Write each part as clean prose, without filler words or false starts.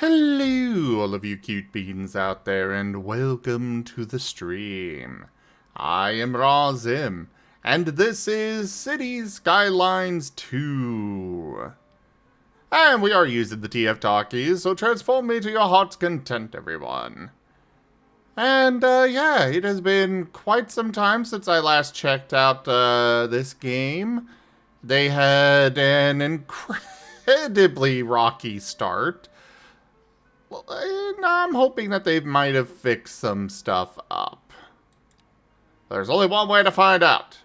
Hello, all of you cute beans out there, and welcome to the stream. I am Razim, and this is Cities Skylines 2. And we are using the TF talkies, so transform me to your heart's content, everyone. And, yeah, it has been quite some time since I last checked out, this game. They had an incredibly rocky start. Well, I'm hoping that they might have fixed some stuff up. There's only one way to find out.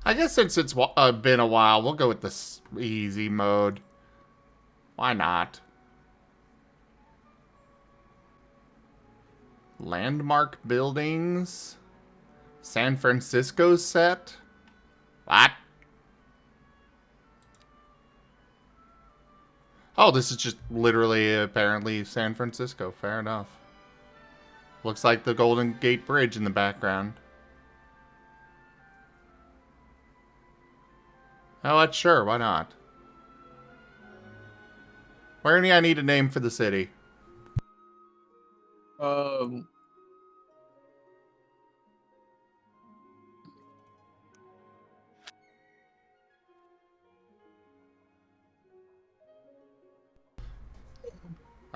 I guess since it's been a while, we'll go with this easy mode. Why not? Landmark buildings. San Francisco set. What? Oh, this is just literally, apparently, San Francisco. Fair enough. Looks like the Golden Gate Bridge in the background. Oh, that's sure. Why not? Ernie, I need a name for the city. I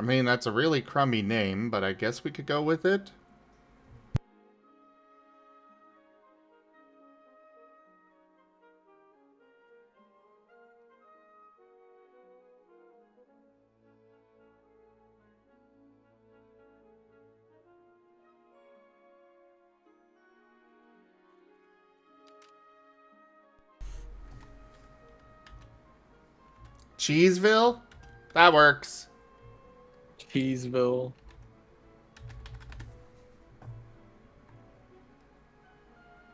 mean, that's a really crummy name, but I guess we could go with it. Cheeseville? That works. Cheeseville.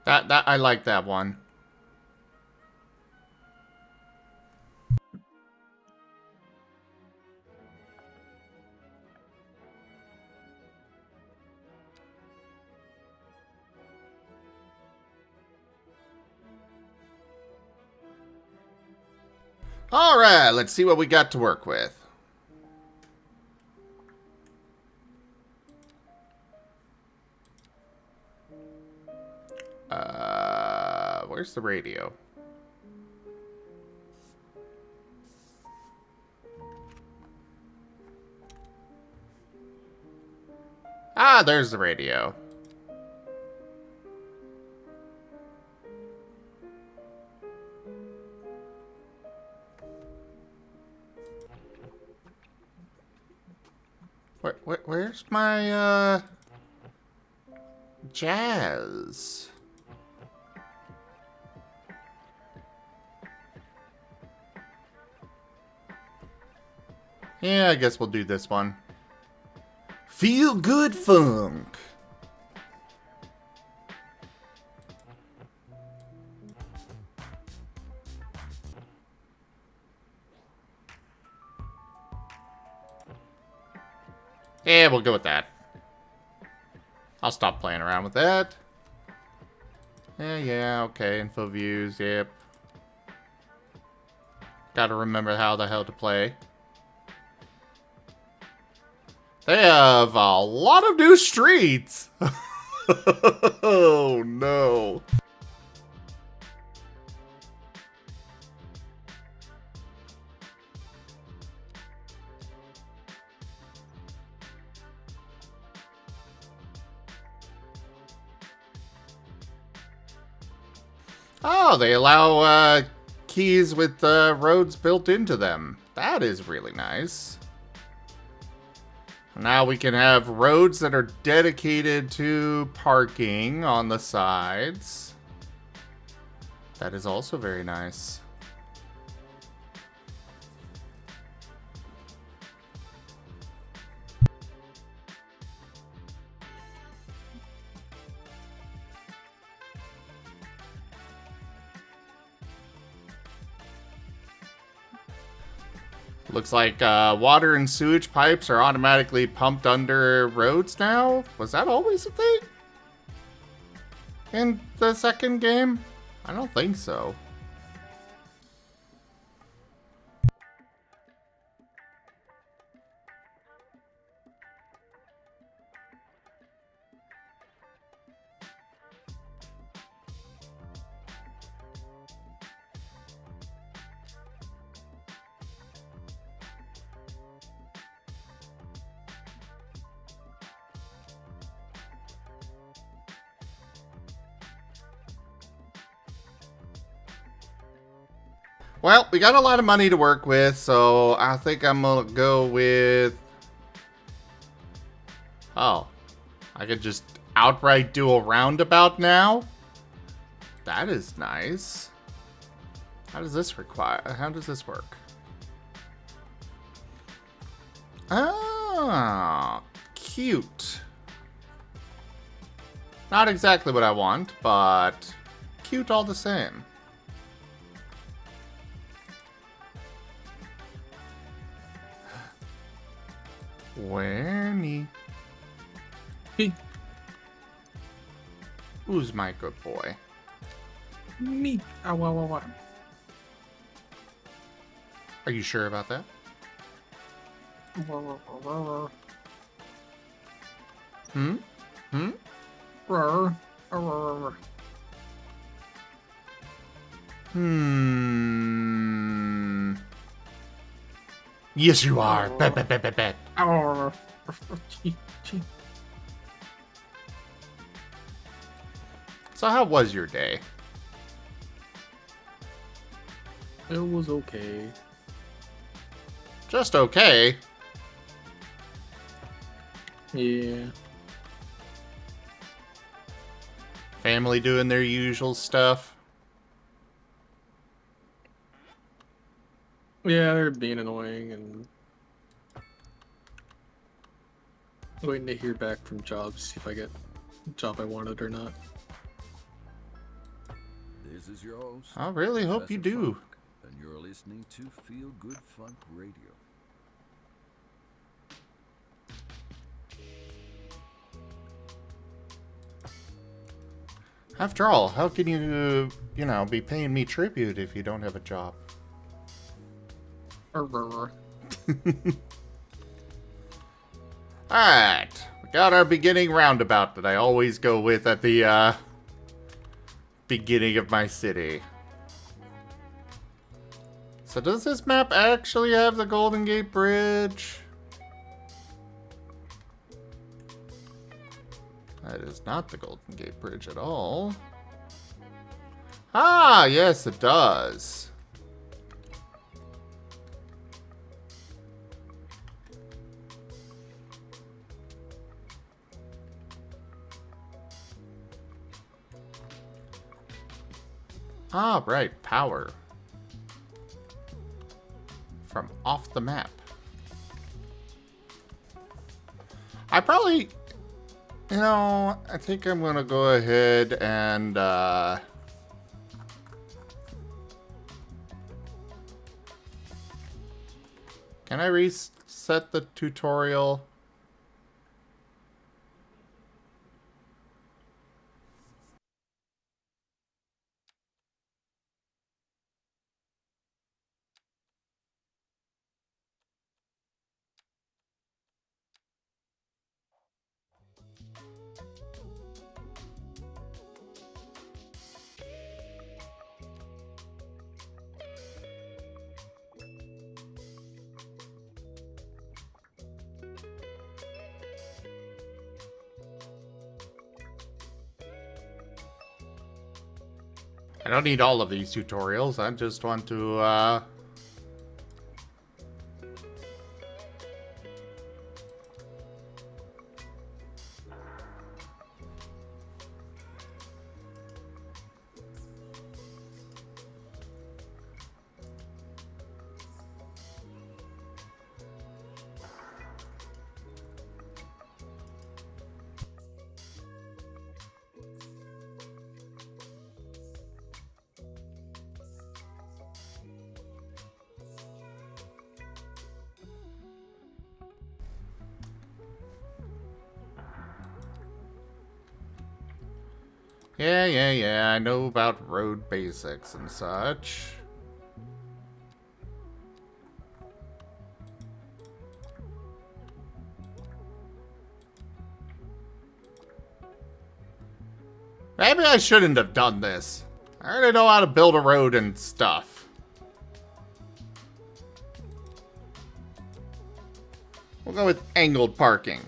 That I like that one. Alright, let's see what we got to work with. Where's the radio? Ah, there's the radio. Where's my, jazz? Yeah, I guess we'll do this one. Feel good funk. Yeah, we'll go with that. I'll stop playing around with that. Yeah, okay, info views, yep. Gotta remember how the hell to play. They have a lot of new streets! Oh, no. Oh, they allow keys with roads built into them. That is really nice. Now we can have roads that are dedicated to parking on the sides. That is also very nice. Looks like water and sewage pipes are automatically pumped under roads now. Was that always a thing? In the second game? I don't think so. Well, we got a lot of money to work with, so I think I'm gonna go with... Oh. I could just outright do a roundabout now? That is nice. How does this work? Ah, cute. Not exactly what I want, but cute all the same. Where Me. Who's my good boy? Me. Ah, wow. Are you sure about that? Hmm? Hmm. Yes, you are. Bet. So how was your day? It was okay. Just okay. Yeah. Family doing their usual stuff. Yeah, they're being annoying and waiting to hear back from jobs, see if I get the job I wanted or not. This is your host. I really hope you do. Funk, and you're listening to Feel Good Funk Radio. After all, how can you, be paying me tribute if you don't have a job? Alright. We got our beginning roundabout that I always go with at the, beginning of my city. So does this map actually have the Golden Gate Bridge? That is not the Golden Gate Bridge at all. Ah, yes, it does. Ah, right, power. From off the map. I probably... I think I'm gonna go ahead and, Can I reset the tutorial? I don't need all of these tutorials. I just want to, Yeah, I know about road basics and such. Maybe I shouldn't have done this. I already know how to build a road and stuff. We'll go with angled parking.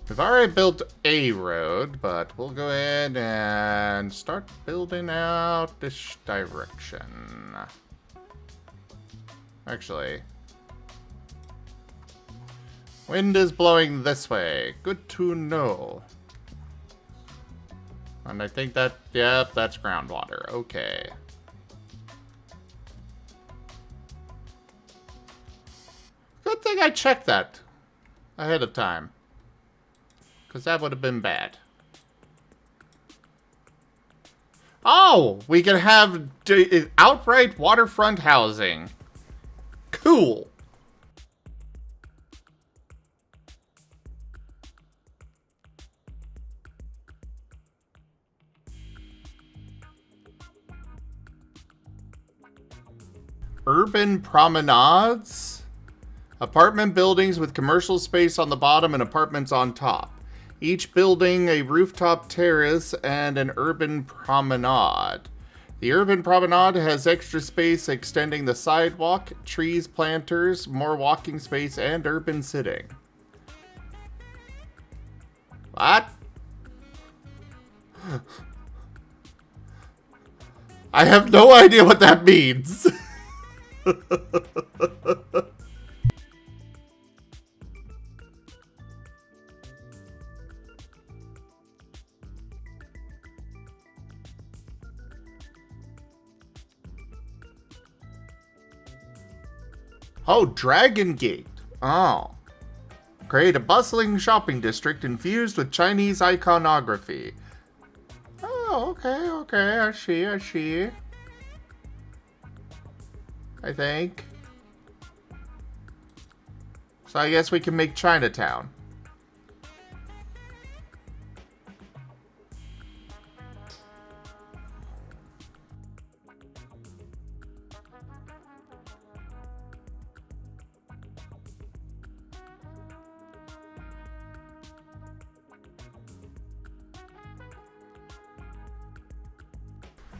We've already built a road, but we'll go ahead and start building out this direction. Actually, wind is blowing this way. Good to know. And I think that, yep, that's groundwater. Okay. Good thing I checked that ahead of time. Because that would have been bad. Oh! We can have outright waterfront housing. Cool. Urban promenades? Apartment buildings with commercial space on the bottom and apartments on top. Each building a rooftop terrace and an urban promenade. The urban promenade has extra space extending the sidewalk, trees, planters, more walking space, and urban sitting. What? I have no idea what that means. Oh, Dragon Gate. Oh. Create a bustling shopping district infused with Chinese iconography. Oh, okay. I see. I think. So I guess we can make Chinatown.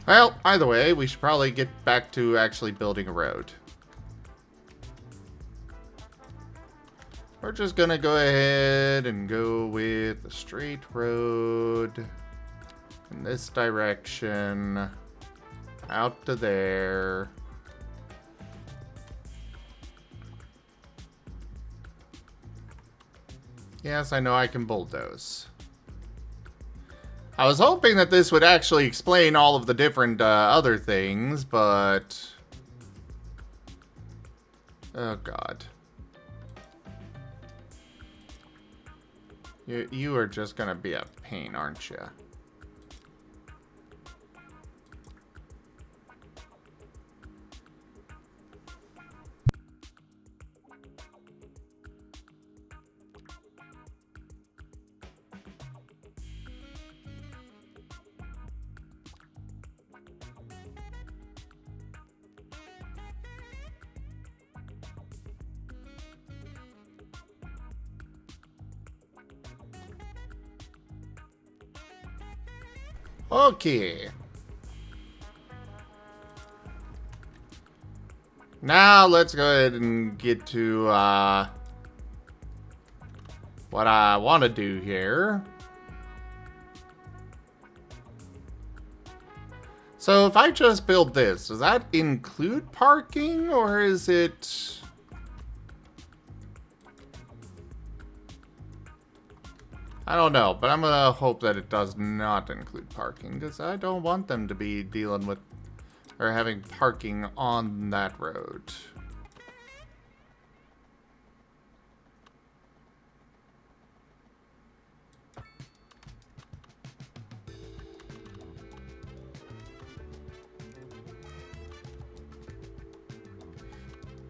Well, either way, we should probably get back to actually building a road. We're just gonna go ahead and go with a straight road in this direction, out to there. Yes, I know I can bulldoze. I was hoping that this would actually explain all of the different other things, but... Oh, God. You are just gonna be a pain, aren't you? Okay. Now let's go ahead and get to what I want to do here. So if I just build this, does that include parking or is it... I don't know, but I'm gonna hope that it does not include parking, because I don't want them to be dealing with, or having parking on that road.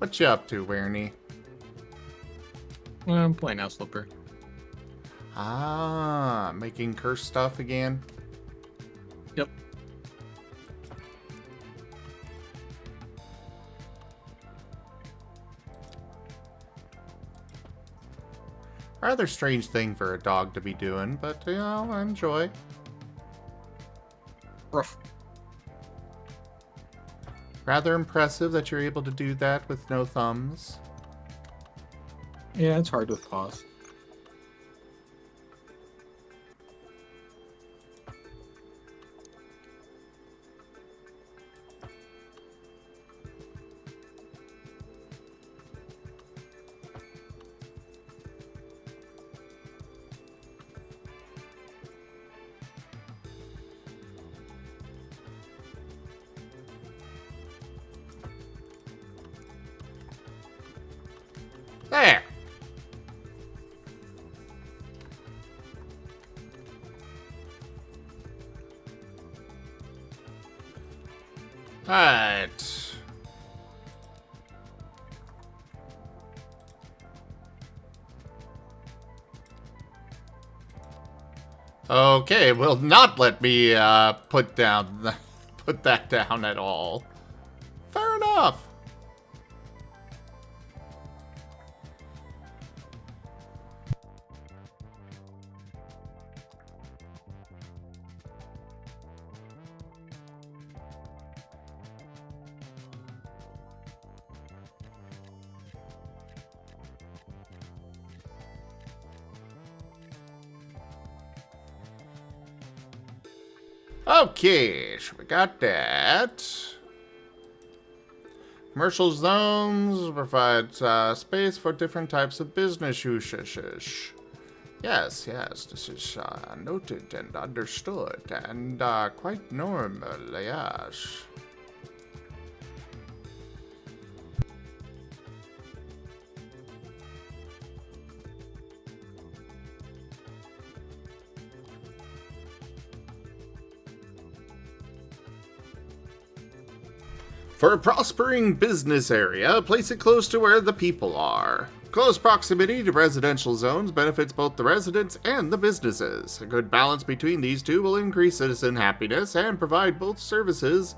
What you up to, Wernie? I'm playing House Flipper. Ah, making curse stuff again? Yep. Rather strange thing for a dog to be doing, but, you know, I enjoy. Rough. Rather impressive that you're able to do that with no thumbs. Yeah, it's hard with paws. There! Alright. Okay, will not let me put that down at all. Fair enough. Okay, so we got that. Commercial zones provide space for different types of business uses. Yes, this is noted and understood, and quite normal, yes. For a prospering business area, place it close to where the people are. Close proximity to residential zones benefits both the residents and the businesses. A good balance between these two will increase citizen happiness and provide both services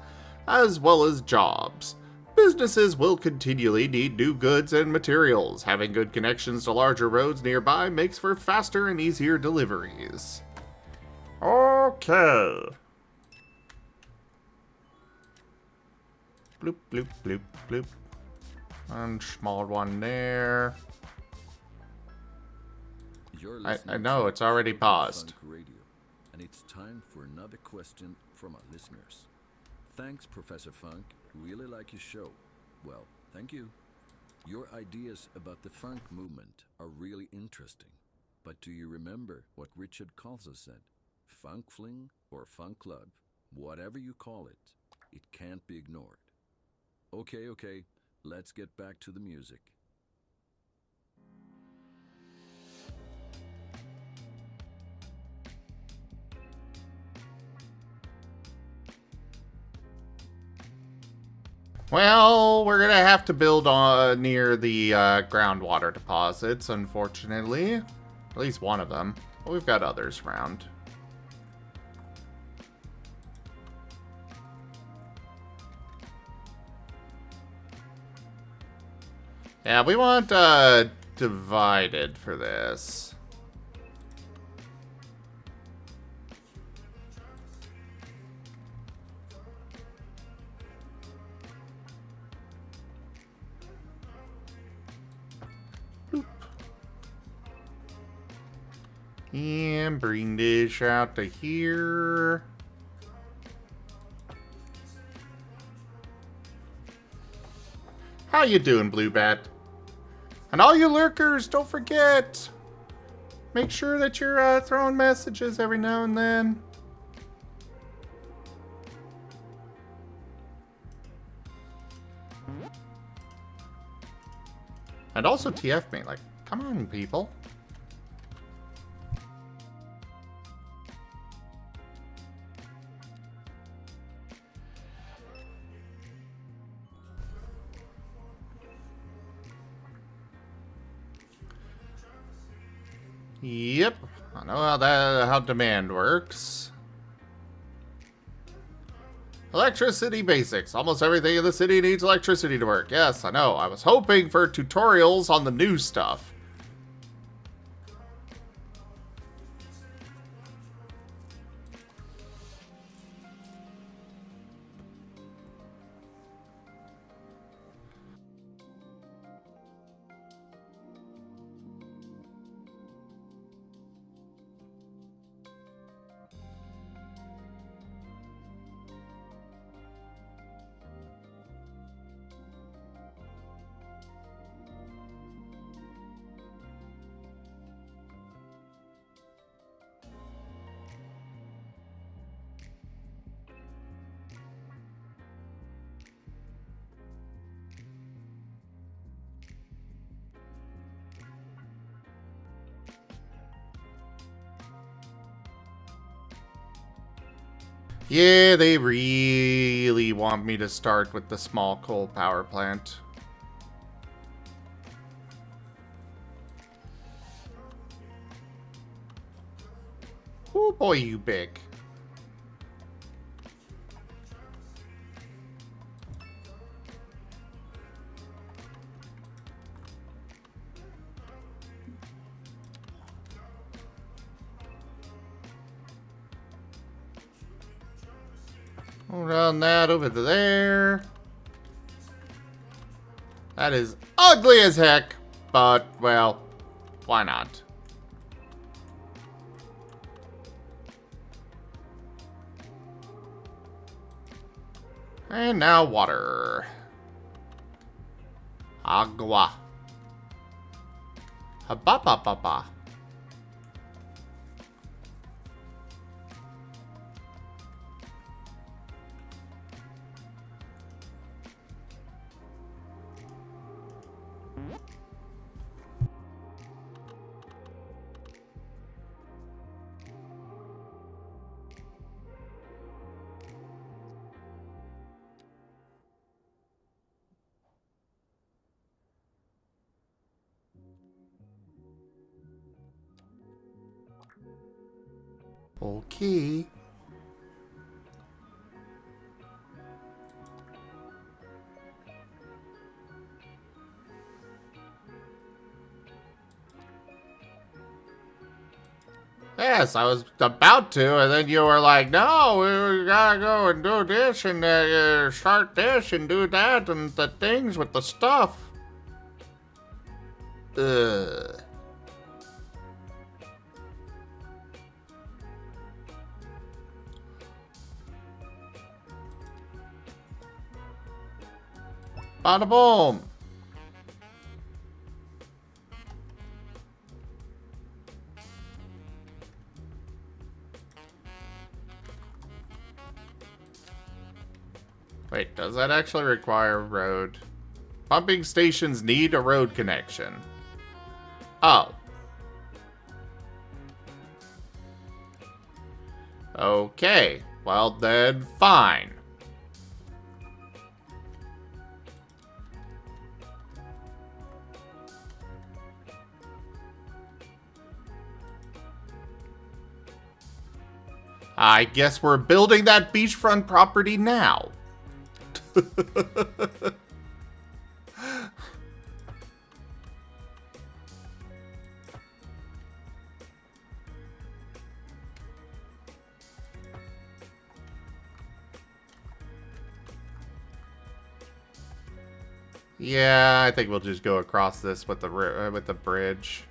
as well as jobs. Businesses will continually need new goods and materials. Having good connections to larger roads nearby makes for faster and easier deliveries. Okay. Bloop, bloop, bloop, bloop. And small one there. I know, it's already paused. Funk Radio, and it's time for another question from our listeners. Thanks, Professor Funk. Really like your show. Well, thank you. Your ideas about the funk movement are really interesting. But do you remember what Richard Colza said? Funk fling or funk club, whatever you call it, it can't be ignored. Okay, let's get back to the music. Well, we're gonna have to build near the groundwater deposits, unfortunately. At least one of them. But we've got others around. Yeah, we want divided for this. Boop. And bring this out to here. How you doing, Blue Bat? And all you lurkers, don't forget, make sure that you're throwing messages every now and then. And also TF me, like, come on, people. Yep, I know how demand works. Electricity basics. Almost everything in the city needs electricity to work. Yes, I know. I was hoping for tutorials on the new stuff. Yeah, they really want me to start with the small coal power plant. Oh boy, you big. Run that over to there. That is ugly as heck, but, well, why not? And now water. Agua. Habapapapa. Okay. Yes, I was about to, and then you were like, no, we gotta go and do this, and start this, and do that, and the things with the stuff. Ugh. Bada boom. Wait, does that actually require a road? Pumping stations need a road connection. Oh. Okay. Well then, fine. I guess we're building that beachfront property now. Yeah, I think we'll just go across this with the bridge.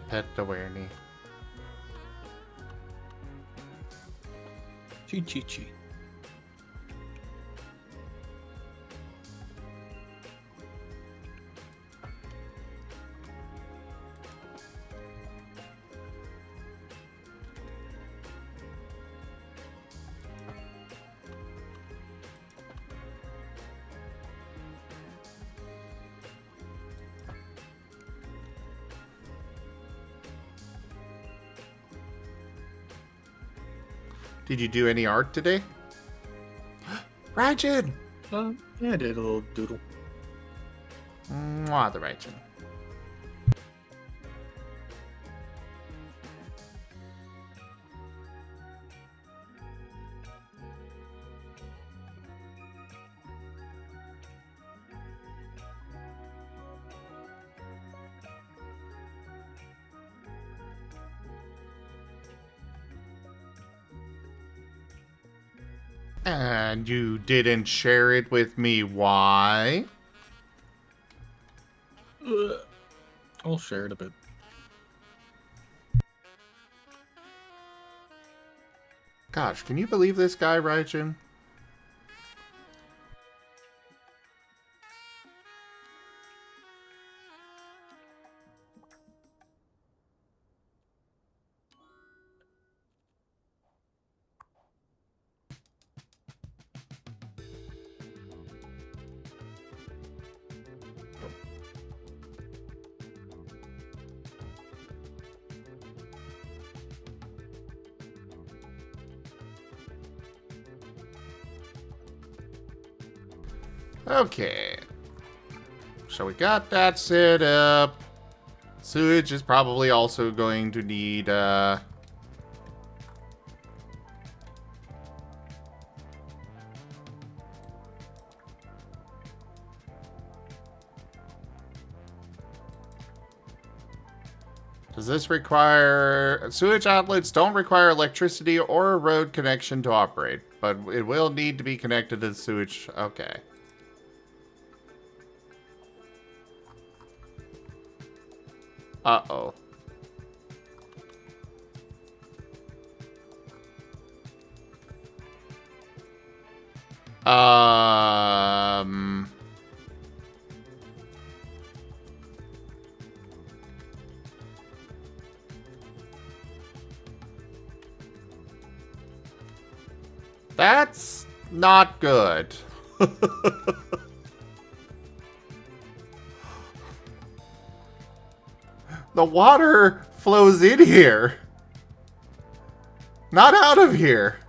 Pet awareness. Chi. Did you do any art today? Raijin! Yeah, I did a little doodle. Mwah, the Raijin. And you didn't share it with me. Why? I'll share it a bit. Gosh, can you believe this guy, Raijin? Okay. So we got that set up. Sewage is probably also going to need, Does this require... Sewage outlets don't require electricity or a road connection to operate, but it will need to be connected to the sewage. Okay. Uh-oh. Um... That's not good. The water flows in here, not out of here.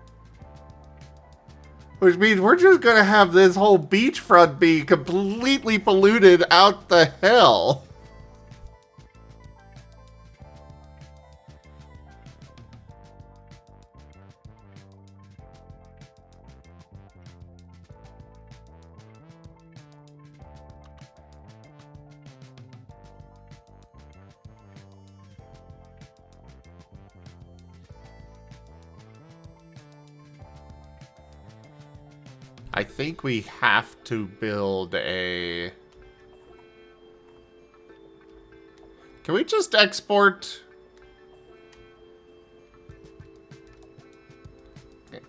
Which means we're just gonna have this whole beachfront be completely polluted out the hell. I think we have to build a... Can we just export...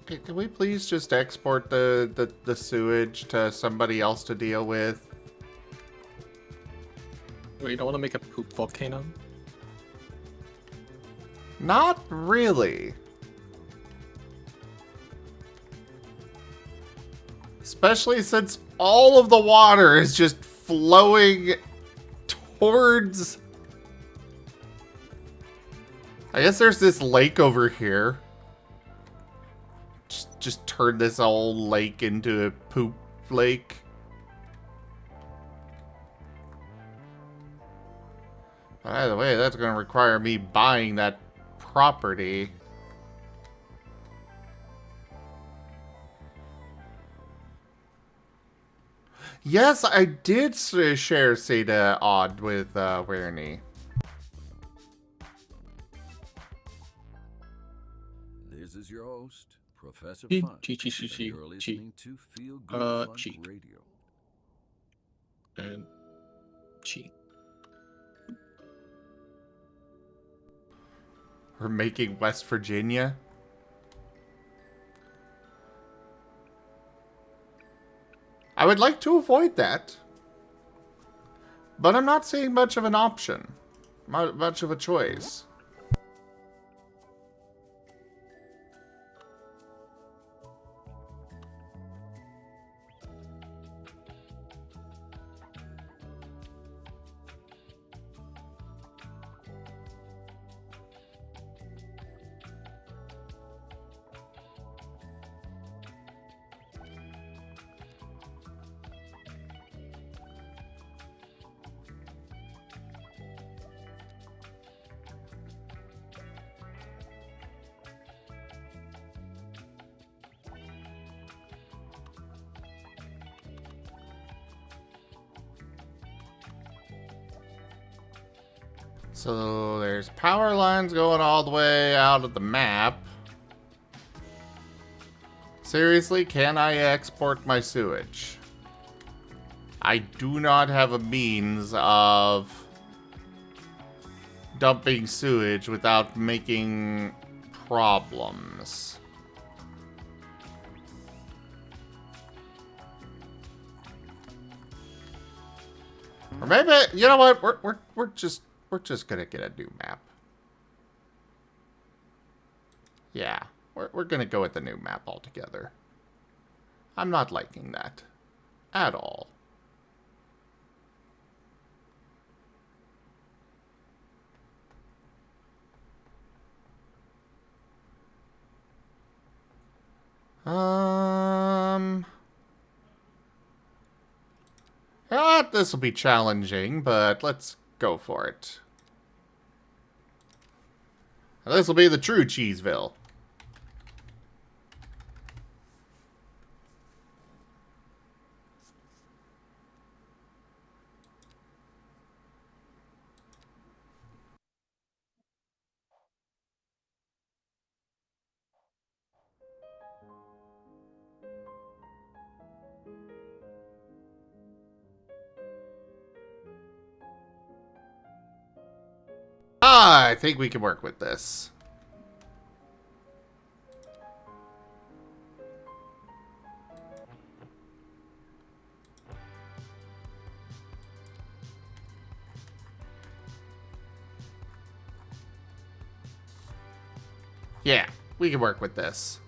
Can we please just export the sewage to somebody else to deal with? Wait, you don't want to make a poop volcano? Not really. Especially since all of the water is just flowing towards... I guess there's this lake over here. Just turn this whole lake into a poop lake. By the way, that's going to require me buying that property. Yes, I did share Seda Odd with Werny. This is your host, Professor Chi, Funk, chi, chi, chi, and chi, you're chi. listening to Feel Good Funk Chi. Radio. And... Chi. We're making West Virginia. I would like to avoid that. But I'm not seeing much of an option. Much of a choice. So there's power lines going all the way out of the map. Seriously, can I export my sewage? I do not have a means of dumping sewage without making problems. Or maybe, you know what? We're just gonna get a new map. Yeah, we're gonna go with the new map altogether. I'm not liking that at all. This will be challenging, but let's go for it. This will be the true Cheeseville. I think we can work with this. Yeah, we can work with this.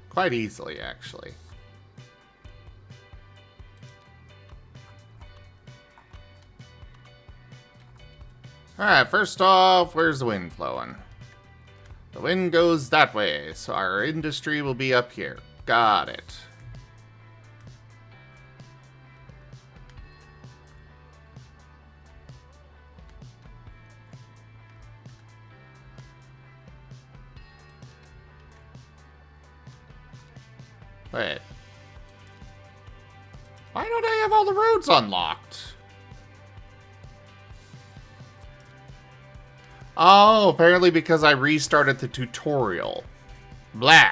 Quite easily, actually. Alright, first off, where's the wind flowing? The wind goes that way, so our industry will be up here. Got it. Wait. Why don't I have all the roads unlocked? Oh, apparently because I restarted the tutorial. Blah.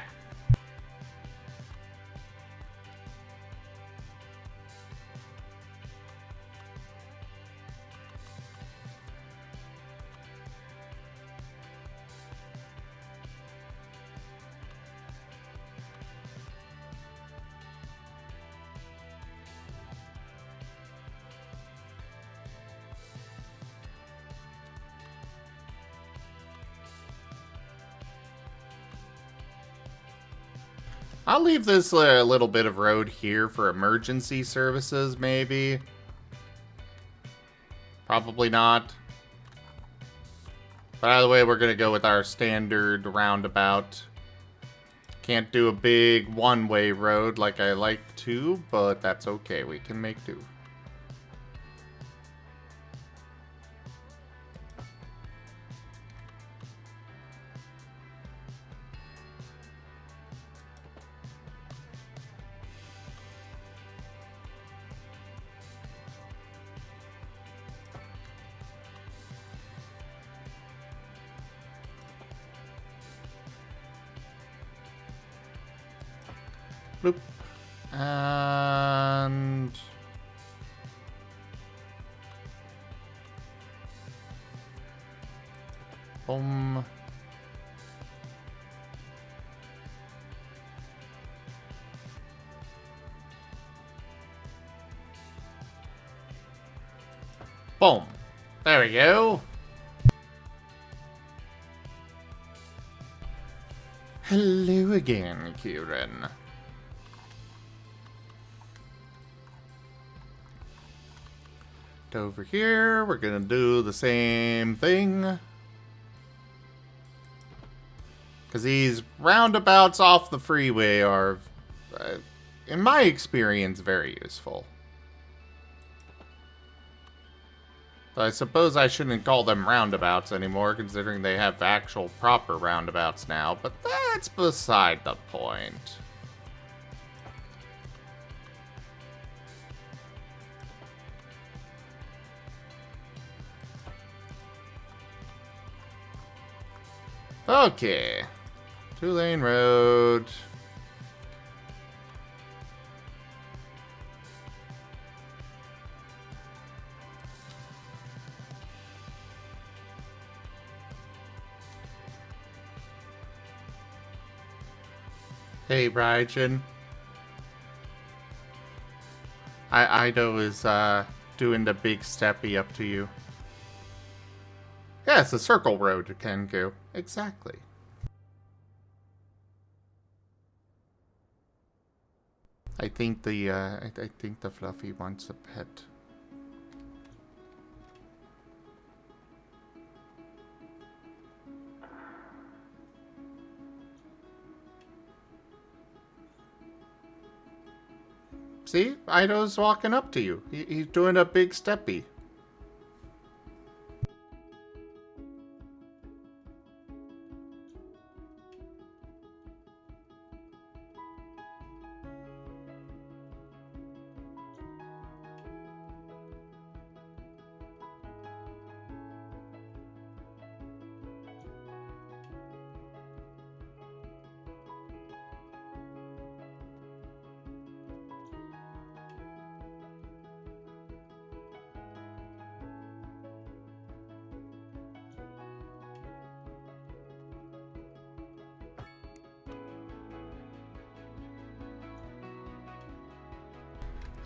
I'll leave this little bit of road here for emergency services, maybe. Probably not. But either way, we're going to go with our standard roundabout. Can't do a big one-way road like I like to, but that's okay. We can make do. Bloop. And... boom. Boom. There we go. Hello again, Kieran. Over here, we're gonna do the same thing. Because these roundabouts off the freeway are, in my experience, very useful. So I suppose I shouldn't call them roundabouts anymore, considering they have actual proper roundabouts now, but that's beside the point. Okay. 2-lane road. Hey, Raijin. Ido is doing the big steppy up to you. Yeah, it's a circle road to Kenku. Exactly. I think the Fluffy wants a pet. See? Ido's walking up to you. He's doing a big steppy.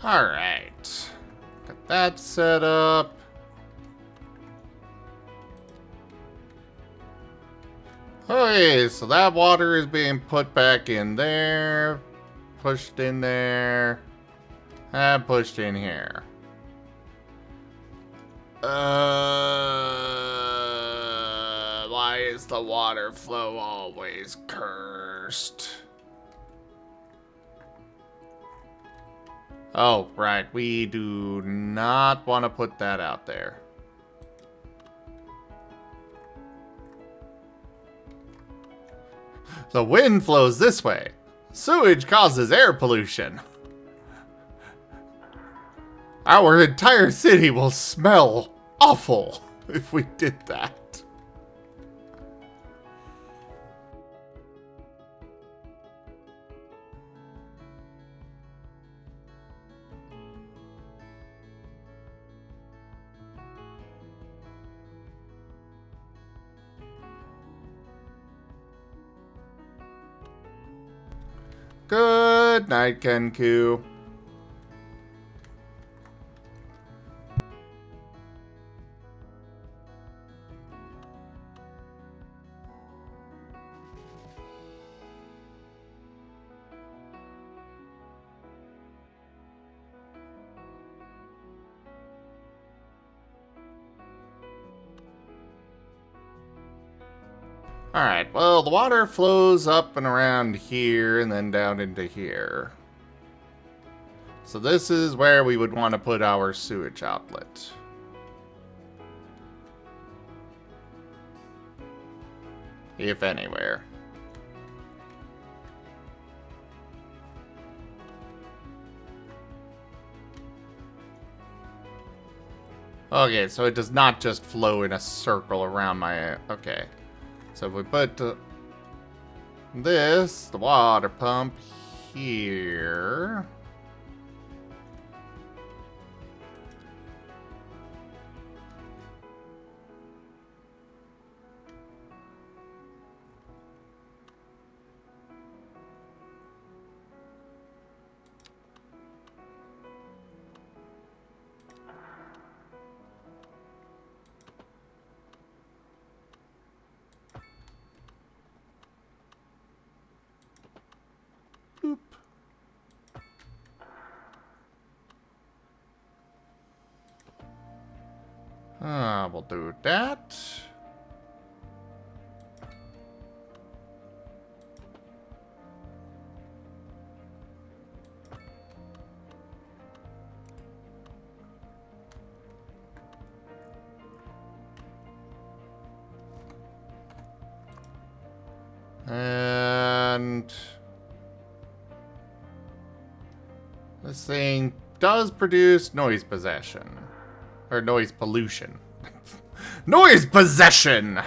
Alright. Got that set up. Okay, so that water is being put back in there. Pushed in there. And pushed in here. Why is the water flow always cursed? Oh, right. We do not want to put that out there. The wind flows this way. Sewage causes air pollution. Our entire city will smell awful if we did that. Good night, Kenku. Alright, well, the water flows up and around here and then down into here. So this is where we would want to put our sewage outlet. If anywhere. Okay, so it does not just flow in a circle around my... Okay. So if we put this, the water pump, here. Boop. We'll do that. And this thing does produce noise possession. Or noise pollution. Noise possession!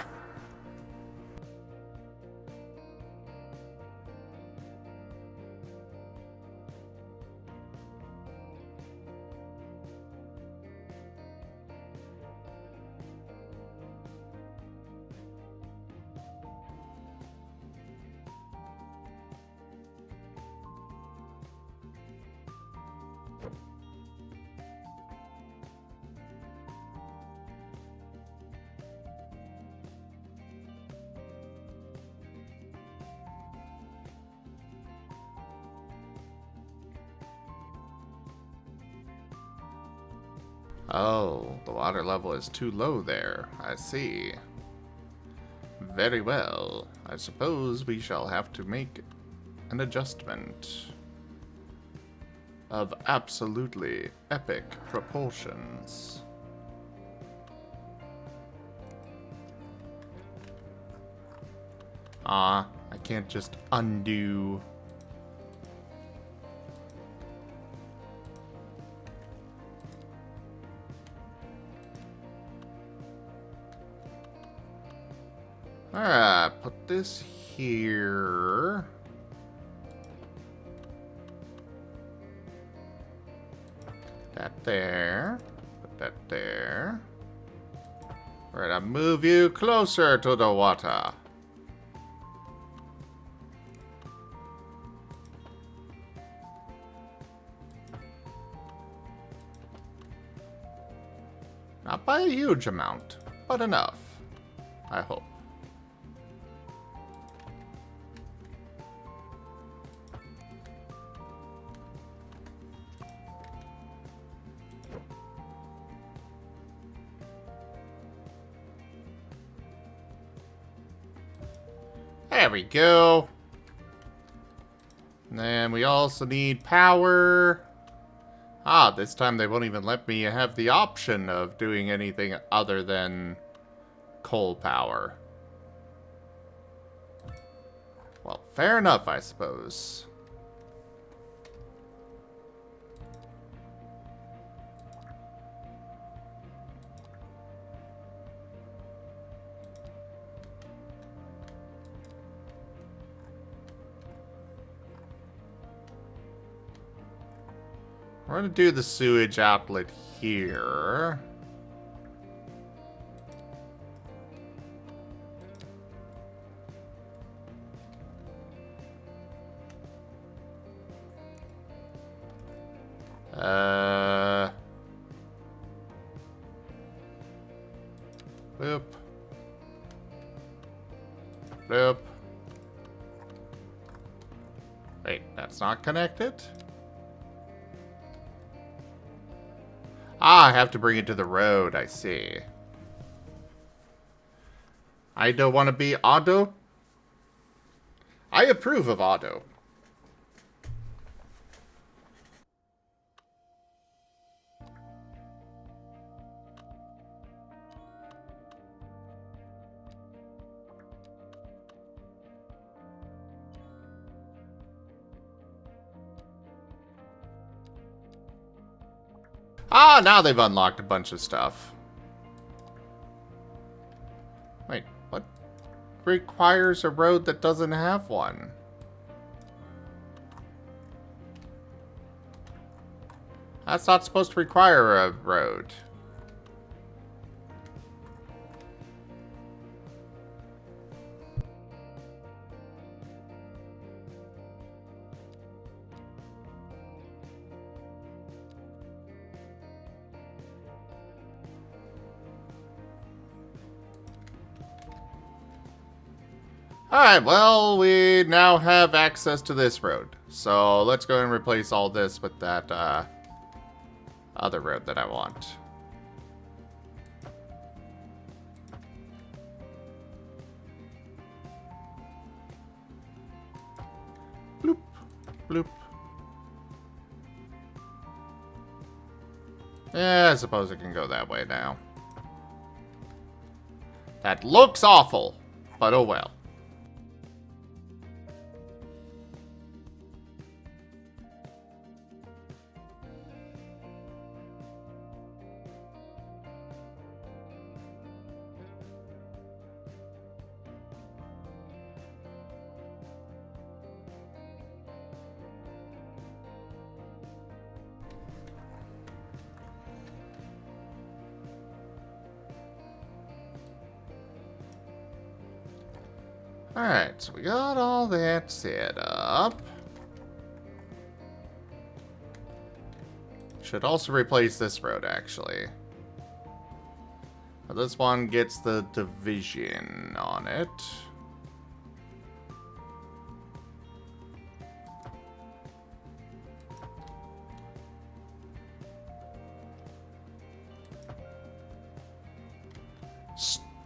Oh, the water level is too low there. I see. Very well. I suppose we shall have to make an adjustment of absolutely epic proportions. I can't just undo. Alright, put this here. That there. Put that there. We're gonna move you closer to the water. Not by a huge amount, but enough. I hope. There we go. And then we also need power. Ah, this time they won't even let me have the option of doing anything other than coal power. Well, fair enough, I suppose. We're going to do the sewage outlet here. Boop. Boop. Wait, that's not connected? Ah, I have to bring it to the road, I see. I don't want to be auto. I approve of auto. Ah, now they've unlocked a bunch of stuff. Wait, what requires a road that doesn't have one? That's not supposed to require a road. Alright, well, we now have access to this road. So let's go and replace all this with that other road that I want. Bloop, bloop. Yeah, I suppose it can go that way now. That looks awful, but oh well. Alright, so we got all that set up. Should also replace this road, actually. But this one gets the division on it.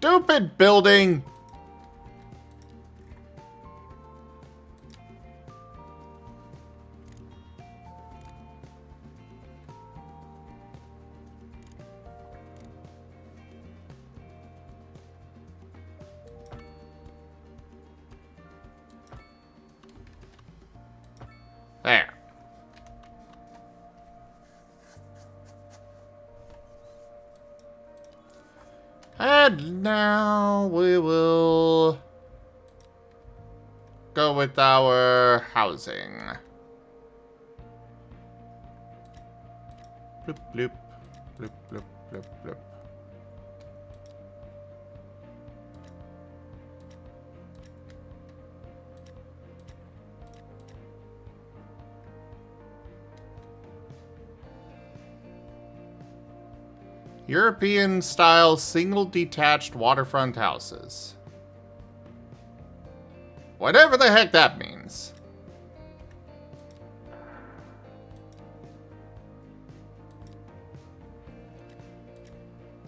stupid building! There. And now we will go with our housing. Bloop, bloop, bloop, bloop, bloop, bloop. European-style single-detached waterfront houses. Whatever the heck that means.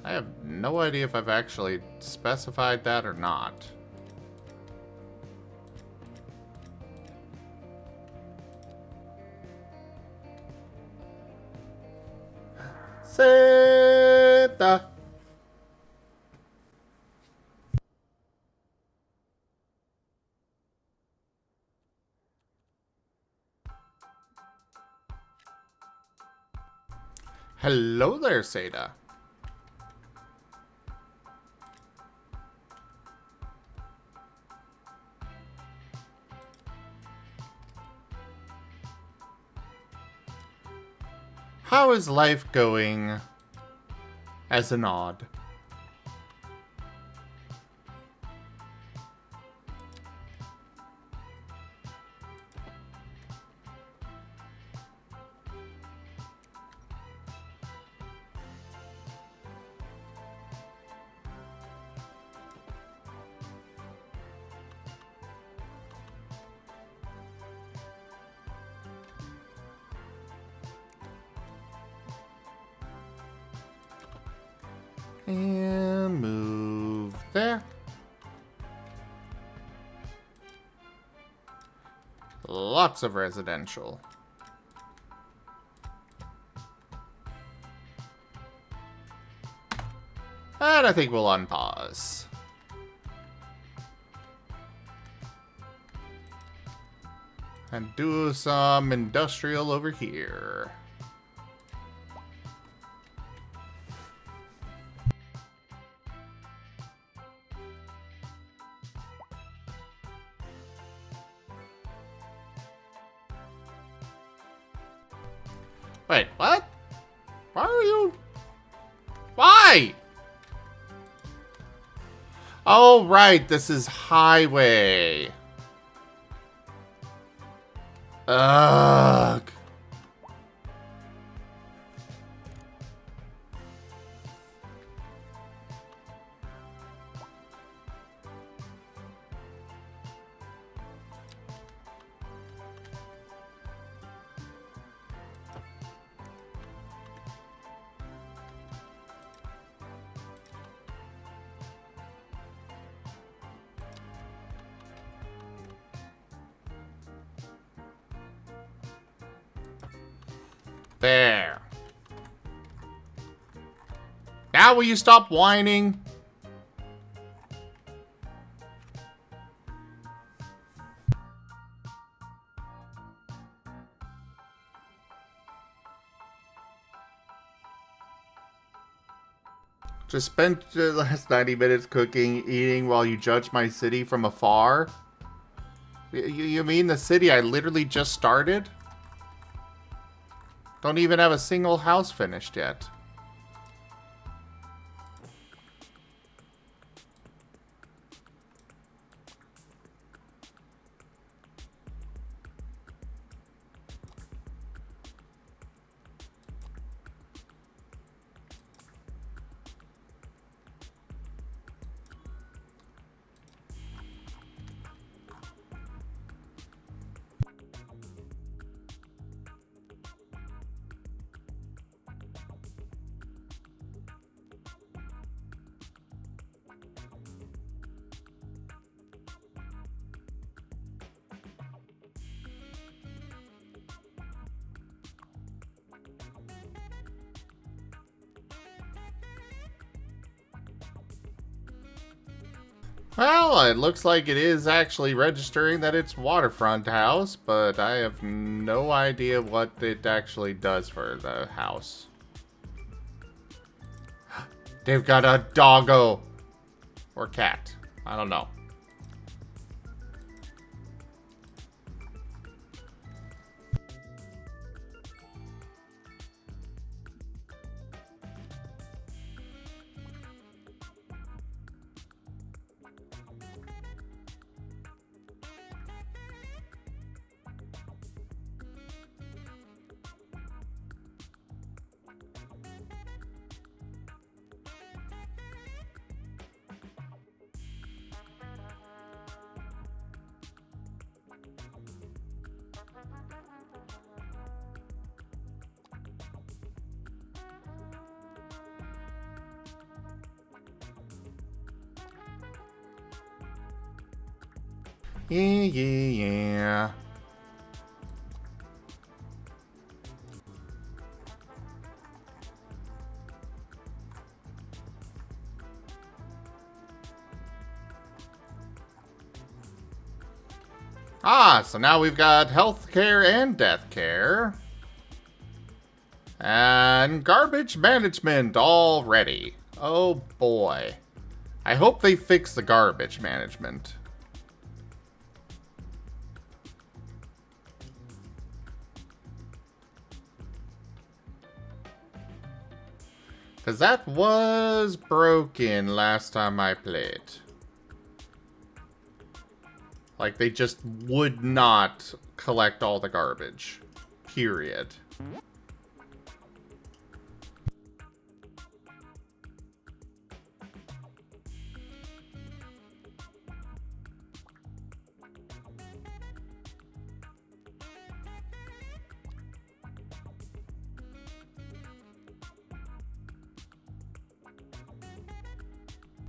I have no idea if I've actually specified that or not. Seta. Hello there, Seda. How is life going as an odd? And move there. Lots of residential. And I think we'll unpause. And do some industrial over here. Wait, what? Why are you... Why? Oh, right, this is highway. Ugh. There. Now will you stop whining? Just spent the last 90 minutes cooking, eating while you judge my city from afar? You mean the city I literally just started? Don't even have a single house finished yet. Well, it looks like it is actually registering that it's waterfront house, but I have no idea what it actually does for the house. They've got a doggo. Or cat. I don't know. Yeah. Ah, so now we've got healthcare and death care. And garbage management already. Oh boy. I hope they fix the garbage management. Because that was broken last time I played. Like, they just would not collect all the garbage. Period.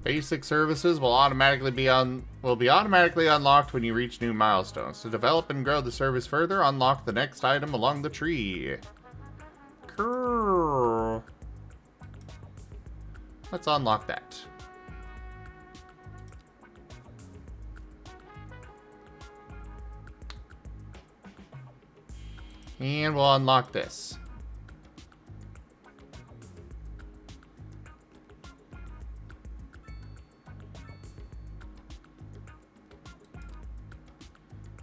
Basic services will be automatically unlocked when you reach new milestones. To develop and grow the service further, unlock the next item along the tree. Cool. Let's unlock that. And we'll unlock this.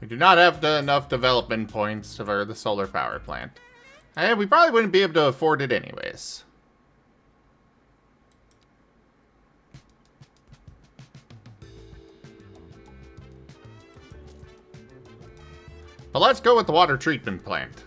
We do not have enough development points for the solar power plant. And we probably wouldn't be able to afford it anyways. But let's go with the water treatment plant.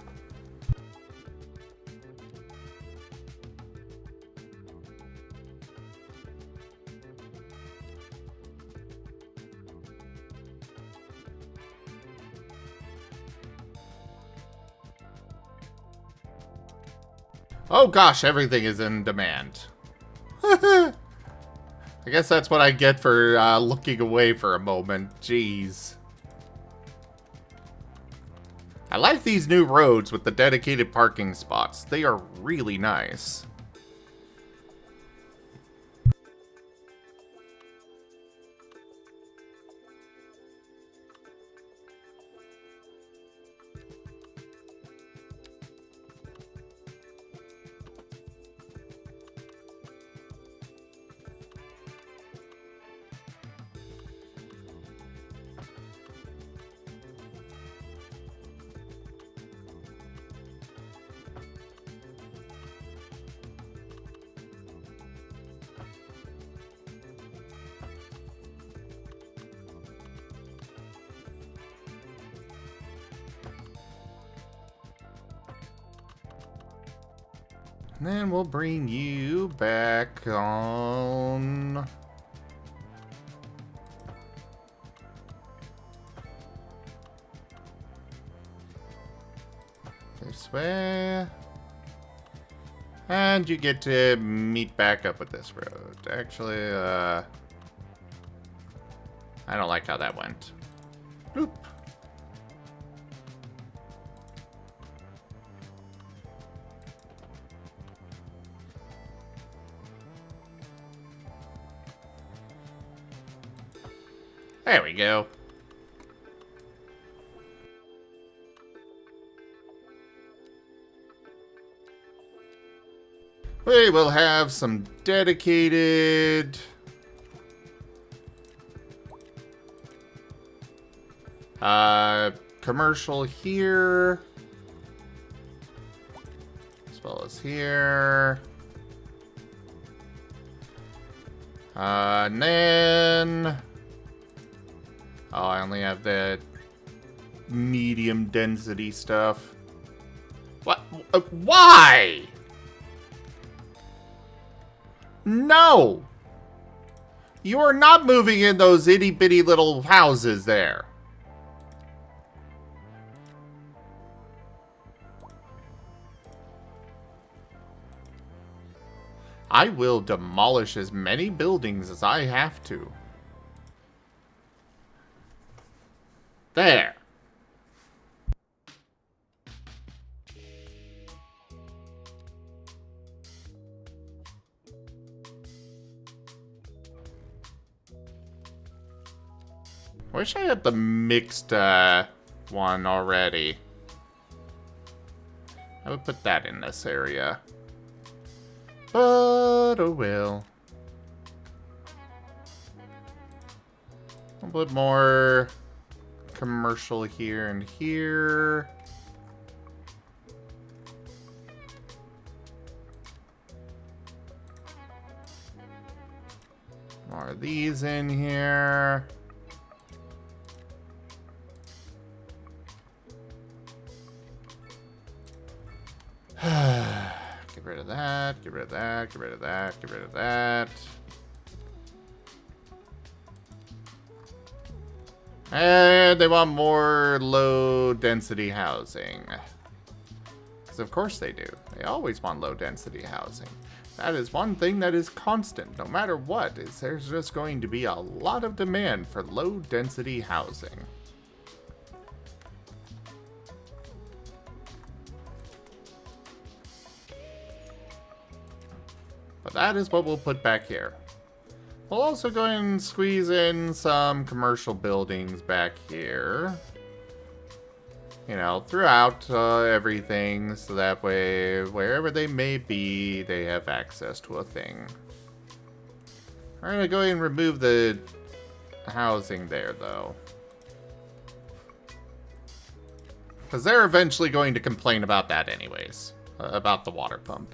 Oh gosh, everything is in demand. I guess that's what I get for looking away for a moment. Jeez. I like these new roads with the dedicated parking spots. They are really nice. And then we'll bring you back on. This way. And you get to meet back up with this road. Actually, I don't like how that went. Bloop. There we go. We will have some dedicated commercial here, as well as here. And then oh, I only have the medium density stuff. What? Why? No! You are not moving in those itty bitty little houses there. I will demolish as many buildings as I have to. There. Wish I had the mixed one already. I would put that in this area. But oh well. A little bit more commercial here and here. More of these in here. Get rid of that, get rid of that, get rid of that, get rid of that. And they want more low density housing. Because of course they do. They always want low density housing. That is one thing that is constant, no matter what, is there's just going to be a lot of demand for low density housing. But that is what we'll put back here. We'll also go and squeeze in some commercial buildings back here. You know, throughout everything, so that way, wherever they may be, they have access to a thing. We're gonna go ahead and remove the housing there, though. Because they're eventually going to complain about that anyways. About the water pump.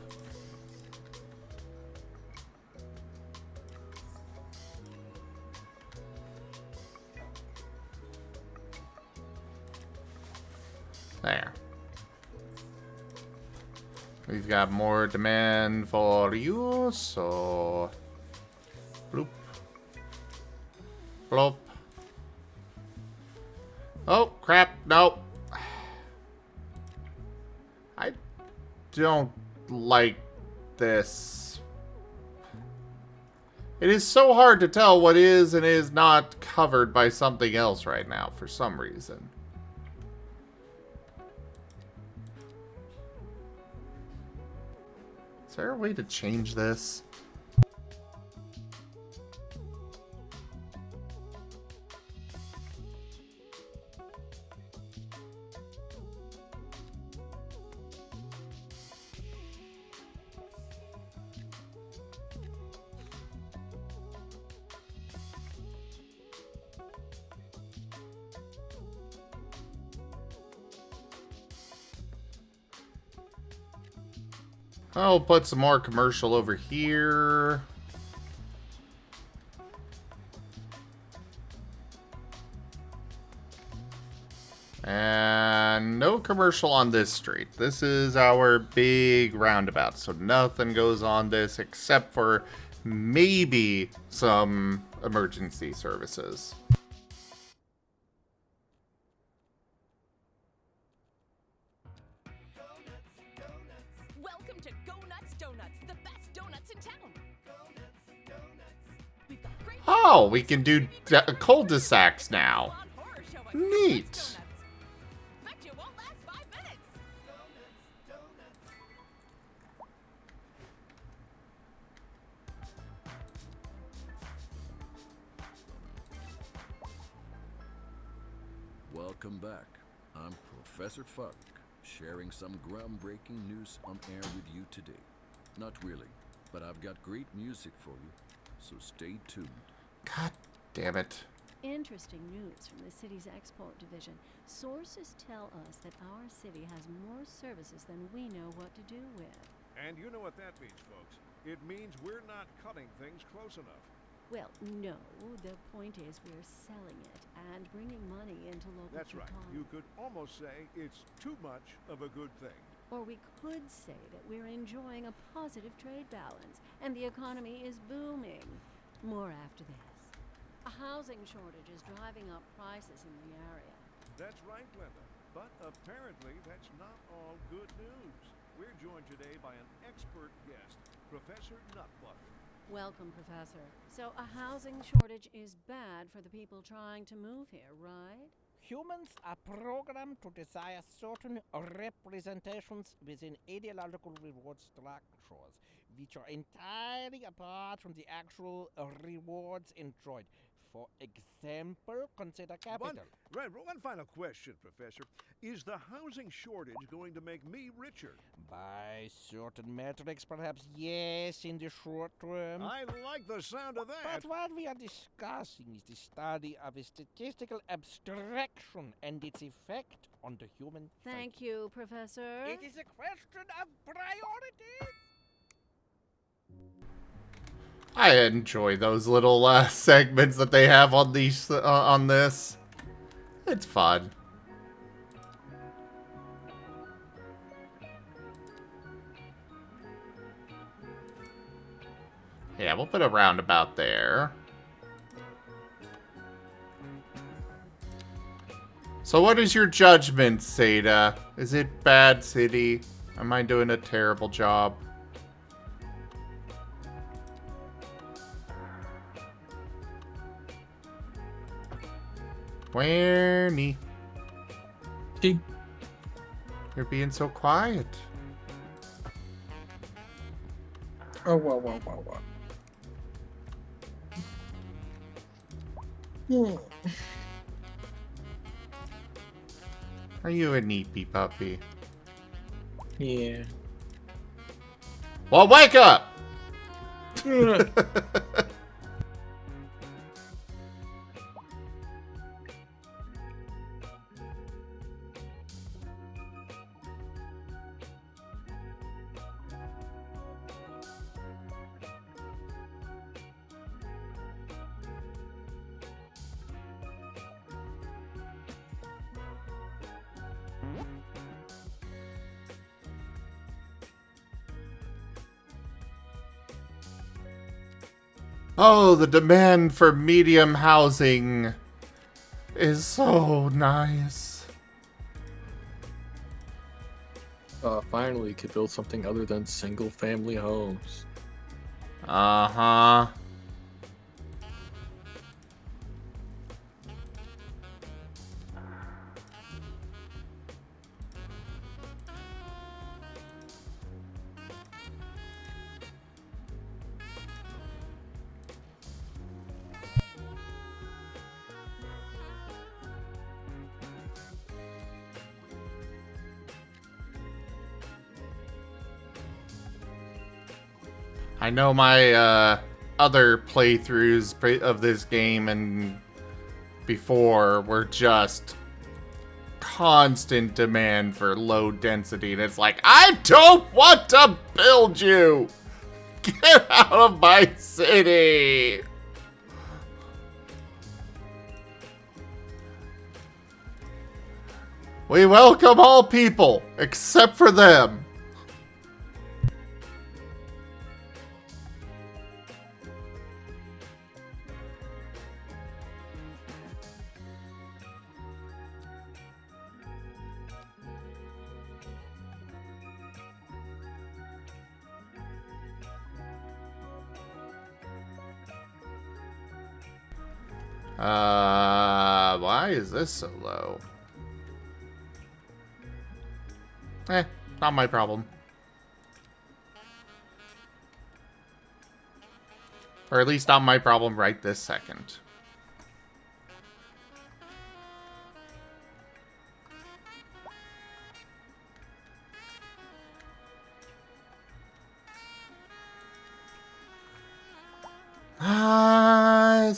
There. We've got more demand for you, so... Bloop. Bloop. Oh, crap, no. I don't like this. It is so hard to tell what is and is not covered by something else right now, for some reason. Is there a way to change this? I'll put some more commercial over here. And no commercial on this street. This is our big roundabout, so nothing goes on this except for maybe some emergency services. Oh, we can do cul-de-sacs now. Neat. Welcome back. I'm Professor Funk, sharing some groundbreaking news on air with you today. Not really, but I've got great music for you, so stay tuned. God damn it. Interesting news from the city's export division. Sources tell us that our city has more services than we know what to do with. And you know what that means, folks. It means we're not cutting things close enough. Well, no. The point is we're selling it and bringing money into local That's right. economy. You could almost say it's too much of a good thing. Or we could say that we're enjoying a positive trade balance and the economy is booming. More after this. A housing shortage is driving up prices in the area. That's right, Glenda. But apparently that's not all good news. We're joined today by an expert guest, Professor Nutbutter. Welcome, Professor. So a housing shortage is bad for the people trying to move here, right? Humans are programmed to desire certain representations within ideological reward structures, which are entirely apart from the actual rewards enjoyed. For example, consider capital. One final question, Professor. Is the housing shortage going to make me richer? By certain metrics, perhaps yes, in the short term. I like the sound of that. But what we are discussing is the study of a statistical abstraction and its effect on the human Thank you, Professor. It is a question of priorities. I enjoy those little segments that they have on these on this. It's fun. Yeah, we'll put a roundabout there. So what is your judgment, Seda? Is it bad city? Am I doing a terrible job? Werny. You're being so quiet. Oh, wow. Are you a neepy puppy? Yeah. Well, wake up! Oh, the demand for medium housing is so nice. Finally, we could build something other than single-family homes. Uh-huh. I know my other playthroughs of this game and before were just constant demand for low density, and it's like, I don't want to build you! Get out of my city! We welcome all people, except for them. Why is this so low? Not my problem. Or at least not my problem right this second.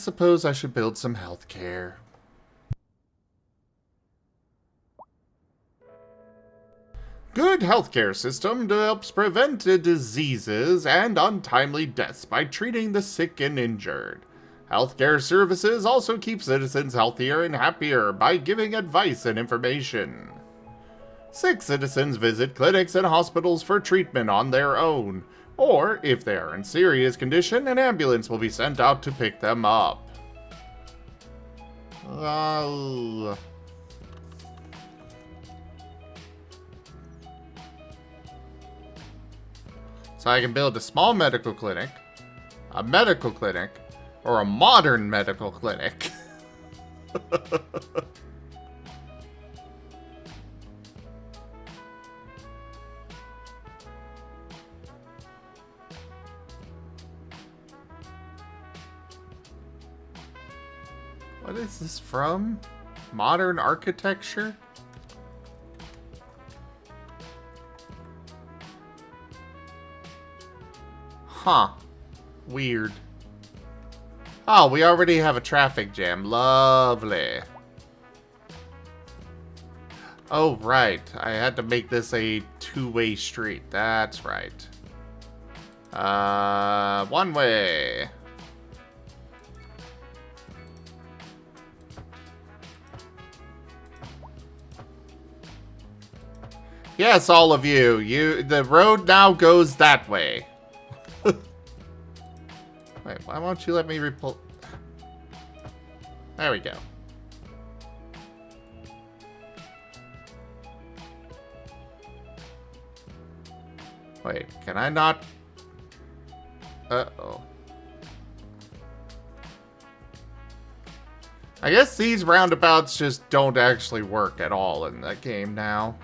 suppose I should build some healthcare. Good healthcare system helps prevent diseases and untimely deaths by treating the sick and injured. Healthcare services also keep citizens healthier and happier by giving advice and information. Sick citizens visit clinics and hospitals for treatment on their own, or if they are in serious condition, an ambulance will be sent out to pick them up. So I can build a small medical clinic, a medical clinic, or a modern medical clinic. What is this from? Modern architecture? Huh. Weird. Oh, we already have a traffic jam. Lovely. Oh, right. I had to make this a two-way street. That's right. One way. Yes, all of you. The road now goes that way. Wait, why won't you let me repull? There we go. Wait, can I not? Uh-oh. I guess these roundabouts just don't actually work at all in the game now.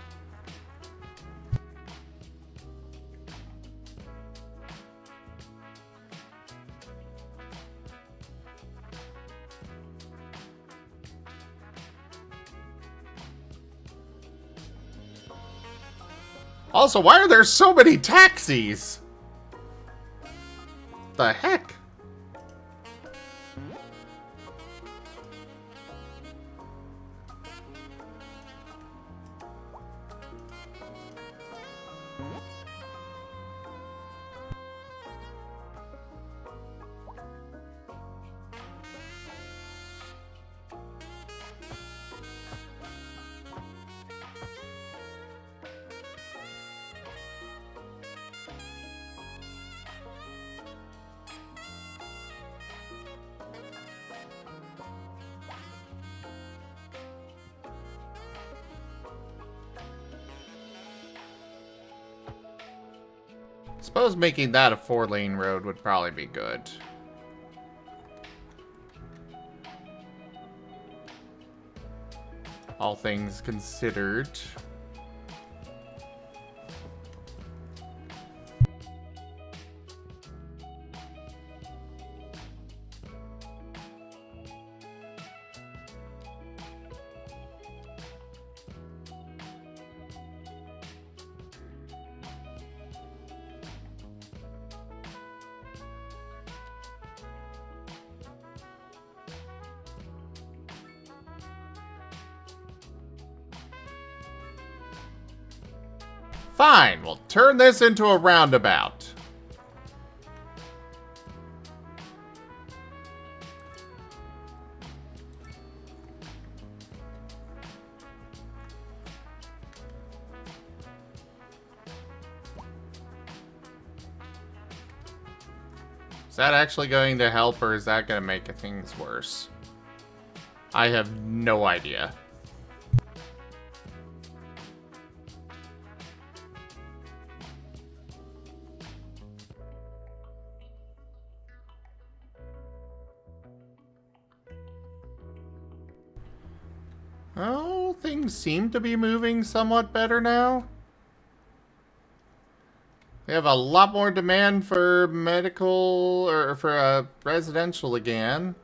Also, why are there so many taxis? The heck? Suppose making that a 4-lane road would probably be good. All things considered. Fine, we'll turn this into a roundabout. Is that actually going to help, or is that going to make things worse? I have no idea. Oh, things seem to be moving somewhat better now. We have a lot more demand for medical, or for residential again.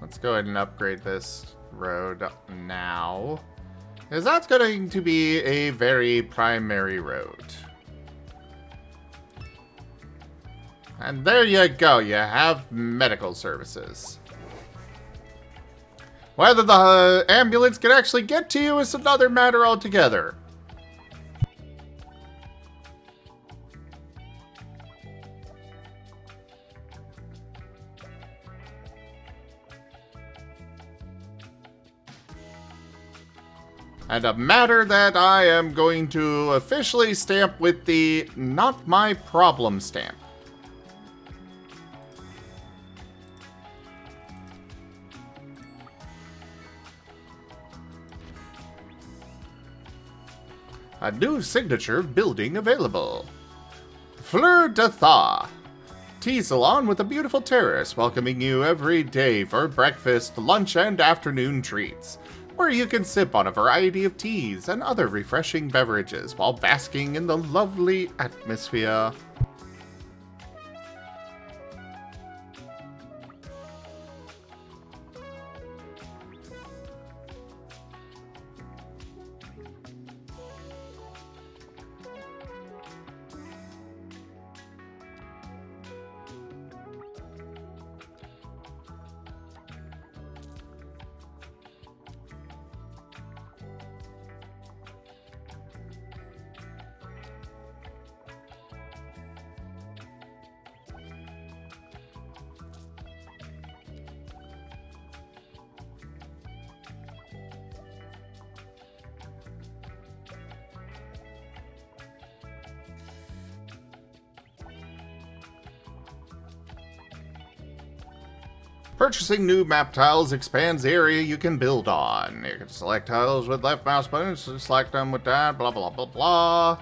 Let's go ahead and upgrade this road now. Because that's going to be a very primary road. And there you go, you have medical services. Whether the ambulance can actually get to you is another matter altogether. And a matter that I am going to officially stamp with the not my problem stamp. A new signature building available. Fleur de Thaw. Tea salon with a beautiful terrace welcoming you every day for breakfast, lunch, and afternoon treats, where you can sip on a variety of teas and other refreshing beverages while basking in the lovely atmosphere. Purchasing new map tiles expands the area you can build on. You can select tiles with left mouse button, so select them with that, blah blah blah blah.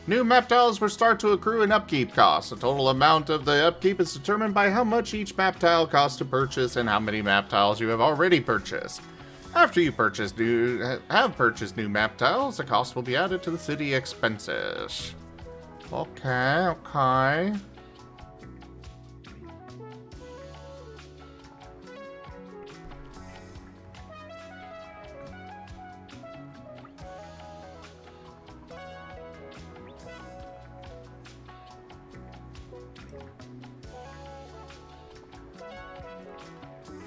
New map tiles will start to accrue an upkeep cost. The total amount of the upkeep is determined by how much each map tile costs to purchase and how many map tiles you have already purchased. After you have purchased new map tiles, the cost will be added to the city expenses. Okay.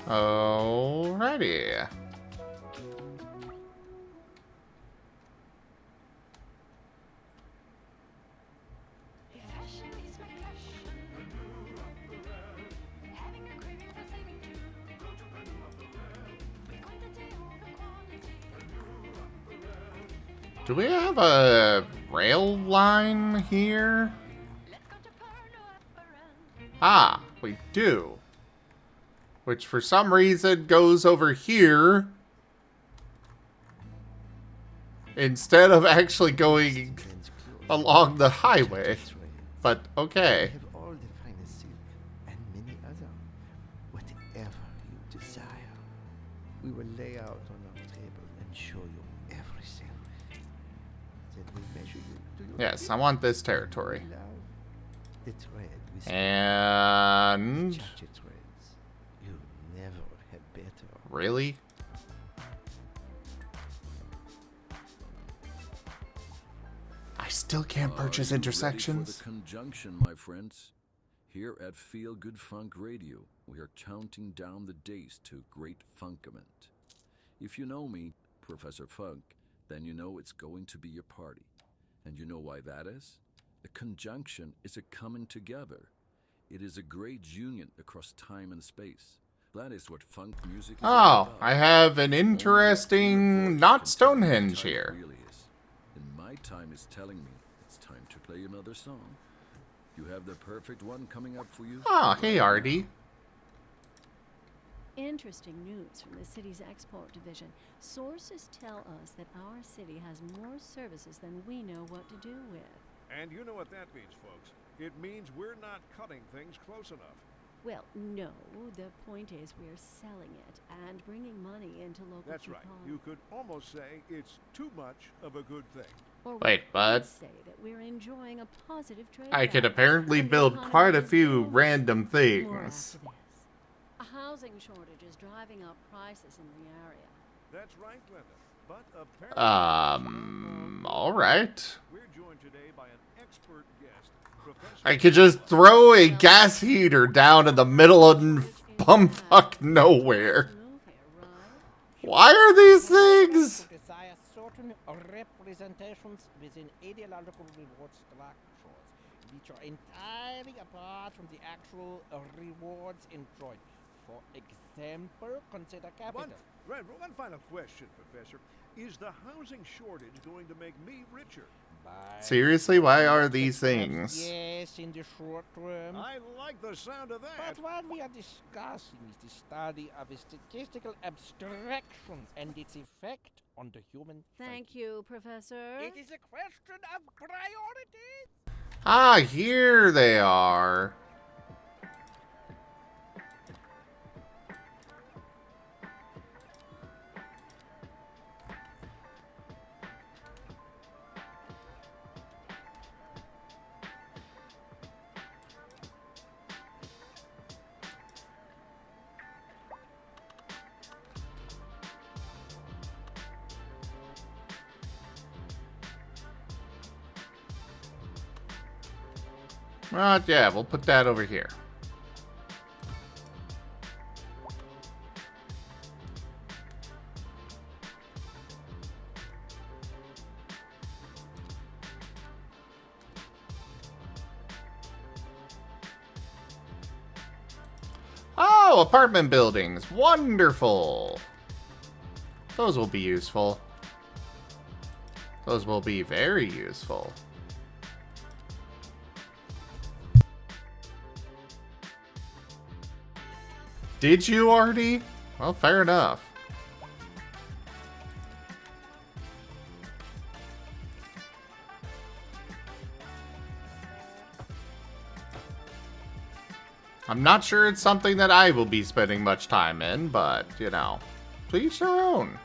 Alrighty. Do we have a rail line here? Ah, we do. Which for some reason goes over here instead of actually going along the highway. But okay. Have all the finest silk and many other, whatever you desire. We will lay out on our table and show you everything. Then we measure you. Do you Yes, I want this territory. allow the thread with And Chacha threads? You never had better. really? I still can't purchase Are you intersections. ready for the conjunction, my friends. Here at Feel Good Funk Radio, we are counting down the days to Great Funkament. If you know me, Professor Funk, then you know it's going to be your party. And you know why that is? A conjunction is a coming together. It is a great union across time and space. That is what funk music is all Oh, about. I have an Only a interesting, voice not can tell you Stonehenge what time here. really is. And my time is telling me it's time to play another song. You have the perfect one coming up for you. Ah, hey Artie. Interesting news from the city's export division. Sources tell us that our city has more services than we know what to do with. And you know what that means, folks. It means we're not cutting things close enough. Well, no. The point is we're selling it and bringing money into local That's right. economy. You could almost say it's too much of a good thing. Or Wait, we but could say that we're enjoying a positive trade I could balance, apparently and the build economy quite a is few booming. random More things. after this. A housing shortage is driving up prices in the area. That's right, Glenda. But apparently, All right. we're joined today by an expert guest, Professor. I could just throw a gas heater down in the middle of bumfuck nowhere. Move here, right? Why are these things? To desire certain representations within ideological reward structures, which are entirely apart from the actual rewards enjoyed. For example, consider capital. One final question, Professor. Is the housing shortage going to make me richer? Seriously, why are these things? Yes, in the short term. I like the sound of that. But what we are discussing is the study of a statistical abstraction and its effect on the human Thank you, Professor. It is a question of priorities. Ah, here they are. Yeah, we'll put that over here. Oh, apartment buildings. Wonderful. Those will be useful. Those will be very useful. Did you already? Well, fair enough. I'm not sure it's something that I will be spending much time in, but, you know, to each their own.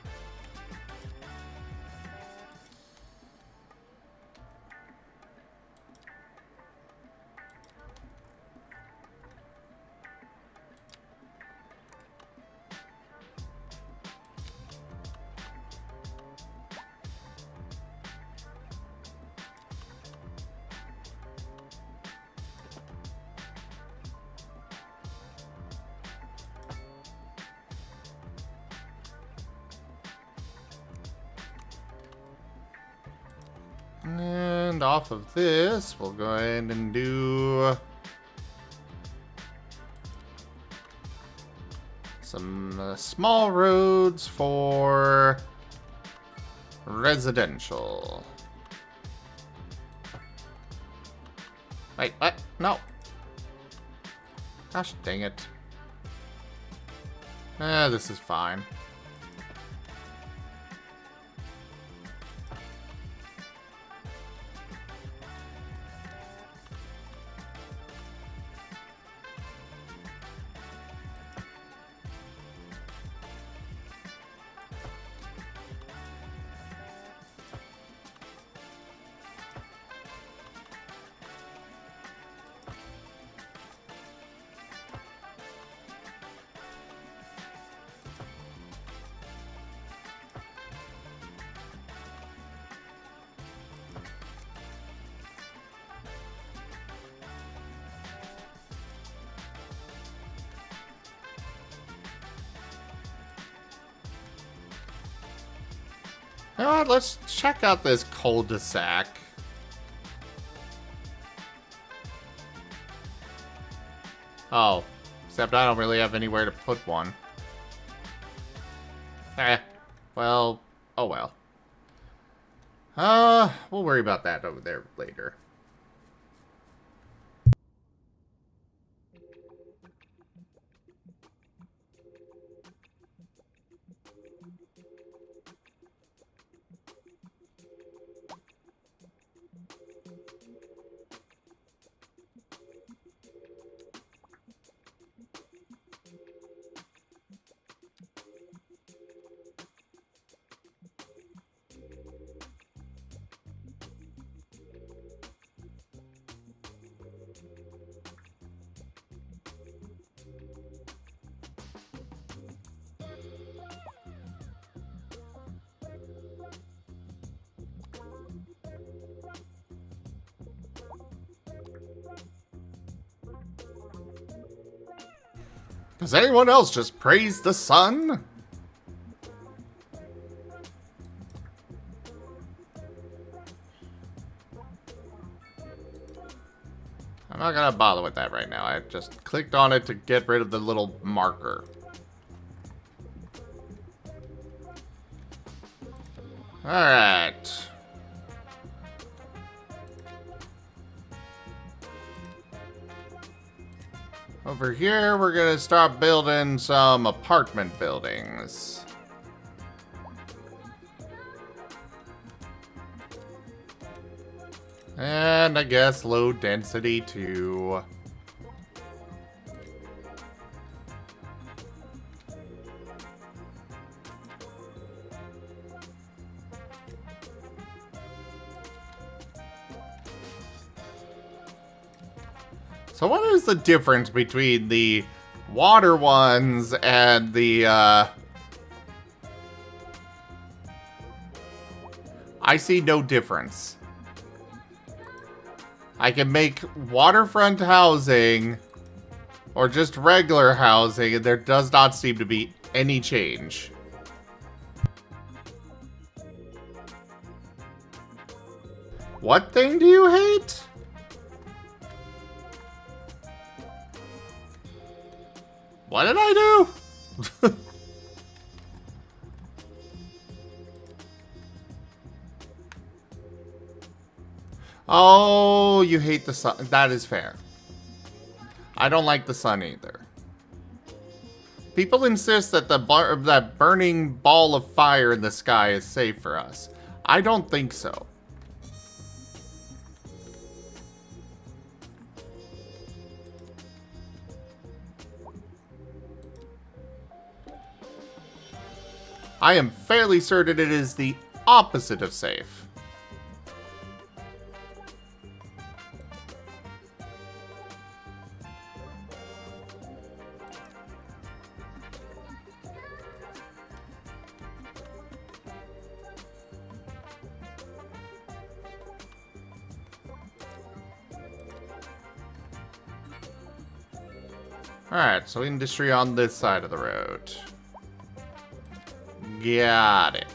And off of this, we'll go ahead and do some small roads for residential. Wait, what? No. Gosh dang it. This is fine. You know what? Let's check out this cul-de-sac. Oh, except I don't really have anywhere to put one. Well, oh well. We'll worry about that over there later. Does anyone else just praise the sun? I'm not gonna bother with that right now. I just clicked on it to get rid of the little marker. Alright. Over here, we're gonna start building some apartment buildings. And I guess low density too. So what is the difference between the water ones and the, I see no difference. I can make waterfront housing or just regular housing, and there does not seem to be any change. What thing do you hate? What did I do? Oh, you hate the sun. That is fair. I don't like the sun either. People insist that that burning ball of fire in the sky is safe for us. I don't think so. I am fairly certain it is the opposite of safe. Alright, so industry on this side of the road. Got it.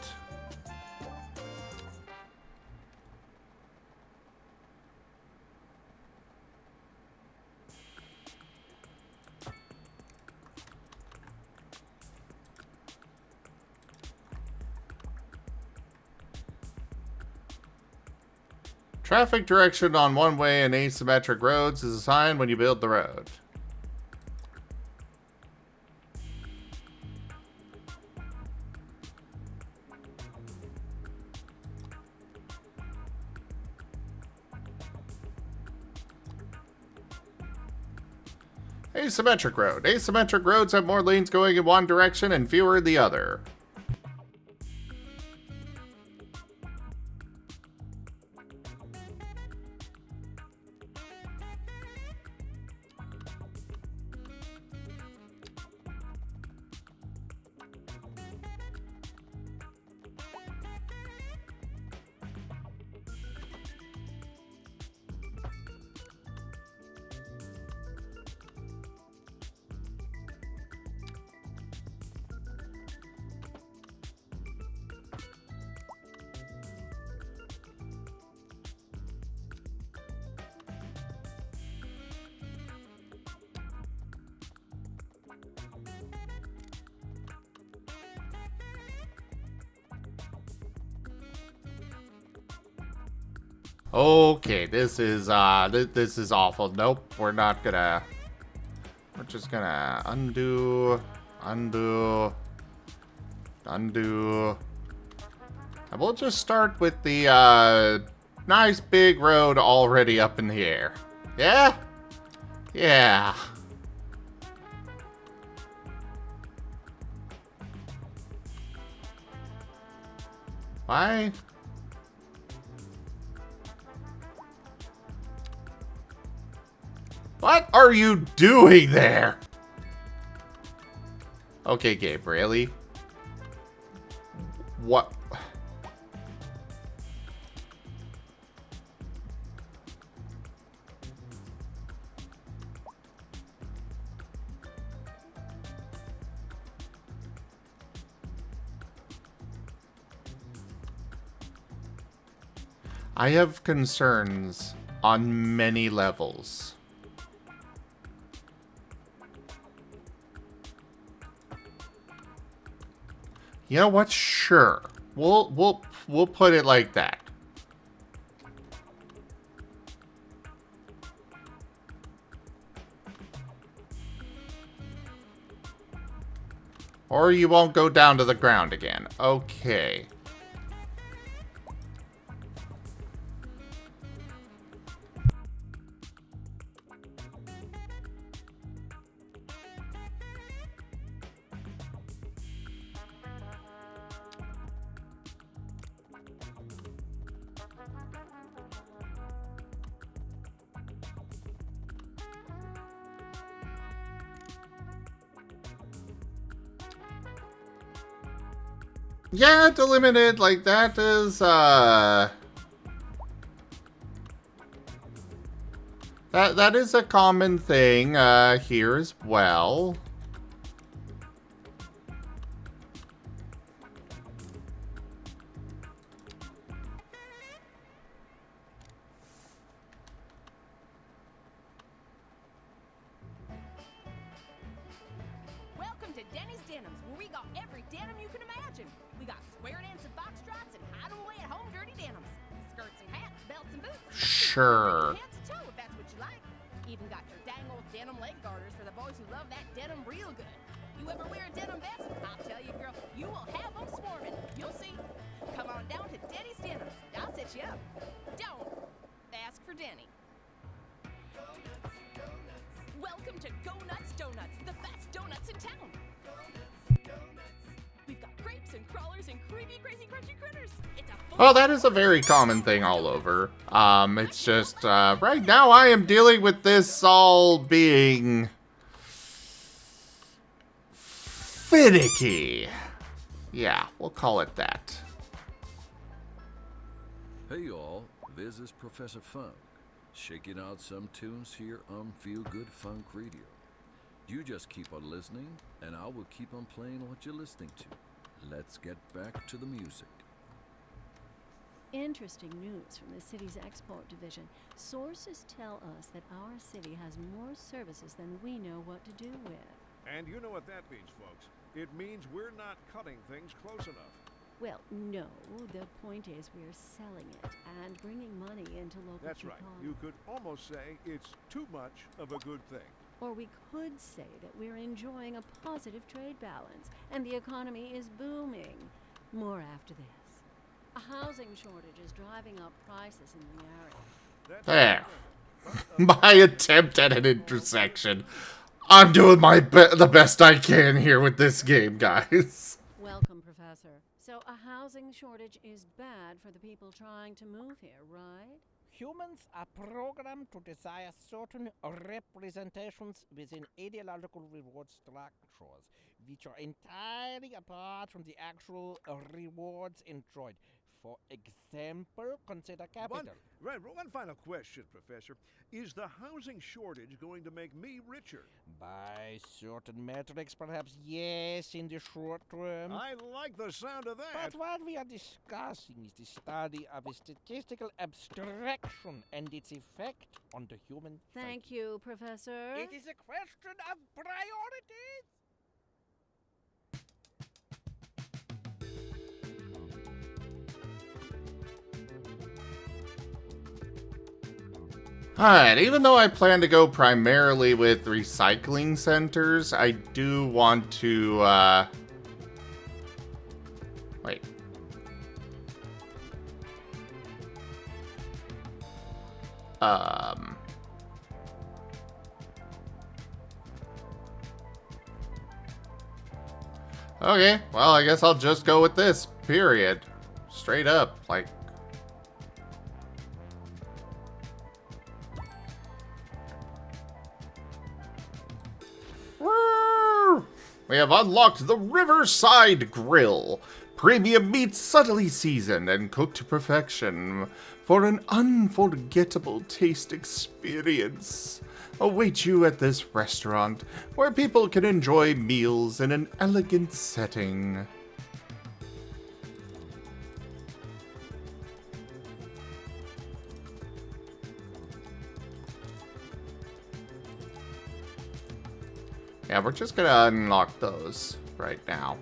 Traffic direction on one-way and asymmetric roads is assigned when you build the road. Asymmetric road. Asymmetric roads have more lanes going in one direction and fewer in the other. Okay, this is awful. Nope, we're not gonna. We're just gonna undo. And we'll just start with the nice big road already up in the air. Yeah? Yeah. Why? What are you doing there? Okay, Gabe, really? What? I have concerns on many levels. You know what? Sure. We'll put it like that. Or you won't go down to the ground again. Okay. Yeah, delimited, like, that is, That is a common thing, here as well. Welcome to Denny's Denims, where we got every denim you can imagine. We got square dance and foxtrots and hide 'em away at home dirty denims. Skirts and hats, belts and boots. Sure. Head to toe if that's what you like. Even got your dang old denim leg garters for the boys who love that denim real good. You ever wear a denim vest? I'll tell you, girl, you will have them swarming. You'll see. Come on down to Denny's Denims. I'll set you up. Don't ask for Denny. Welcome to Go Nuts Donuts, the best donuts in town. We've got grapes and crawlers and creamy, crazy, crunchy critters. It's a full Oh, that is a very common thing all over. It's just, right now I am dealing with this all being finicky. Yeah, we'll call it that. Hey y'all, this is Professor Funk, shaking out some tunes here on Feel Good Funk Radio. You just keep on listening, and I will keep on playing what you're listening to. Let's get back to the music. Interesting news from the city's export division. Sources tell us that our city has more services than we know what to do with. And you know what that means, folks. It means we're not cutting things close enough. Well, no. The point is we're selling it and bringing money into local That's right. economy. You could almost say it's too much of a good thing. Or we could say that we're enjoying a positive trade balance and the economy is booming. More after this. A housing shortage is driving up prices in the area. There. My attempt at an intersection. I'm doing the best I can here with this game, guys. Welcome, Professor. So a housing shortage is bad for the people trying to move here, right? Humans are programmed to desire certain representations within ideological reward structures, which are entirely apart from the actual rewards enjoyed. For example, consider capital. One final question, Professor. Is the housing shortage going to make me richer? By certain metrics, perhaps yes, in the short term. I like the sound of that. But what we are discussing is the study of a statistical abstraction and its effect on the human Thank you, Professor. psyche. It is a question of priorities. Alright, even though I plan to go primarily with recycling centers, I do want to, wait. Okay, well, I guess I'll just go with this, period. Straight up, like... We have unlocked the Riverside Grill. Premium meat subtly seasoned and cooked to perfection for an unforgettable taste experience. Await you at this restaurant where people can enjoy meals in an elegant setting. Yeah, we're just gonna unlock those right now.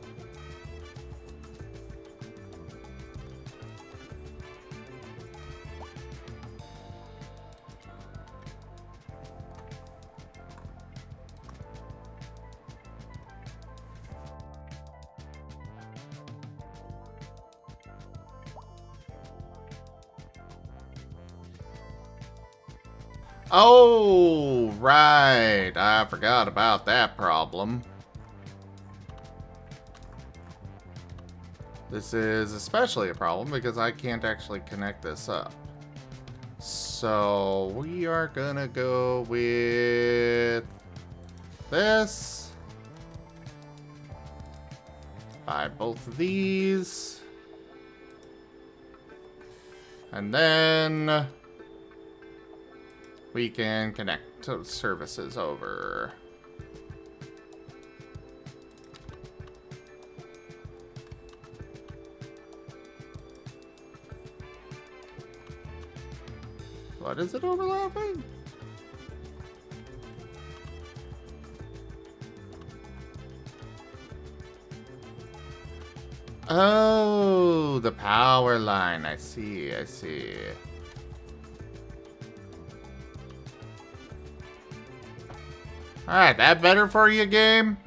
Oh, right. I forgot about that problem. This is especially a problem because I can't actually connect this up. So we are gonna go with this. Buy both of these. And then we can connect to services over. What is it overlapping? Oh, the power line. I see, I see. Alright, that better for you, game?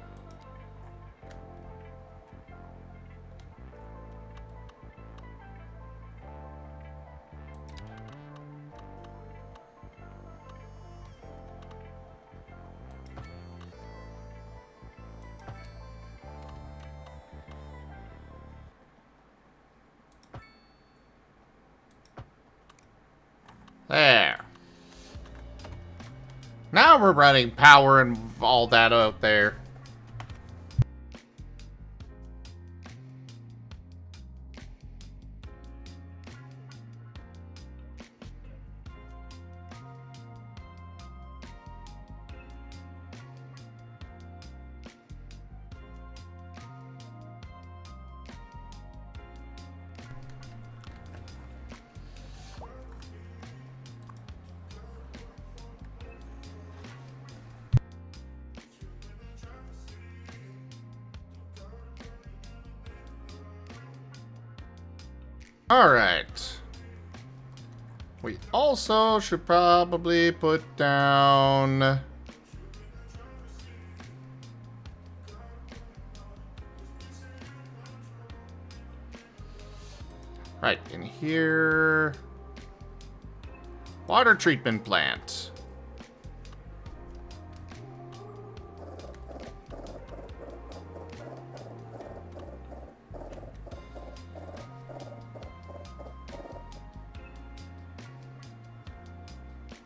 There. Now we're running power and all that out there. Alright. We also should probably put down... Right, in here... Water treatment plant.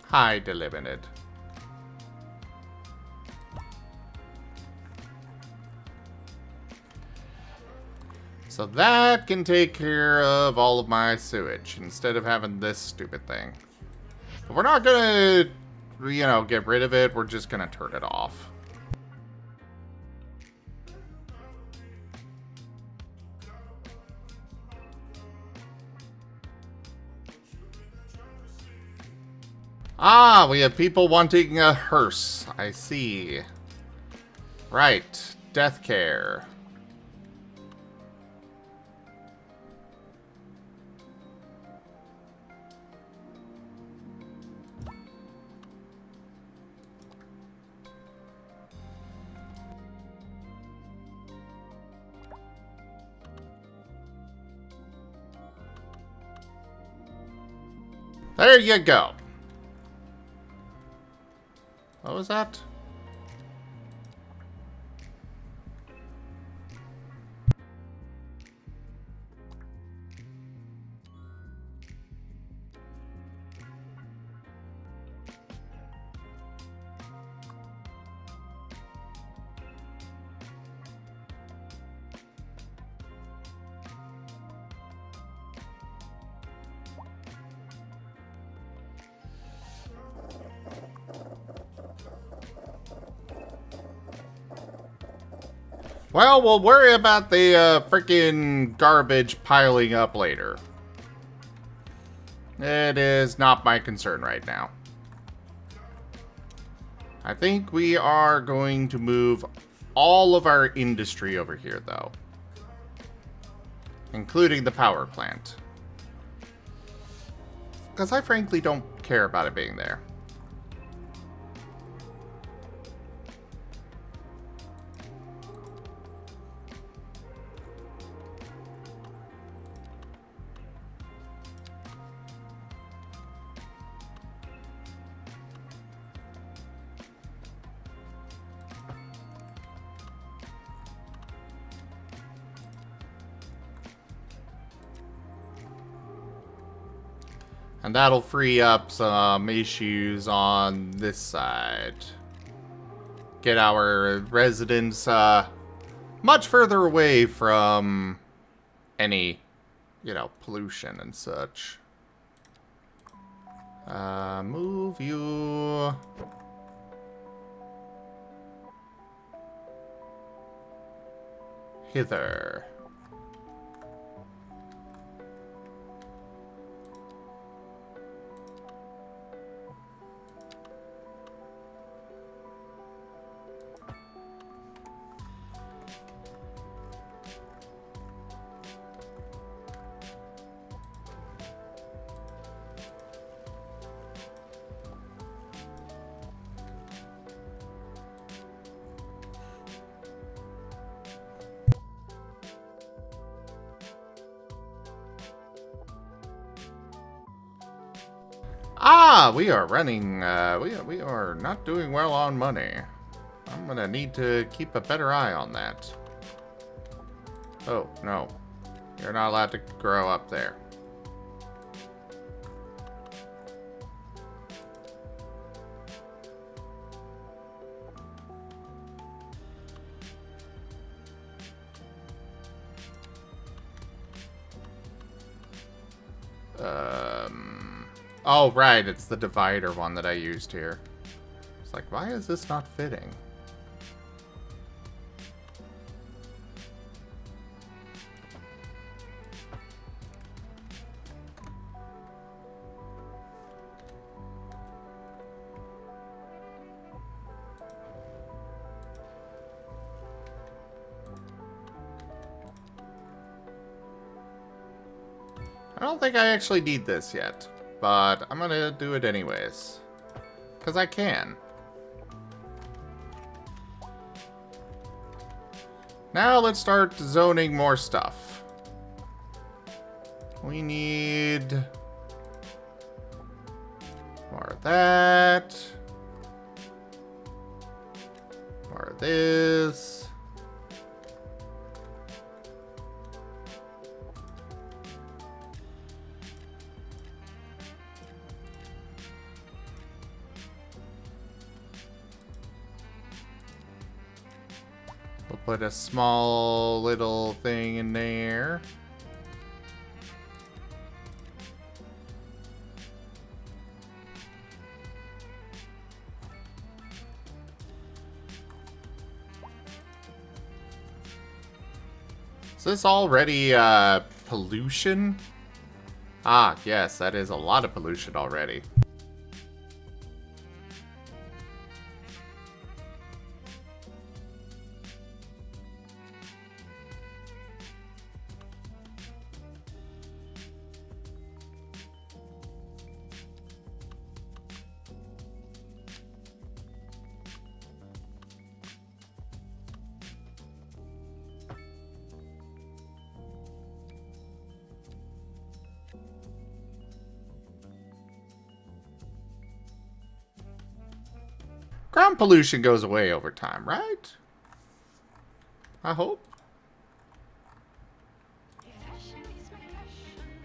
High delimited. So that can take care of all of my sewage instead of having this stupid thing. But we're not gonna, you know, get rid of it. We're just gonna turn it off. Ah, we have people wanting a hearse. I see. Right. Death care. There you go. What was that? Well, we'll worry about the freaking garbage piling up later. It is not my concern right now. I think we are going to move all of our industry over here, though. Including the power plant. Because I frankly don't care about it being there. And that'll free up some issues on this side. Get our residents much further away from any, you know, pollution and such. Move you. Hither. Ah, we are running, we are not doing well on money. I'm gonna need to keep a better eye on that. Oh, no. You're not allowed to grow up there. Oh, right, it's the divider one that I used here. It's like, why is this not fitting? I don't think I actually need this yet, but I'm gonna do it anyways. Because I can. Now let's start zoning more stuff. We need more of that. More of this. We'll put a small little thing in there. Is this already pollution? Ah, yes, that is a lot of pollution already. Ground pollution goes away over time, right? I hope.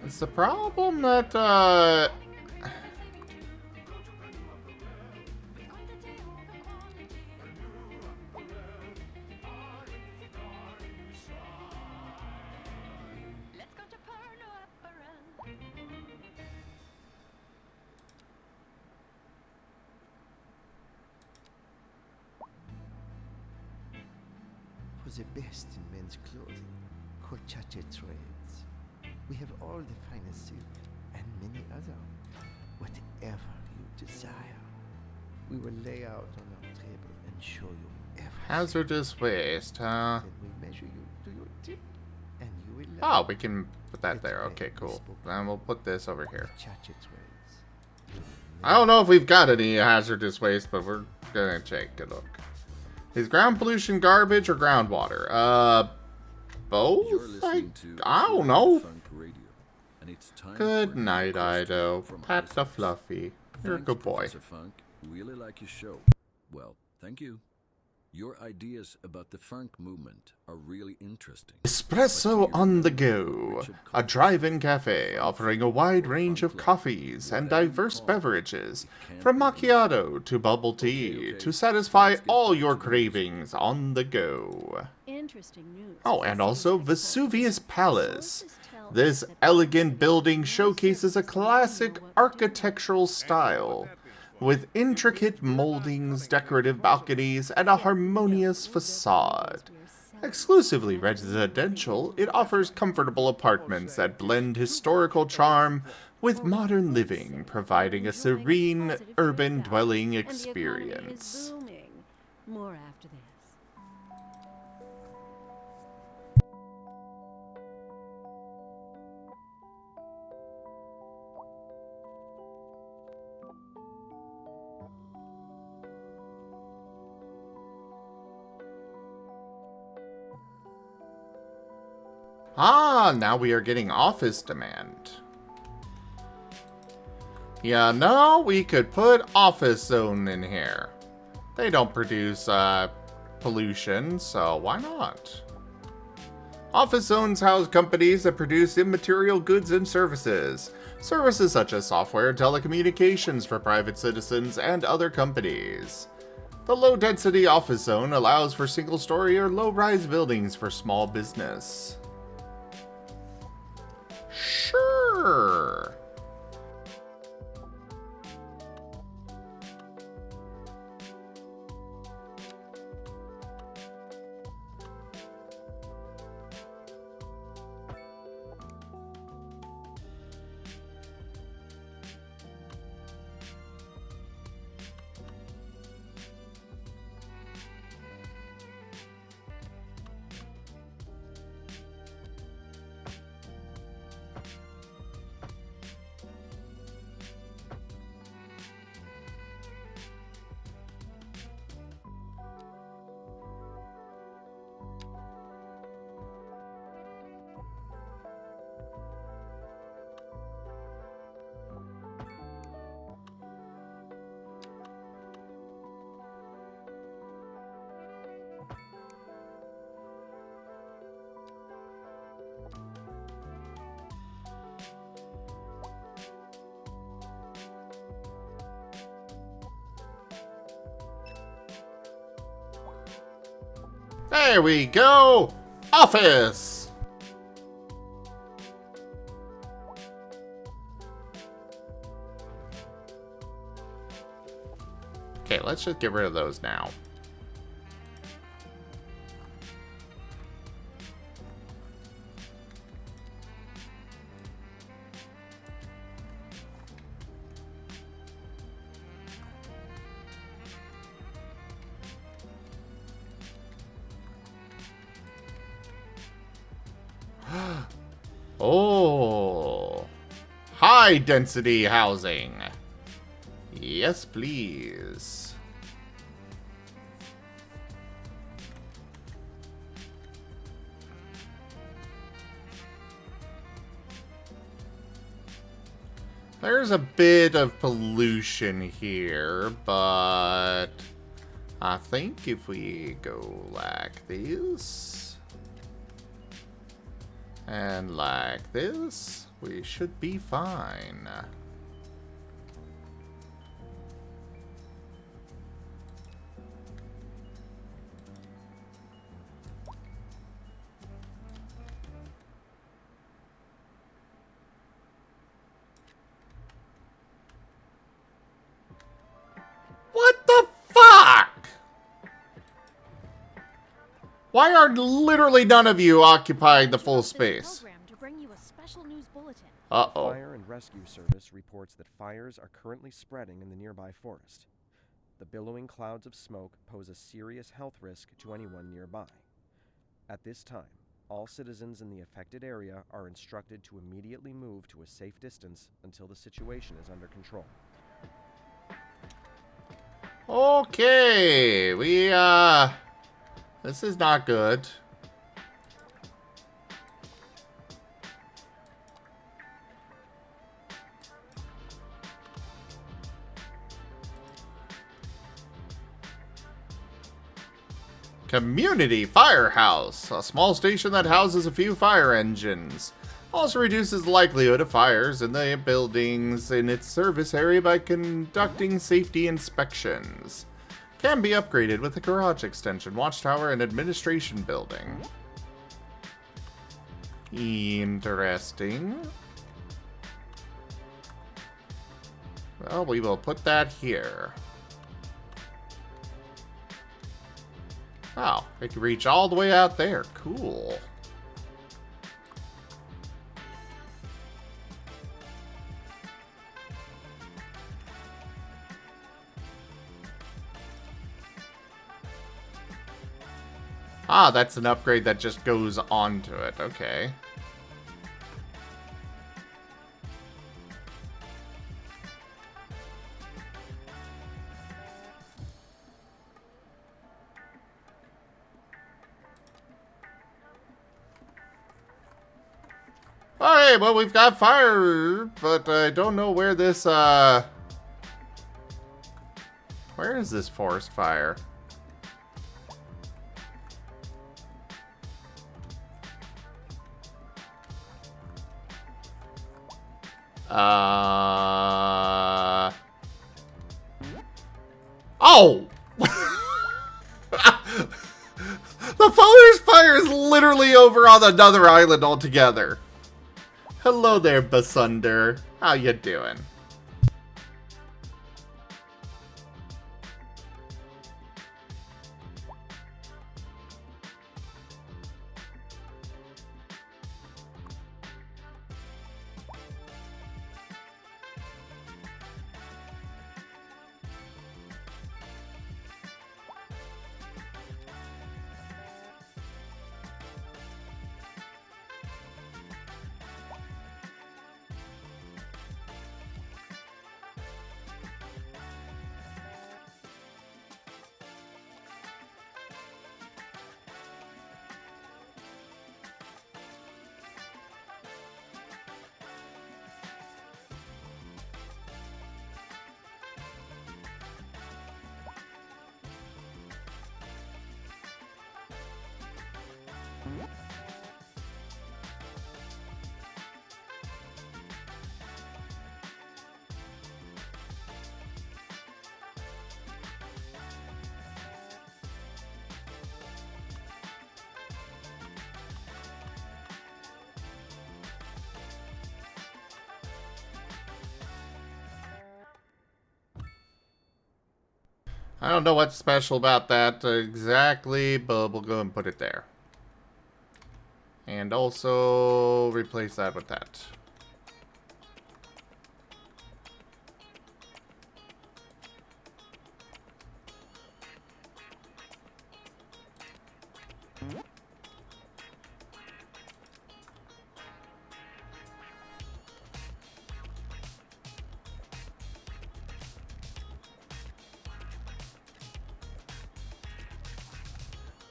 It's the problem that, For the best in men's clothing, Colchache Trades. We have all the finest silk and many other, whatever you desire. We will lay out on our table and show you everything. Hazardous waste, huh? Then we measure you to your tip, and you will Oh, learn we can put that It's there. great. Okay, We cool. spoke Then we'll put this over here. cha-cha trays. You will I don't know if we've got any hazardous waste, but we're gonna take a look. Is ground pollution garbage or groundwater? Both? You're listening to I don't Furry know. Funk Radio, and it's time for Good another night, question Ido. from our Pat the listeners. Fluffy. You're a Thanks, good boy. Professor Funk. Really like your show. Well, thank you. Your ideas about the funk movement are really interesting. Espresso on the go. A drive-in cafe offering a wide range of coffees and diverse beverages, from macchiato to bubble tea, to satisfy all your cravings on the go. Interesting news. Oh, and also Vesuvius Palace. This elegant building showcases a classic architectural style, with intricate moldings, decorative balconies, and a harmonious facade. Exclusively residential, it offers comfortable apartments that blend historical charm with modern living, providing a serene, urban dwelling experience. More after this. Ah, now we are getting office demand. Yeah, no, we could put Office Zone in here. They don't produce, pollution, so why not? Office Zones house companies that produce immaterial goods and services. Services such as software and telecommunications for private citizens and other companies. The low-density Office Zone allows for single-story or low-rise buildings for small business. Sure. There we go! Office! Okay, let's just get rid of those now. Oh, high density housing. Yes, please. There's a bit of pollution here, but I think if we go like this and like this, we should be fine. What the fuck? Why are literally none of you occupying the full space? To bring you a special news bulletin. Uh-oh. Fire and Rescue Service reports that fires are currently spreading in the nearby forest. The billowing clouds of smoke pose a serious health risk to anyone nearby. At this time, all citizens in the affected area are instructed to immediately move to a safe distance until the situation is under control. Okay, this is not good. Community Firehouse, a small station that houses a few fire engines. Also reduces the likelihood of fires in the buildings in its service area by conducting safety inspections. Can be upgraded with a garage extension, watchtower, and administration building. Interesting. Well, we will put that here. Oh, it can reach all the way out there. Cool. Ah, that's an upgrade that just goes onto it. Okay. Alright, well, we've got fire, but I don't know where this, where is this forest fire? Oh! The forest fire is literally over on another island altogether. Hello there, Basunder. How you doing? I don't know what's special about that exactly, but we'll go and put it there. And also replace that with that.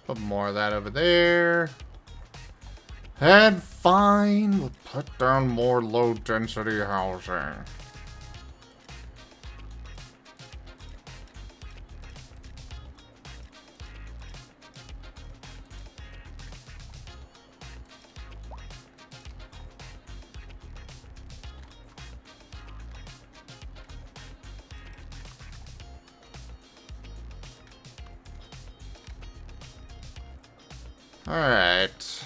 Put more of that over there. And fine, we'll put down more low density housing. Alright.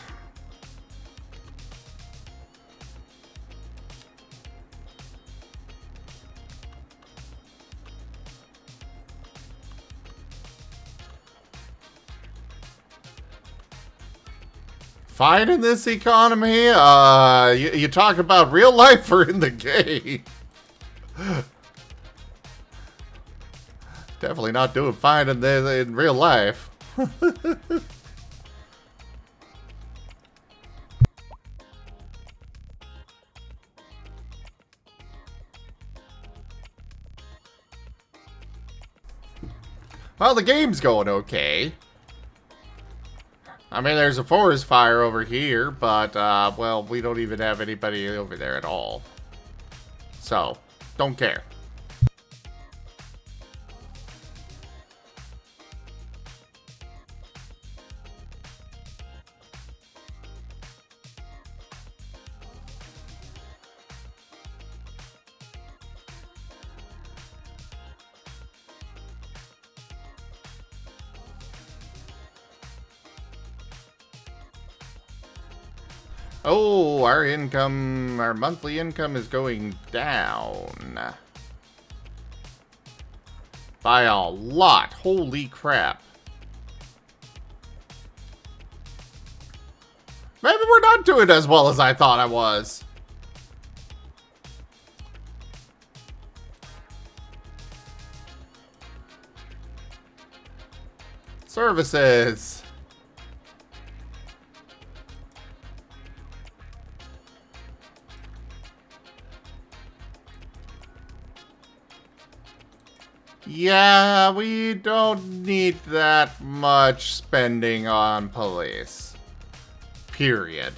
Fine in this economy? You talk about real life or in the game? Definitely not doing fine in real life. Well, the game's going okay. I mean, there's a forest fire over here, but, well, we don't even have anybody over there at all. So, don't care. Oh, our monthly income is going down. By a lot. Holy crap. Maybe we're not doing as well as I thought I was. Services. Yeah, we don't need that much spending on police. Period.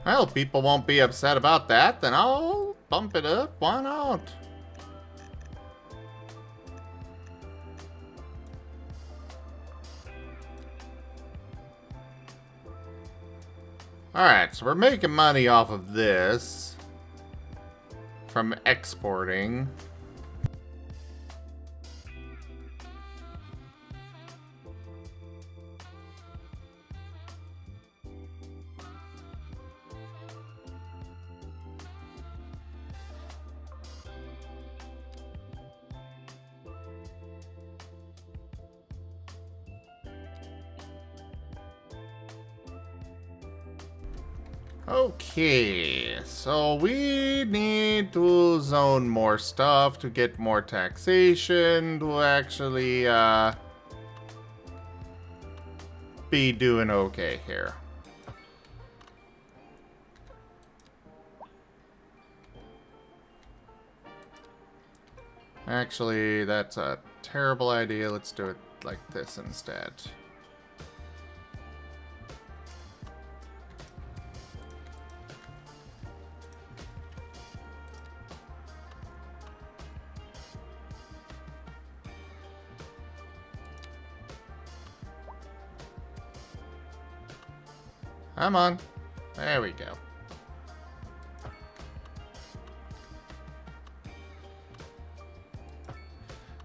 Well, people won't be upset about that, then I'll bump it up. Why not? Alright, so we're making money off of this from exporting. Okay, so we need to zone more stuff to get more taxation to actually be doing okay here. Actually, that's a terrible idea. Let's do it like this instead. Come on. There we go.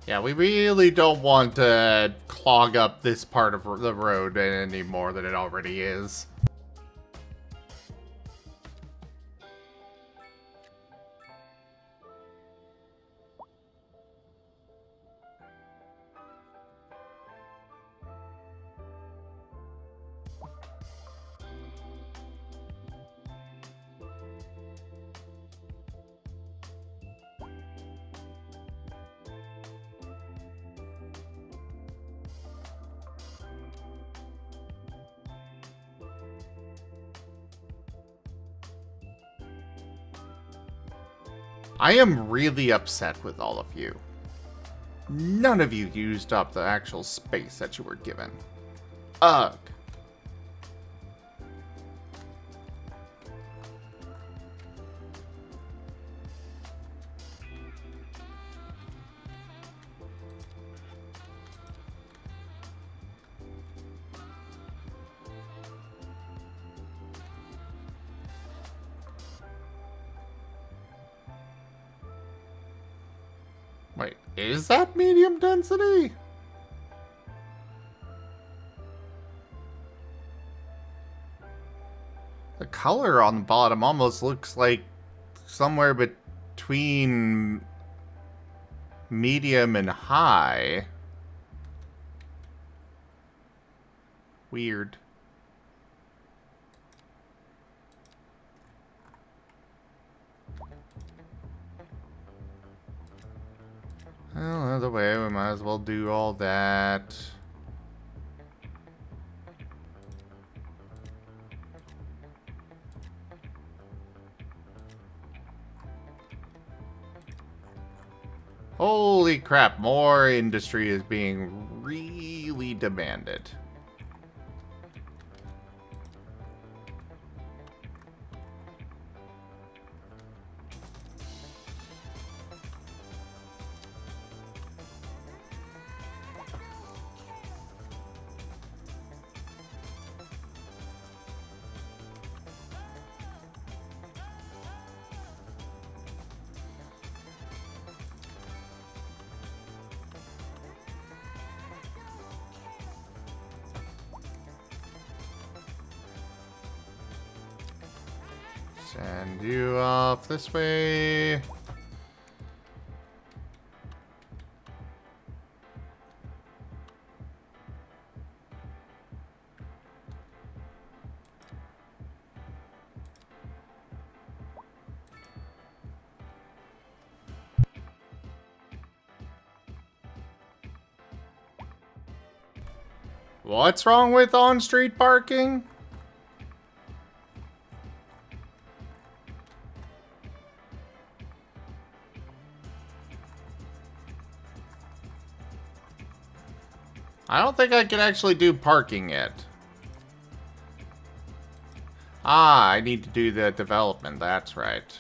Yeah, we really don't want to clog up this part of the road any more than it already is. I am really upset with all of you. None of you used up the actual space that you were given. Ugh. Wait, is that medium density? The color on the bottom almost looks like somewhere between medium and high. Weird. Well, either way, we might as well do all that. Holy crap, more industry is being really demanded. Send you off this way. What's wrong with on-street parking? I don't think I can actually do parking yet. Ah, I need to do the development, that's right.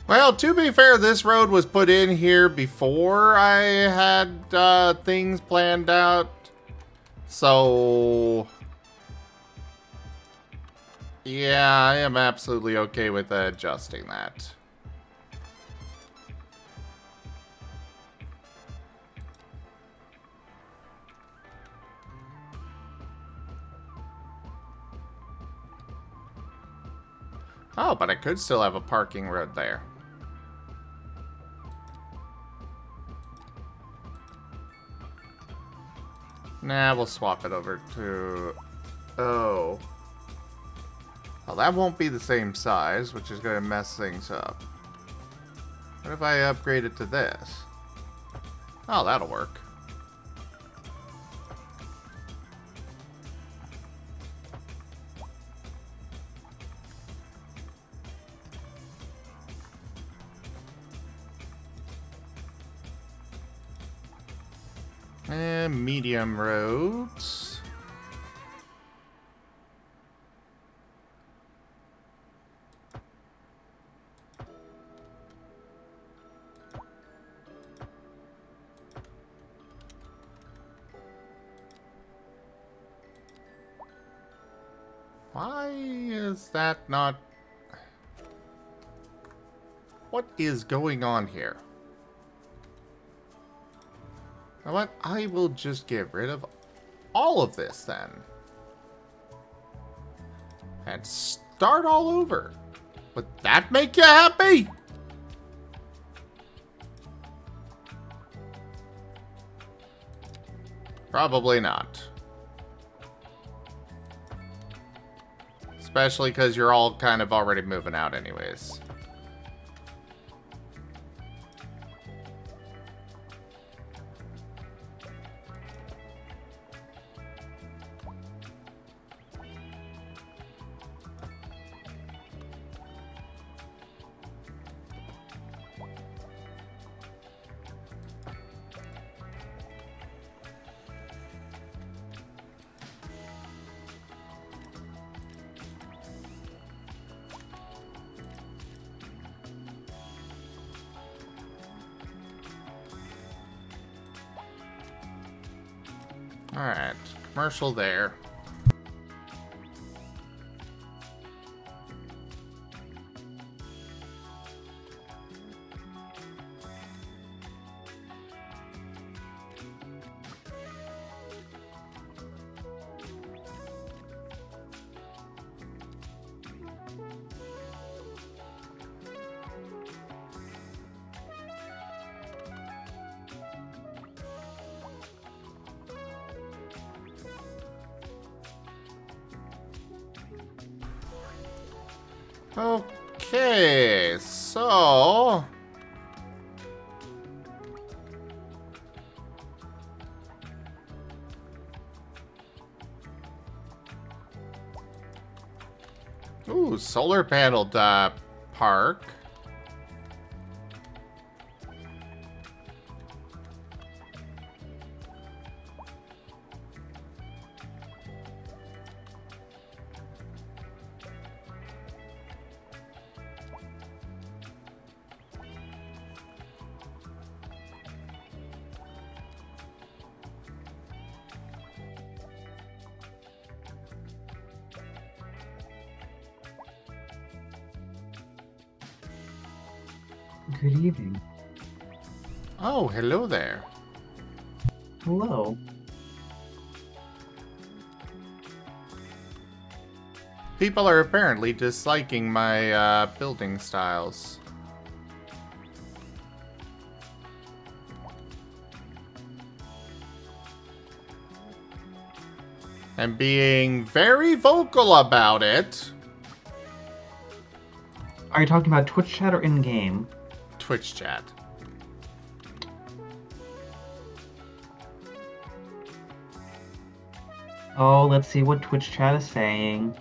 Well, to be fair, this road was put in here before I had things planned out. So, yeah, I am absolutely okay with adjusting that. Oh, but I could still have a parking road there. Nah, we'll swap it over to... Oh. Well, that won't be the same size, which is going to mess things up. What if I upgrade it to this? Oh, that'll work. And medium roads. Why is that not... What is going on here? You know what? I will just get rid of all of this then. And start all over. Would that make you happy? Probably not. Especially because you're all kind of already moving out anyways. Alright, commercial there. Okay, so... Ooh, solar panel park. Good evening. Oh, hello there. Hello. People are apparently disliking my building styles. And being very vocal about it. Are you talking about Twitch chat or in-game? Twitch chat. Oh, let's see what Twitch chat is saying.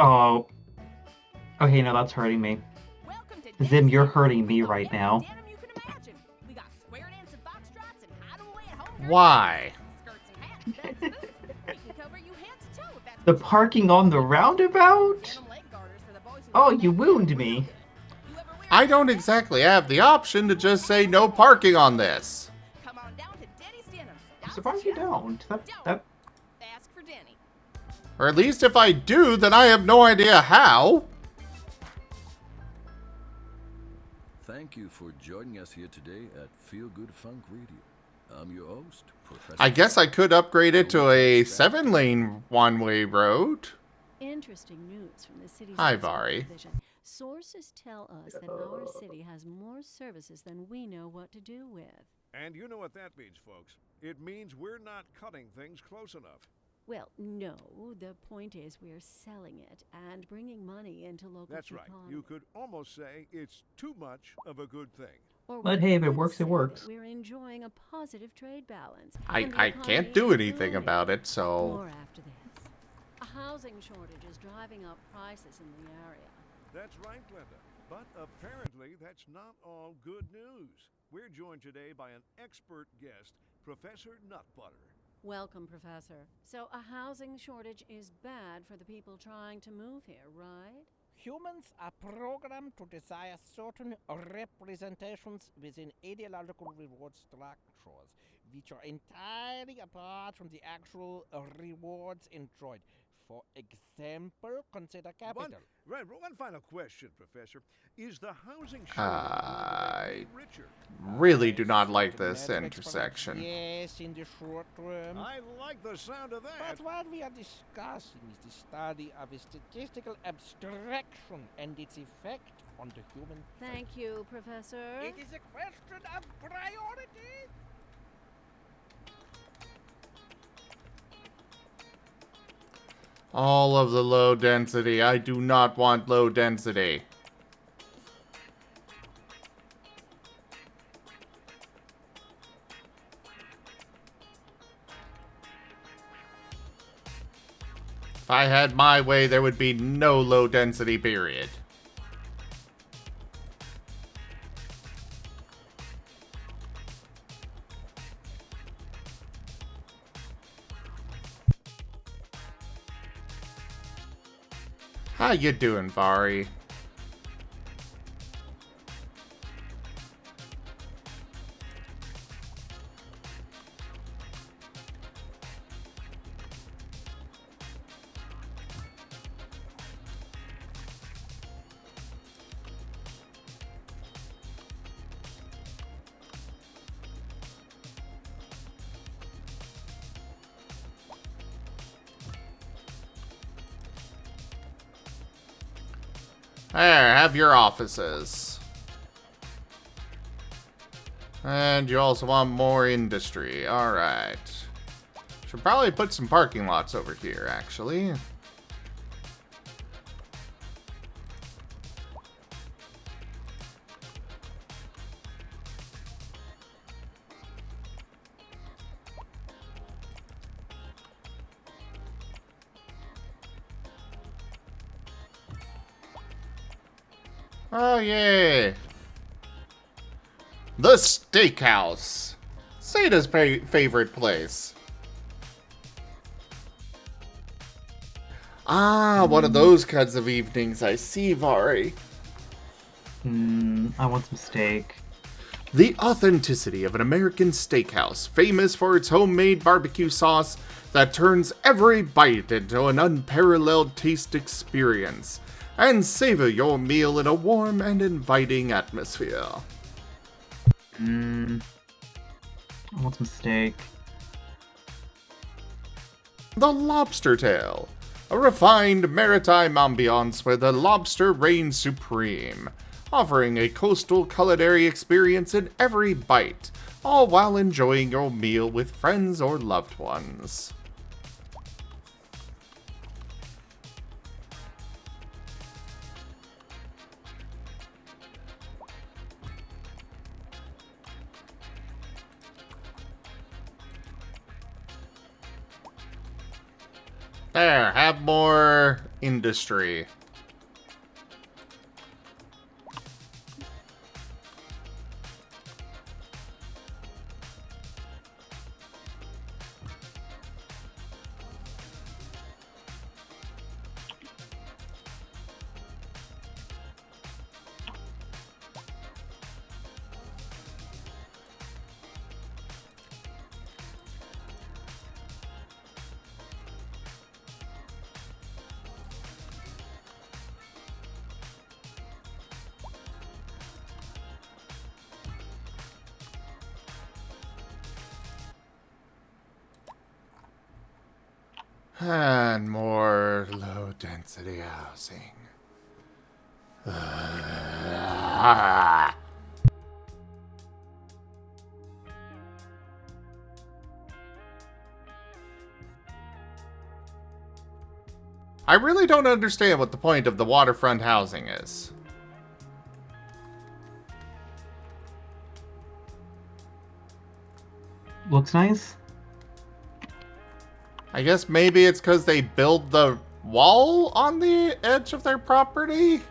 Oh. Okay, no, that's hurting me. Zim, you're hurting me right now. Why? The parking on the roundabout? Oh, you wound me. I don't exactly have the option to just say no parking on this. I'm surprised you don't. That... Or at least if I do, then I have no idea how. Thank you for joining us here today at Feel Good Funk Radio. I'm your host, Professor. I guess I could upgrade it to a 7-lane one-way road. Interesting news from the city's Hi, transport Vari. division. Sources tell us that our city has more services than we know what to do with. And you know what that means, folks. It means we're not cutting things close enough. Well, no. The point is we're selling it and bringing money into local That's right. economy. You could almost say it's too much of a good thing. Or But we hey, if it could works, say it works. that we're enjoying a positive trade balance. I and the can't economy do is anything booming. about it, so... More after this. A housing shortage is driving up prices in the area. That's right, Glenda. But apparently that's not all good news. We're joined today by an expert guest, Professor Nutbutter. Welcome, Professor. So a housing shortage is bad for the people trying to move here, right? Humans are programmed to desire certain representations within ideological reward structures, which are entirely apart from the actual rewards enjoyed. For example, consider capital. One final question, Professor. Is the housing shortage I richer? really do not like this intersection. Yes, in the short term. I like the sound of that. But what we are discussing is the study of a statistical abstraction and its effect on the human. Thank you, Professor. It is a question of priorities. All of the low density. I do not want low density. If I had my way, there would be no low density, period. How you doing, Furry? There, have your offices. And you also want more industry. Alright. Should probably put some parking lots over here, actually. Oh, yeah. The Steakhouse. Sada's favorite place. Ah, one of those kinds of evenings. I see, Vari. I want some steak. The authenticity of an American steakhouse, famous for its homemade barbecue sauce that turns every bite into an unparalleled taste experience, and savor your meal in a warm and inviting atmosphere. I want some steak. The Lobster Tail, a refined maritime ambiance where the lobster reigns supreme, offering a coastal culinary experience in every bite, all while enjoying your meal with friends or loved ones. There, have more industry. And more low-density housing. I really don't understand what the point of the waterfront housing is. looks nice. I guess maybe it's because they build the wall on the edge of their property?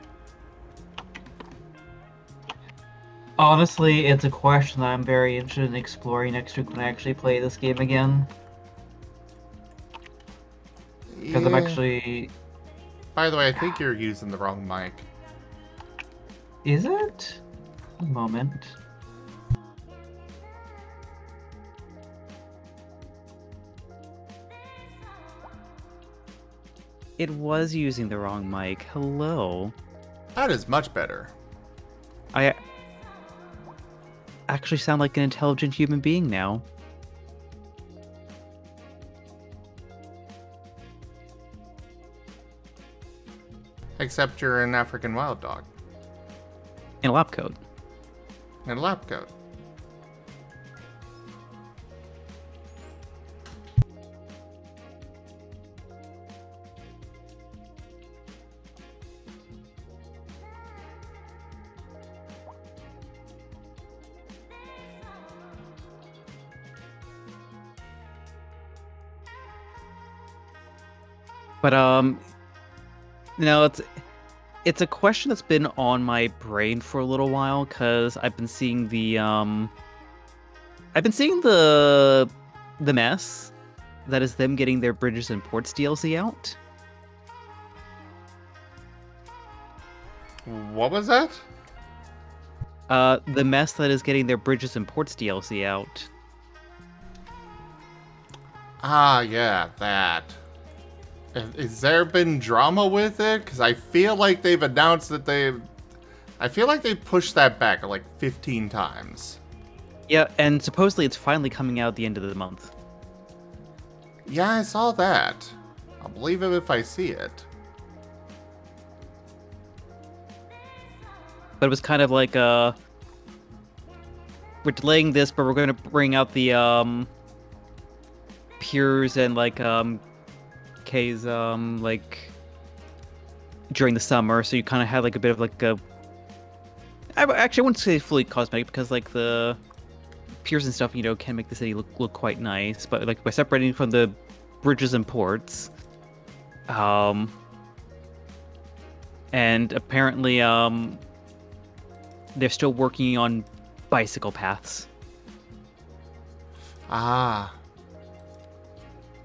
Honestly, it's a question that I'm very interested in exploring next week when I actually play this game again. Because I'm actually... By the way, I think you're using the wrong mic. Is it? A moment. It was using the wrong mic. Hello. That is much better. I actually sound like an intelligent human being now. Except you're an African wild dog. In a lab coat. In a lab coat. But it's a question that's been on my brain for a little while because I've been seeing the mess that is them getting their Bridges and Ports DLC out. What was that? The mess that is getting their Bridges and Ports DLC out. Ah, yeah, that. Has there been drama with it? Because I feel like they've announced that I feel like they pushed that back like 15 times. Yeah, and supposedly it's finally coming out at the end of the month. Yeah, I saw that. I'll believe it if I see it. But it was kind of like, we're delaying this, but we're going to bring out the, Piers and, like, K's, like, during the summer, so you kind of had, like, a bit of, like, I wouldn't say fully cosmetic, because, like, the piers and stuff, you know, can make the city look quite nice, but, like, by separating from the bridges and ports, and apparently, they're still working on bicycle paths. Ah.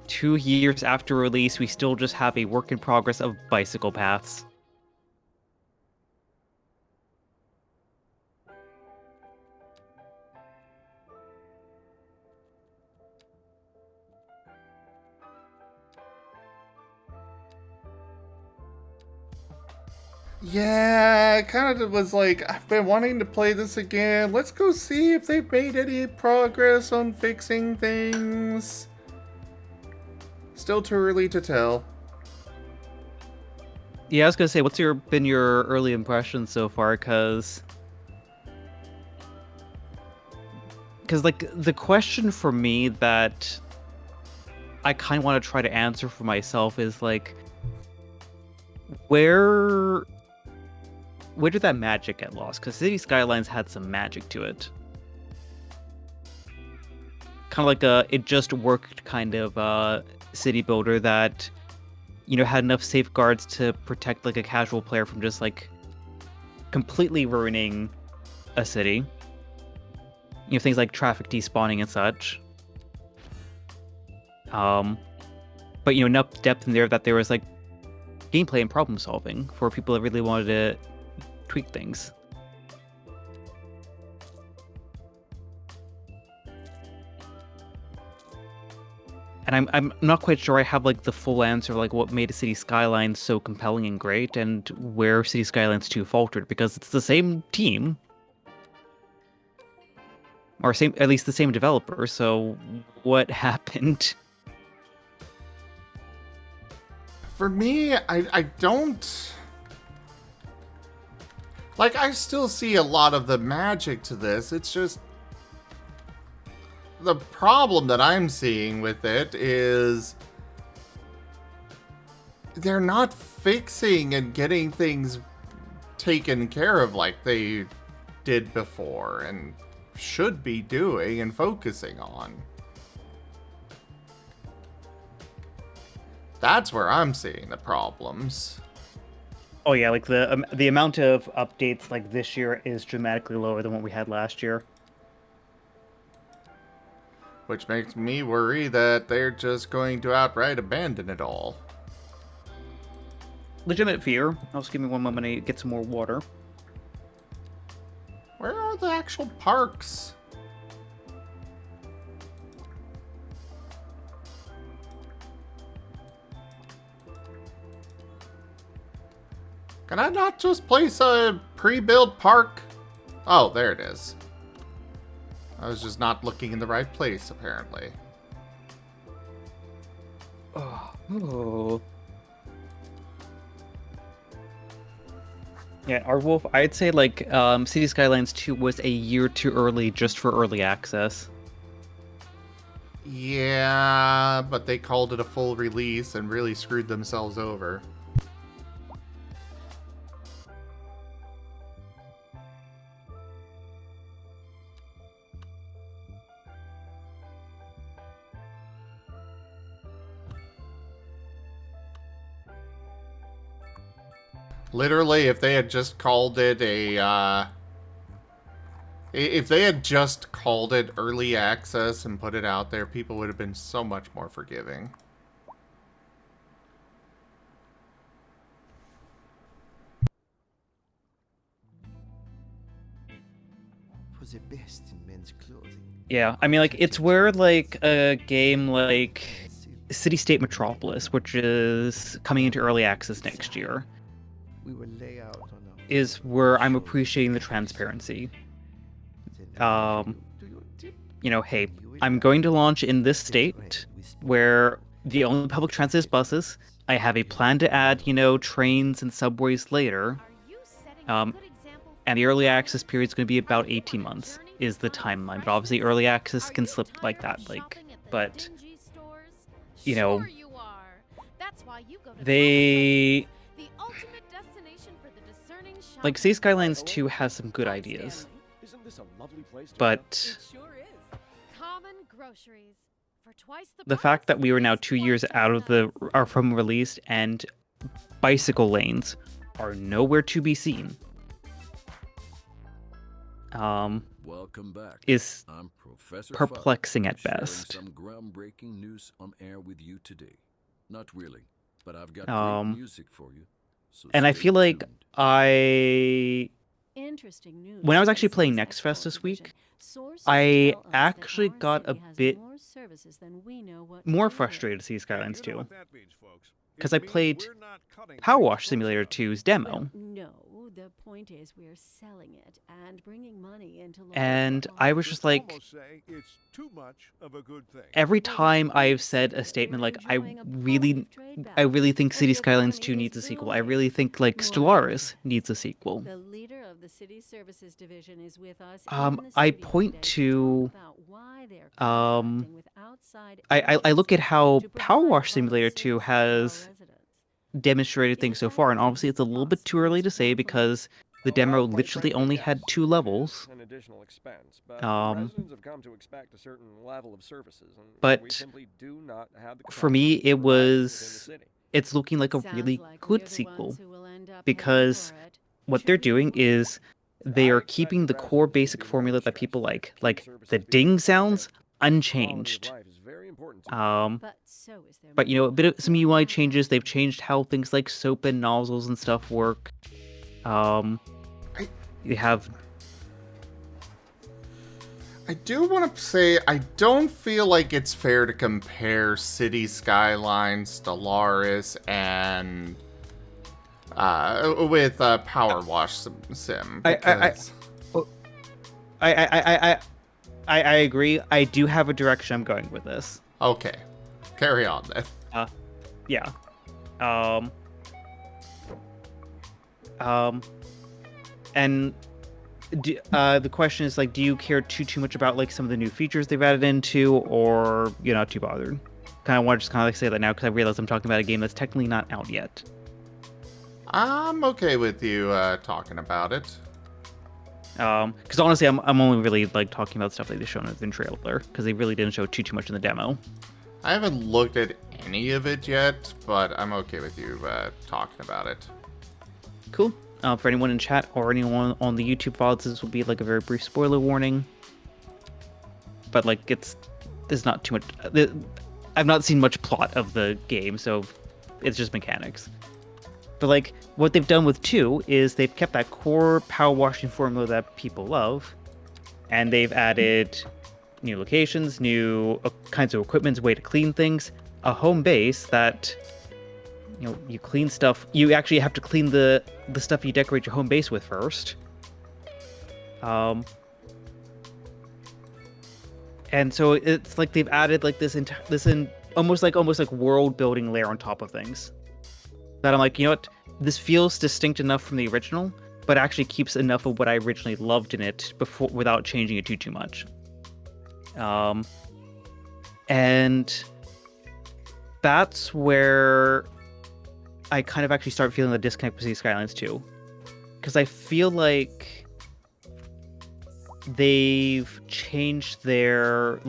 2 years after release, we still just have a work in progress of bicycle paths. Yeah, it kind of was like, I've been wanting to play this again. Let's go see if they've made any progress on fixing things. Still too early to tell. Yeah, I was gonna say, what's been your early impressions so far? Because like the question for me that I kind of want to try to answer for myself is like, where did that magic get lost? Because City Skylines had some magic to it. Kind of like it just worked kind of city builder that, you know, had enough safeguards to protect like a casual player from just like completely ruining a city. You know, things like traffic despawning and such. But you know, enough depth in there that there was like gameplay and problem solving for people that really wanted to tweak things. And I'm not quite sure I have like the full answer, like what made City Skylines so compelling and great, and where City Skylines 2 faltered, because it's the same team, or at least the same developer. So what happened? For me, I don't... Like, I still see a lot of the magic to this. It's just... The problem that I'm seeing with it is... They're not fixing and getting things taken care of like they did before and should be doing and focusing on. That's where I'm seeing the problems. Oh yeah, like the amount of updates like this year is dramatically lower than what we had last year. Which makes me worry that they're just going to outright abandon it all. Legitimate fear. Also, give me one moment to get some more water. Where are the actual parks? Can I not just place a pre-built park? Oh, there it is. I was just not looking in the right place, apparently. Oh. Yeah, Wolf, I'd say like City Skylines 2 was a year too early just for early access. Yeah, but they called it a full release and really screwed themselves over. Literally, if they had just called it a, if they had just called it early access and put it out there, people would have been so much more forgiving. For the best in men's clothing. Yeah, I mean, like, it's where, like, a game like City State Metropolis, which is coming into early access next year, We will lay out on our is where I'm appreciating the transparency. You know, hey, I'm going to launch in this state where the only public transit is buses. I have a plan to add, you know, trains and subways later. And the early access period is going to be about 18 months is the timeline. But obviously early access can slip like that, like, but, you know, they, like, City Skylines 2 has some good ideas. But the fact that we were now 2 years out of from release and bicycle lanes are nowhere to be seen. Welcome back. Is I'm Professor perplexing Funk, at best. sharing some groundbreaking news on air with you today. Not really, but I've got great music for you. So and I stay feel like tuned. Interesting news. when I was actually playing Next Fest this week, I actually got a bit more frustrated to see Skylines 2. Because I played Power Wash Simulator 2's demo. No, the point is we're selling it and bringing money into local And I was just like, It's too much of a good thing. every time I've said a statement like, I really think City Skylines 2 needs a sequel. I really think, like, Stellaris needs a sequel. The leader of the city services division is with us I point to, I look at how Power Wash Simulator 2 has demonstrated things so far, and obviously it's a little bit too early to say because the demo literally only had 2 levels. An additional expense, but residents have come to expect a certain level of services, and we But simply do not have the for me, capacity it to provide within the was, city. it's looking like a really good sequel, because what they're doing is they are keeping the core basic formula that people like the ding sounds unchanged. But you know, a bit of some UI changes. They've changed how things like soap and nozzles and stuff work. They have. I do want to say, I don't feel like it's fair to compare City Skylines, Stellaris, and with Power Wash Sim. I agree. I do have a direction I'm going with this. Okay, carry on then. Yeah. And the question is, like, do you care too much about, like, some of the new features they've added into, or you're not too bothered? Kind of want to just kind of like say that now because I realize I'm talking about a game that's technically not out yet. I'm okay with you talking about it. Because honestly, I'm only really like talking about stuff that they've shown in the trailer because they really didn't show too much in the demo. I haven't looked at any of it yet, but I'm okay with you talking about it. Cool. For anyone in chat or anyone on the YouTube VODs, this will be like a very brief spoiler warning. But like, there's not too much. I've not seen much plot of the game, so it's just mechanics. But like, what they've done with 2 is they've kept that core power washing formula that people love, and they've added new locations, new kinds of equipment, way to clean things, a home base that, you know, you clean stuff. You actually have to clean the stuff you decorate your home base with first. And so it's like they've added like this almost like world building layer on top of things. That I'm like, you know what? This feels distinct enough from the original, but actually keeps enough of what I originally loved in it before without changing it too much. And that's where I kind of actually start feeling the disconnect with Skylines 2. Because I feel like they've changed their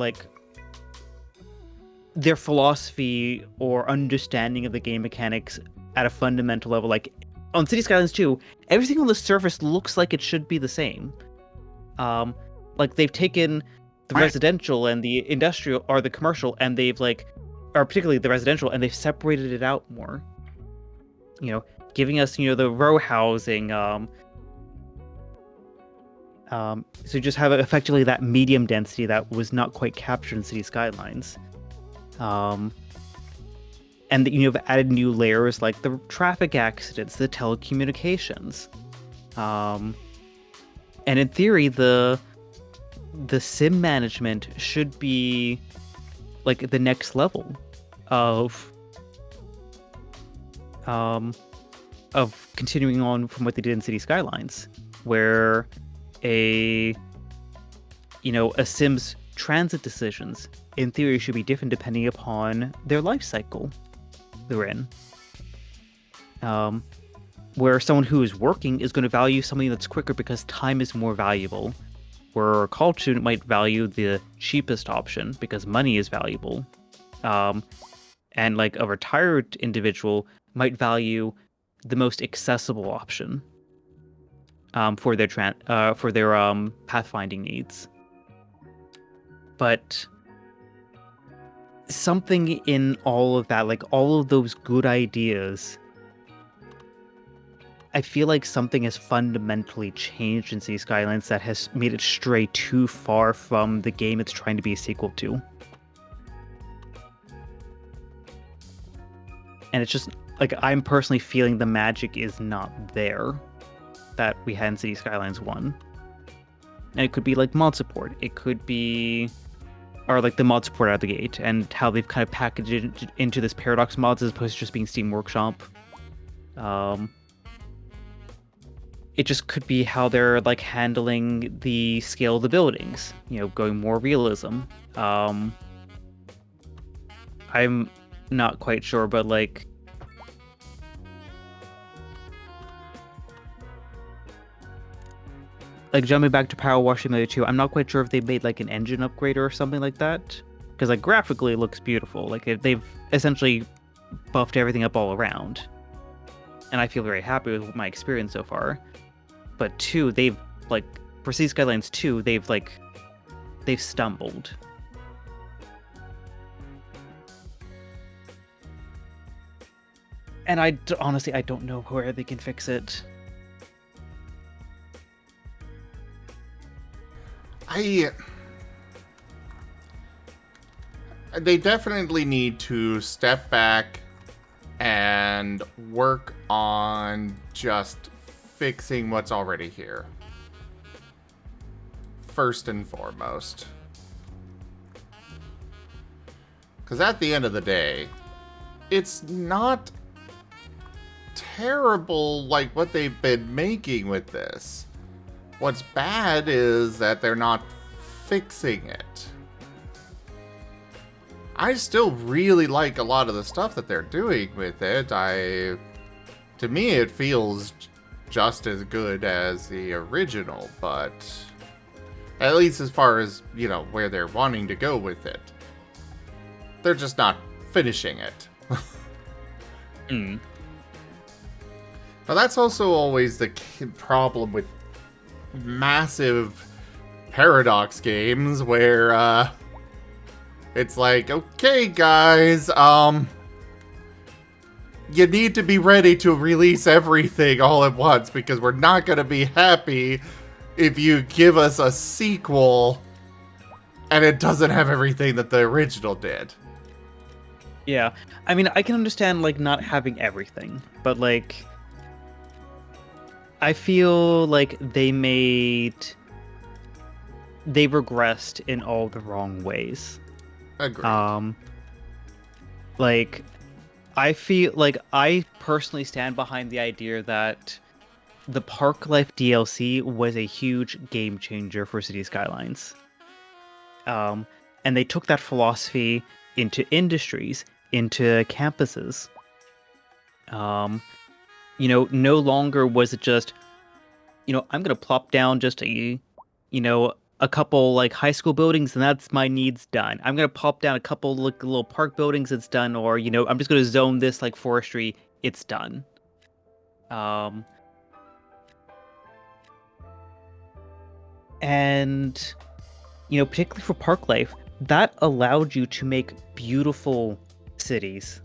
philosophy or understanding of the game mechanics at a fundamental level. Like on City Skylines 2, everything on the surface looks like it should be the same. Like they've taken the residential and the industrial or the commercial, and they've or particularly the residential, and they've separated it out more. You know, giving us, you know, the row housing. So you just have effectively that medium density that was not quite captured in City Skylines. And you've added new layers like the traffic accidents, the telecommunications. And in theory, the sim management should be like the next level of continuing on from what they did in City Skylines, where a sim's transit decisions in theory should be different depending upon their life cycle they're in. Where someone who is working is going to value something that's quicker because time is more valuable, where a college student might value the cheapest option because money is valuable, and like a retired individual might value the most accessible option for their pathfinding needs. But something in all of that, like all of those good ideas, I feel like something has fundamentally changed in City Skylines that has made it stray too far from the game it's trying to be a sequel to. And it's just, like, I'm personally feeling the magic is not there that we had in City Skylines 1. And it could be like mod support. It could be, or like the mod support out of the gate, and how they've kind of packaged it into this Paradox mods as opposed to just being Steam Workshop. It just could be how they're like handling the scale of the buildings, you know, going more realism. I'm not quite sure, but like jumping back to Power Wash Simulator 2, I'm not quite sure if they made like an engine upgrade or something like that, because like graphically it looks beautiful. Like they've essentially buffed everything up all around, and I feel very happy with my experience so far. But 2, they've like, for City Skylines 2, they've stumbled. And honestly, I don't know where they can fix it. They definitely need to step back and work on just fixing what's already here. First and foremost. Because at the end of the day, it's not terrible like what they've been making with this. What's bad is that they're not fixing it. I still really like a lot of the stuff that they're doing with it. To me, it feels just as good as the original, but at least as far as, you know, where they're wanting to go with it. They're just not finishing it. Mm. Now that's also always the problem with massive paradox games where it's like, okay guys, you need to be ready to release everything all at once because we're not going to be happy if you give us a sequel and it doesn't have everything that the original did. Yeah, I mean, I can understand, like, not having everything, but, like, I feel like they regressed in all the wrong ways. Agreed. Like, I feel like I personally stand behind the idea that the Park Life DLC was a huge game changer for City Skylines. And they took that philosophy into industries, into campuses. You know, no longer was it just, you know, I'm gonna plop down just a couple like high school buildings and that's my needs done. I'm gonna pop down a couple like little park buildings, it's done, or you know, I'm just gonna zone this like forestry, it's done. And you know, particularly for park life, that allowed you to make beautiful cities,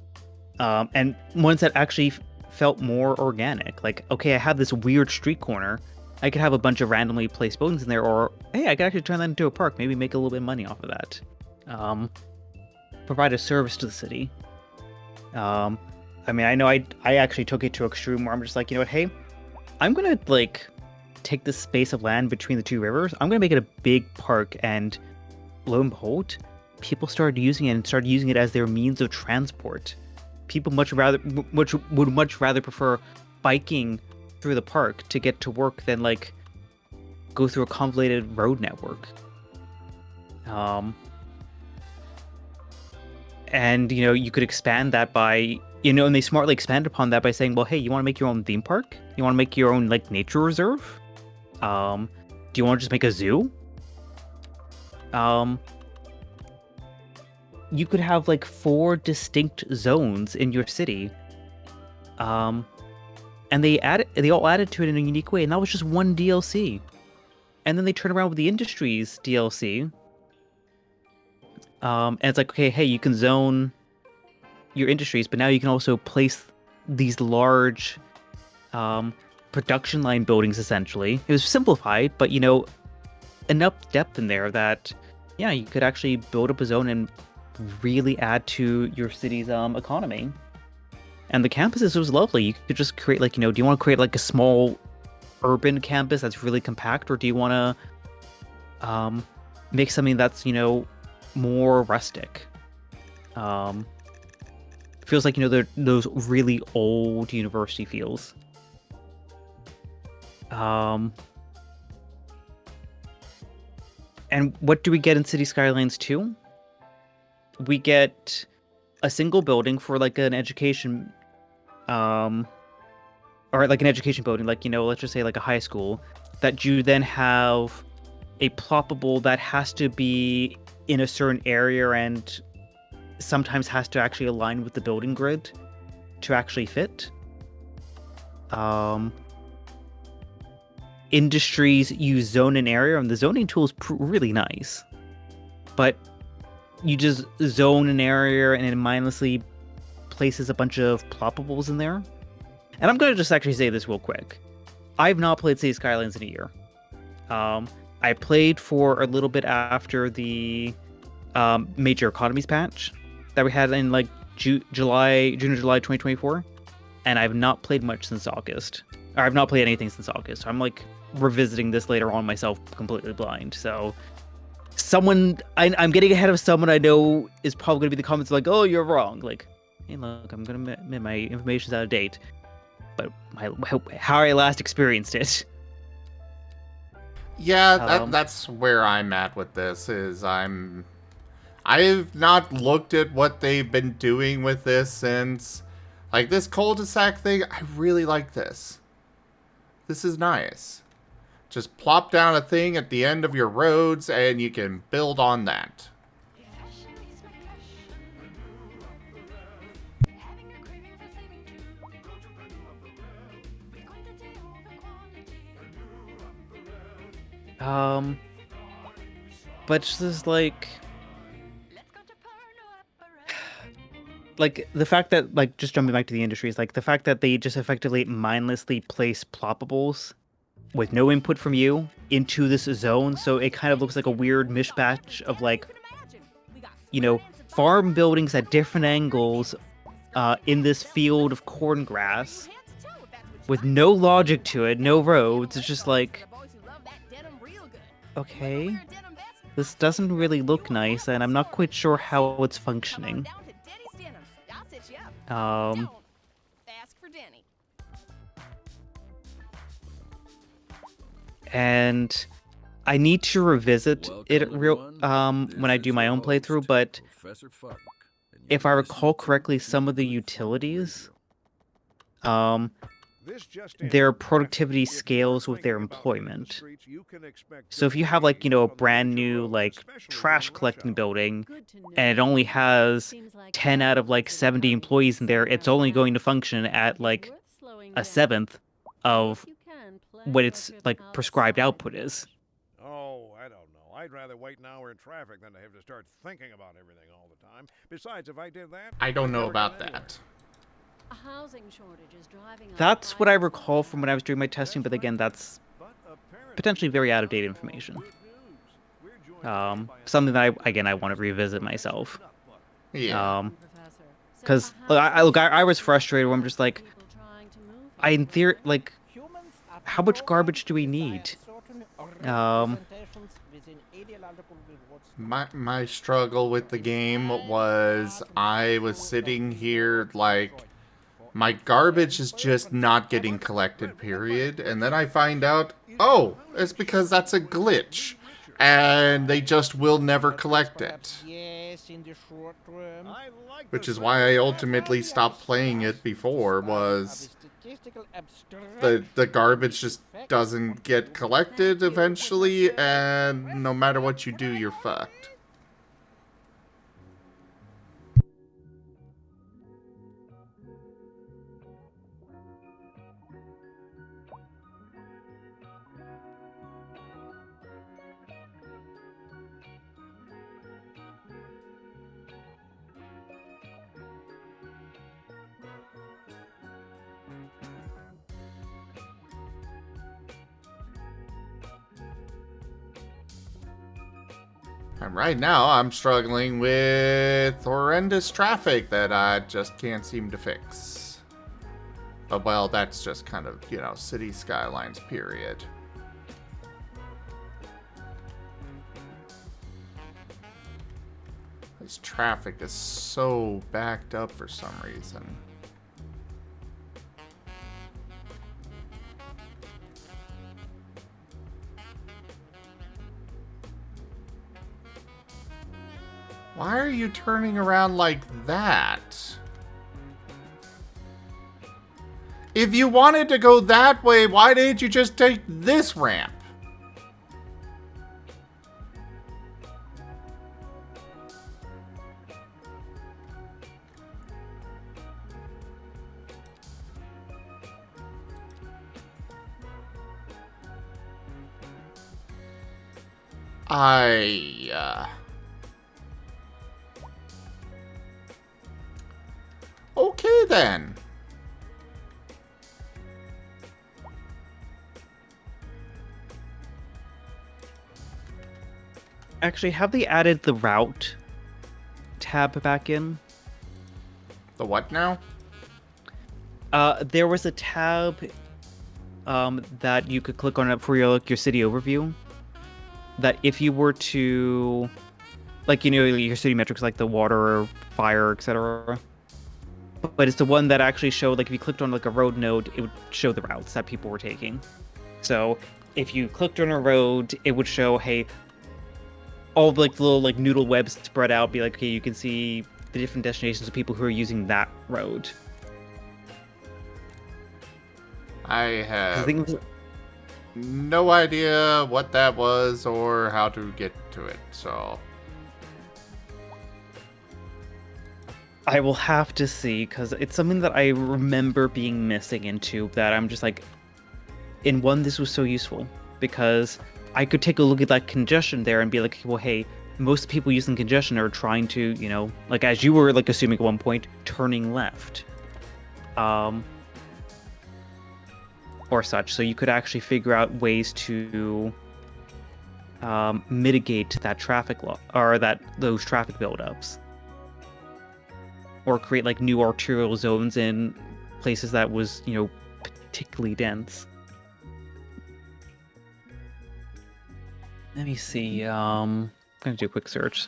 and ones that actually felt more organic. Like, okay, I have this weird street corner. I could have a bunch of randomly placed buildings in there, or hey, I could actually turn that into a park. Maybe make a little bit of money off of that. Provide a service to the city. I mean, I know I actually took it to extreme where I'm just like, you know what, hey, I'm gonna like take this space of land between the two rivers. I'm gonna make it a big park, and lo and behold, people started using it and started using it as their means of transport. People would much rather prefer biking through the park to get to work than like go through a convoluted road network. And you know, you could expand that by, you know, and they smartly expanded upon that by saying, well, hey, you want to make your own theme park? You want to make your own like nature reserve? Do you want to just make a zoo? You could have like 4 distinct zones in your city. And they all added to it in a unique way, and that was just one DLC. And then they turn around with the Industries DLC. And it's like, okay, hey, you can zone your industries, but now you can also place these large production line buildings, essentially. It was simplified, but, you know, enough depth in there that, yeah, you could actually build up a zone and really add to your city's economy. And the campuses, it was lovely. You could just create, like, you know, do you want to create, like, a small urban campus that's really compact, or do you want to make something that's, you know, more rustic? Feels like, you know, those really old university feels. And what do we get in City Skylines 2? We get a single building for, like, an education... or like an education building, like, you know, let's just say like a high school, that you then have a ploppable that has to be in a certain area and sometimes has to actually align with the building grid to actually fit. Industries use zone an area, and the zoning tool is really nice, but you just zone an area and it mindlessly places a bunch of ploppables in there. And I'm going to just actually say this real quick. I've not played City Skylines in a year. I played for a little bit after the major economies patch that we had in like June or July 2024. And I've not played much since August. Or I've not played anything since August. So I'm like revisiting this later on myself completely blind. So I'm getting ahead of someone I know is probably going to be the comments like, oh, you're wrong. Like, hey, look, I'm going to admit my information's out of date. But how I last experienced it. Yeah, that's where I'm at with this, is I've not looked at what they've been doing with this since, like, this cul-de-sac thing. I really like this. This is nice. Just plop down a thing at the end of your roads and you can build on that. But just like the fact that, like, just jumping back to the industries, like the fact that they just effectively mindlessly place ploppables with no input from you into this zone, so it kind of looks like a weird mishmash of, like, you know, farm buildings at different angles in this field of corn grass with no logic to it, no roads. It's just like, okay, this doesn't really look nice, and I'm not quite sure how it's functioning. And I need to revisit it when I do my own playthrough, but if I recall correctly, some of the utilities, their productivity scales with their employment. So if you have, like, you know, a brand new, like, trash collecting building, and it only has 10 out of, like, 70 employees in there, it's only going to function at, like, a seventh of what its, like, prescribed output is. Oh, I don't know. I'd rather wait an hour in traffic than to have to start thinking about everything all the time. Besides, if I did that, I don't know about that. A housing shortage is driving up That's what I prices. recall from when I was doing my testing, but again, that's potentially very out-of-date information. Something that I want to revisit myself. Yeah. Because I was frustrated when I'm just like, in theory, like, how much garbage do we need? My struggle with the game was I was sitting here like, my garbage is just not getting collected, period. And then I find out, oh, it's because that's a glitch. And they just will never collect it. Which is why I ultimately stopped playing it before, was the garbage just doesn't get collected eventually, and no matter what you do, you're fucked. And right now, I'm struggling with horrendous traffic that I just can't seem to fix. But, well, that's just kind of, you know, city skylines, period. This traffic is so backed up for some reason. Why are you turning around like that? If you wanted to go that way, why didn't you just take this ramp? Okay then. Actually, have they added the route tab back in? The what now? There was a tab that you could click on it for your city overview. That if you were to, like, you know, your city metrics, like the water, fire, etc. But it's the one that actually showed, like, if you clicked on, like, a road node, it would show the routes that people were taking. So if you clicked on a road, it would show, hey, all the, like, the little, like, noodle webs spread out, be like, okay, you can see the different destinations of people who are using that road. I have no idea what that was or how to get to it, so... I will have to see, because it's something that I remember being missing in 2, that I'm just like, in 1, this was so useful, because I could take a look at that congestion there and be like, well, hey, most people using congestion are trying to, you know, like as you were like assuming at one point, turning left. Or such. So you could actually figure out ways to mitigate that traffic law or those traffic buildups. Or create like new arterial zones in places that was, you know, particularly dense. Let me see. I'm gonna do a quick search.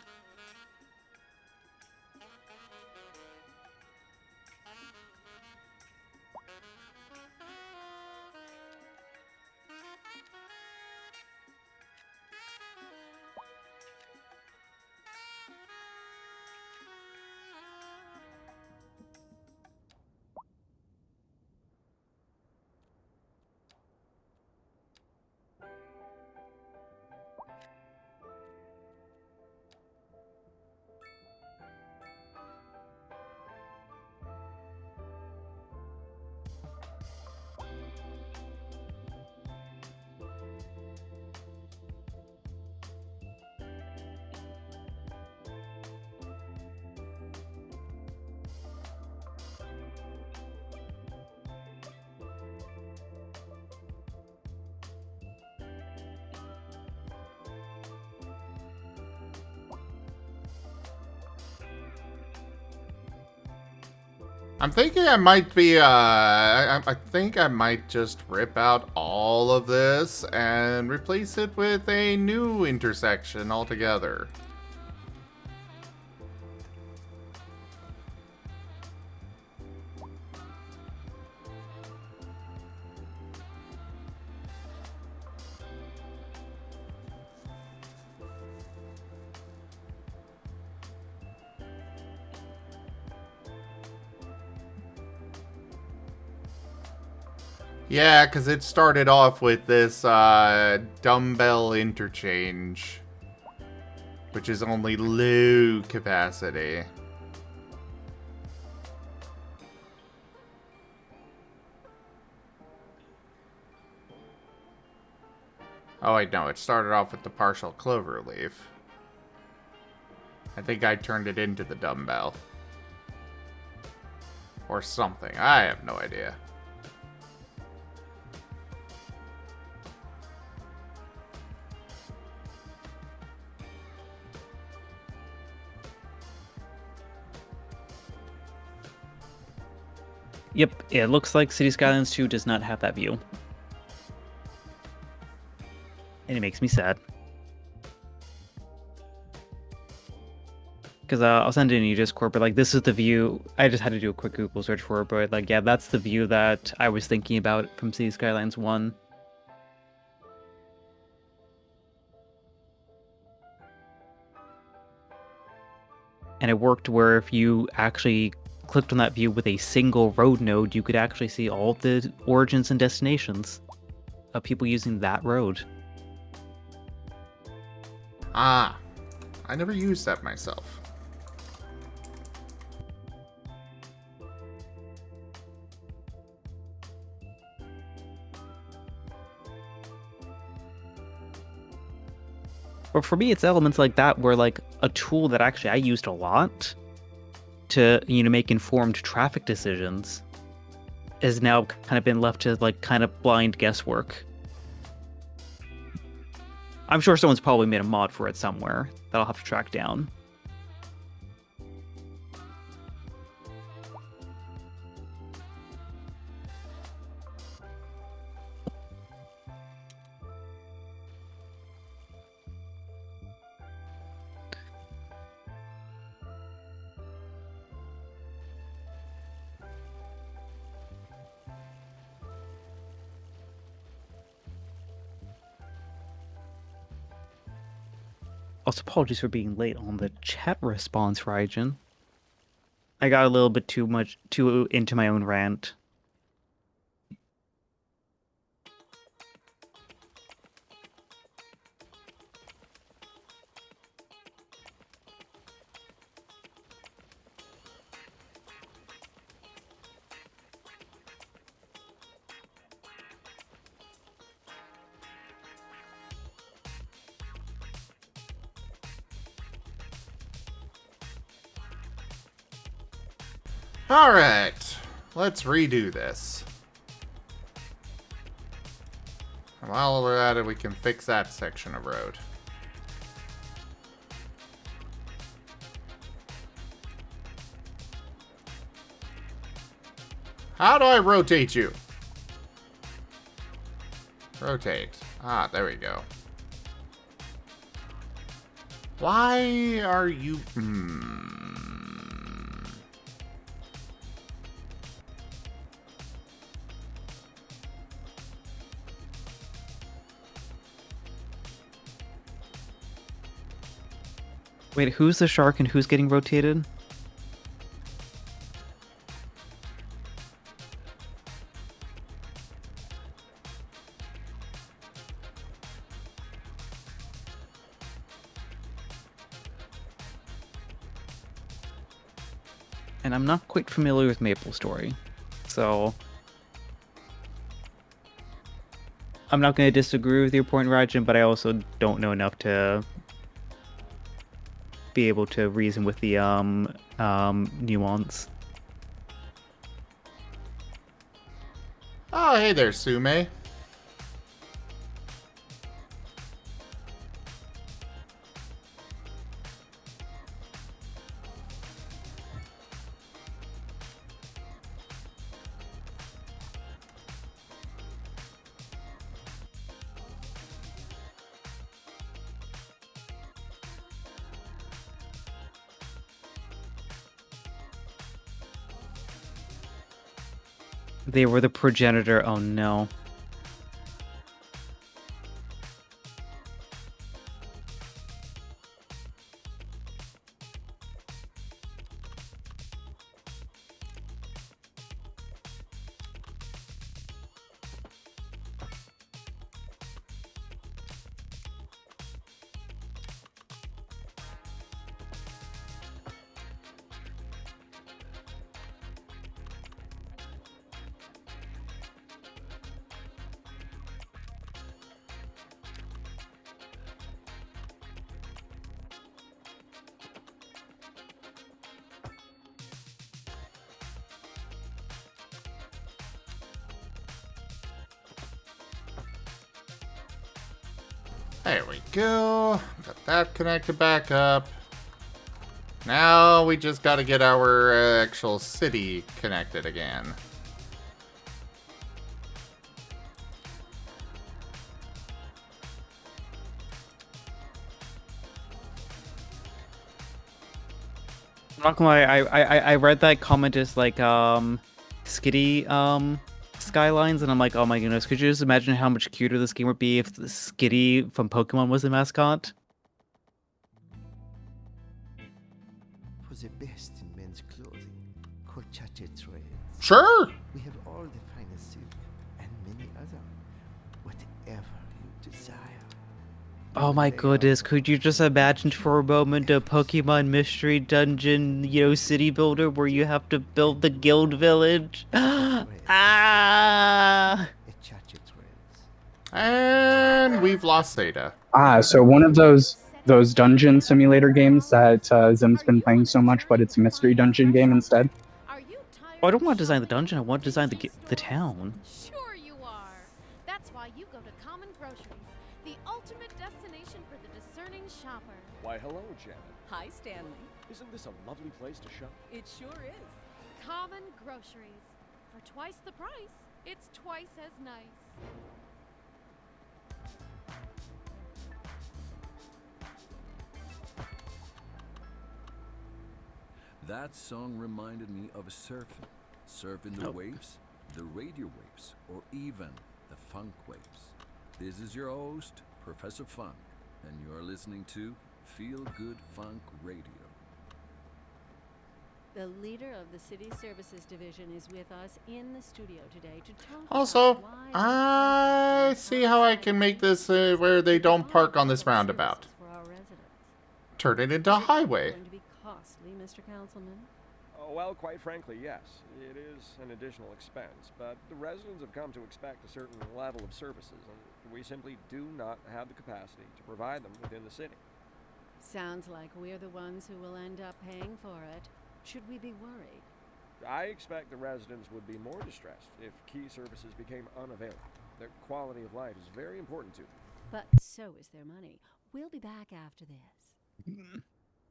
I'm thinking I might be, I think I might just rip out all of this and replace it with a new intersection altogether. Yeah, because it started off with this dumbbell interchange, which is only low capacity. Oh wait, no, it started off with the partial clover leaf. I think I turned it into the dumbbell. Or something, I have no idea. Yep, it looks like City Skylines 2 does not have that view. And it makes me sad. Because I'll send it in your Discord, but like this is the view. I just had to do a quick Google search for it, but like, yeah, that's the view that I was thinking about from City Skylines 1. And it worked where if you actually clicked on that view with a single road node, you could actually see all the origins and destinations of people using that road. Ah, I never used that myself. But for me, it's elements like that where like a tool that actually I used a lot to, you know, make informed traffic decisions has now kind of been left to like kind of blind guesswork. I'm sure someone's probably made a mod for it somewhere that I'll have to track down. Also, apologies for being late on the chat response, Raijin. I got a little bit too into my own rant. Alright, let's redo this. And while we're at it, we can fix that section of road. How do I rotate you? Rotate. Ah, there we go. Why are you... Wait, who's the shark and who's getting rotated? And I'm not quite familiar with MapleStory, so I'm not going to disagree with your point, Rajan, but I also don't know enough to be able to reason with the nuance. Oh, hey there, Sume. They were the progenitor. Oh no. There we go. Got that connected back up. Now we just got to get our actual city connected again. I'm not gonna lie, I read that comment as like Skitty Skylines, and I'm like, oh my goodness, could you just imagine how much cuter this game would be if the Skitty from Pokemon was the mascot? For the best in men's clothing, Colchache trades. Sure. We have all the finest silk and many other, whatever you desire. Oh my goodness, could you just imagine for a moment a Pokemon Mystery Dungeon, city builder where you have to build the guild village? Ah! And we've lost Zeta. So one of those dungeon simulator games that Zim's been playing so much, but it's a mystery dungeon game instead. Oh, I don't want to design the dungeon, I want to design the town. Sure you are. That's why you go to Common Groceries, the ultimate destination for the discerning shopper. Why, hello, Janet. Hi, Stanley. Isn't this a lovely place to shop? It sure is. Common Groceries. For twice the price, it's twice as nice. That song reminded me of surfing. Surfing the waves, the radio waves, or even the funk waves. This is your host, Professor Funk, and you're listening to Feel Good Funk Radio. The leader of the City Services Division is with us in the studio today to talk Also, about why I see how I can make this where they don't park on this roundabout. for our residents. Turn it into a highway. Going to be costly, Mr. Councilman. Oh, well, quite frankly, yes. It is an additional expense, but the residents have come to expect a certain level of services, and we simply do not have the capacity to provide them within the city. Sounds like we're the ones who will end up paying for it. Should we be worried? I expect the residents would be more distressed if key services became unavailable. Their quality of life is very important to them. But so is their money. We'll be back after this.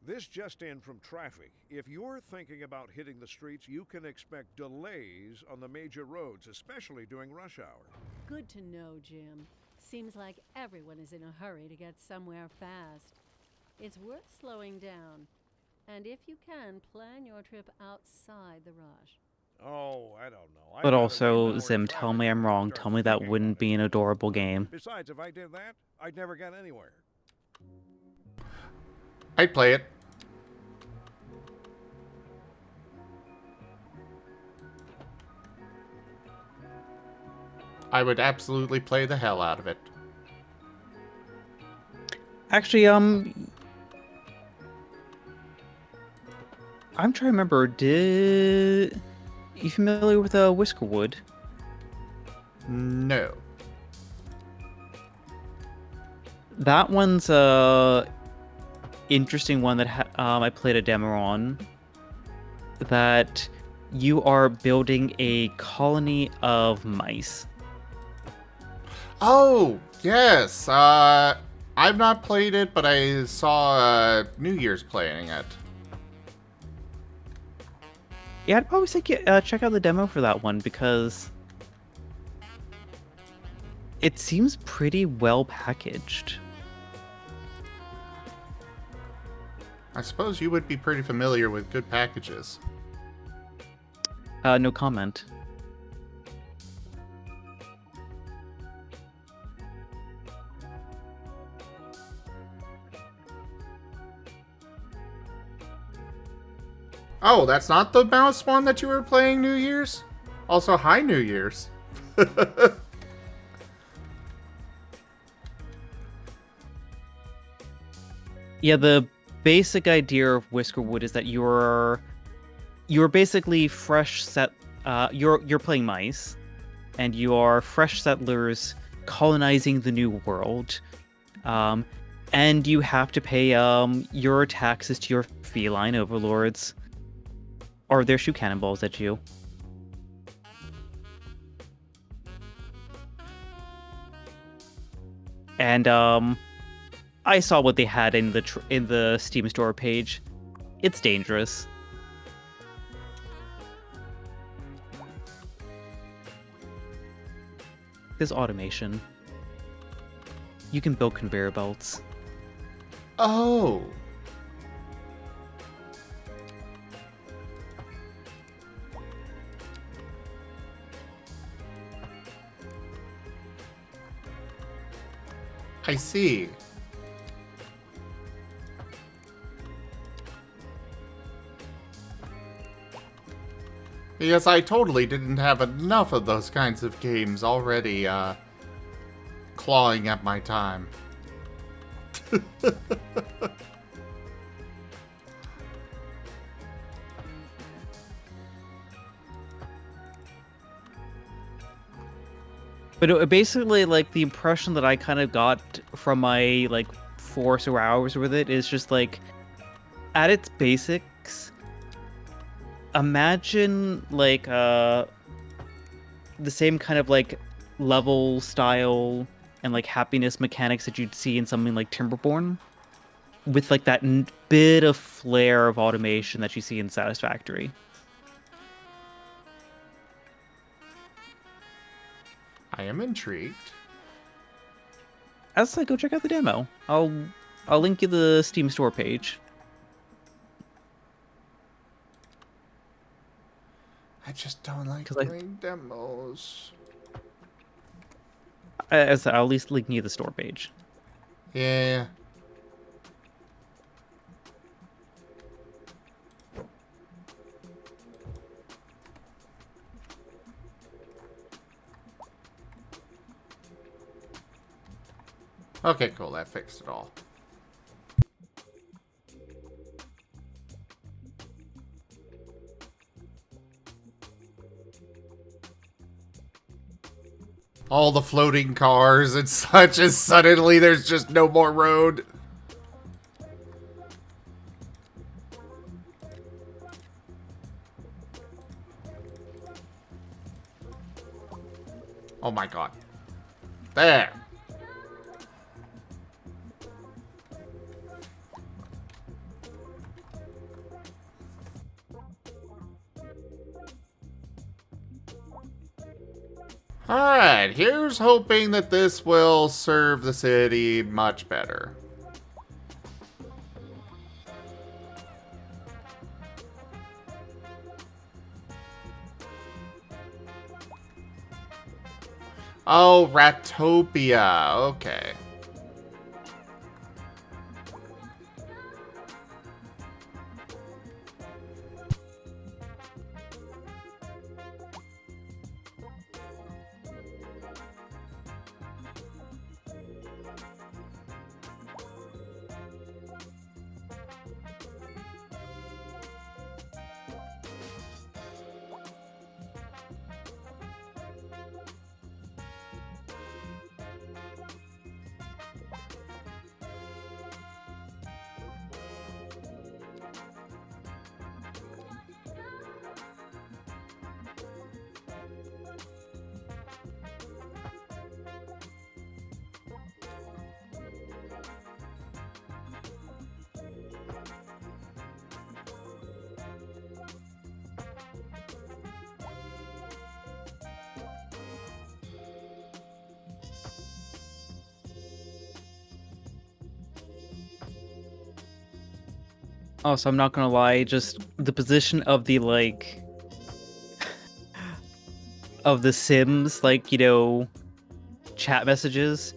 This just in from traffic. If you're thinking about hitting the streets, you can expect delays on the major roads, especially during rush hour. Good to know, Jim. Seems like everyone is in a hurry to get somewhere fast. It's worth slowing down. And if you can, plan your trip outside the rush. Oh, I don't know. But also, Zim, tell me I'm wrong. Tell me that wouldn't be an adorable game. Besides, if I did that, I'd never get anywhere. I'd play it. I would absolutely play the hell out of it. Actually, I'm trying to remember, you familiar with Whiskerwood? No. That one's interesting one that I played a demo on. That you are building a colony of mice. Oh, yes. I've not played it, but I saw New Year's playing it. Yeah, I'd probably say check out the demo for that one because it seems pretty well packaged. I suppose you would be pretty familiar with good packages. No comment. Oh, that's not the mouse one that you were playing New Year's? Also, hi New Year's. Yeah, the basic idea of Whiskerwood is that you're basically you're playing mice, and you are fresh settlers colonizing the new world, and you have to pay your taxes to your feline overlords, or they shoot cannonballs at you. And I saw what they had in the Steam store page. It's dangerous. There's automation. You can build conveyor belts. Oh. I see. Because I totally didn't have enough of those kinds of games already, clawing at my time. But basically, like, the impression that I kind of got from my, like, 4 or so hours with it is just, like, at its basics, imagine, like, the same kind of, like, level style and, like, happiness mechanics that you'd see in something like Timberborn, with, like, that bit of flair of automation that you see in Satisfactory. I am intrigued. As I go check out the demo, I'll link you the Steam store page. I just don't like playing demos. I'll at least link you the store page. Yeah. Okay, cool. That fixed it all. All the floating cars and such, as suddenly there's just no more road. Oh my god. There. Alright, here's hoping that this will serve the city much better. Oh, Ratopia. Okay. Oh, so I'm not gonna lie, just the position of the, like, of the Sims, like, you know, chat messages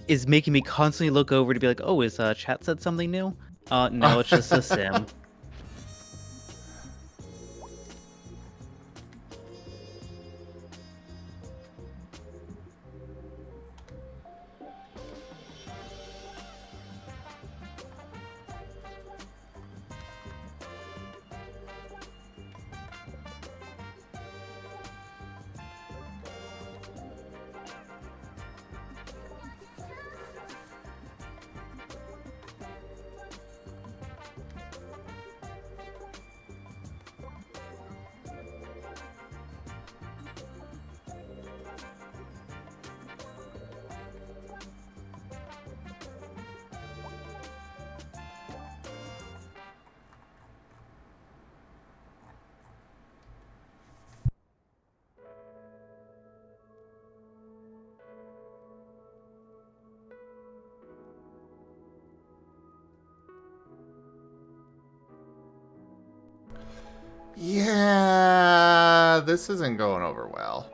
is making me constantly look over to be like, oh, is chat said something new? No, it's just a Sim. Yeah, this isn't going over well.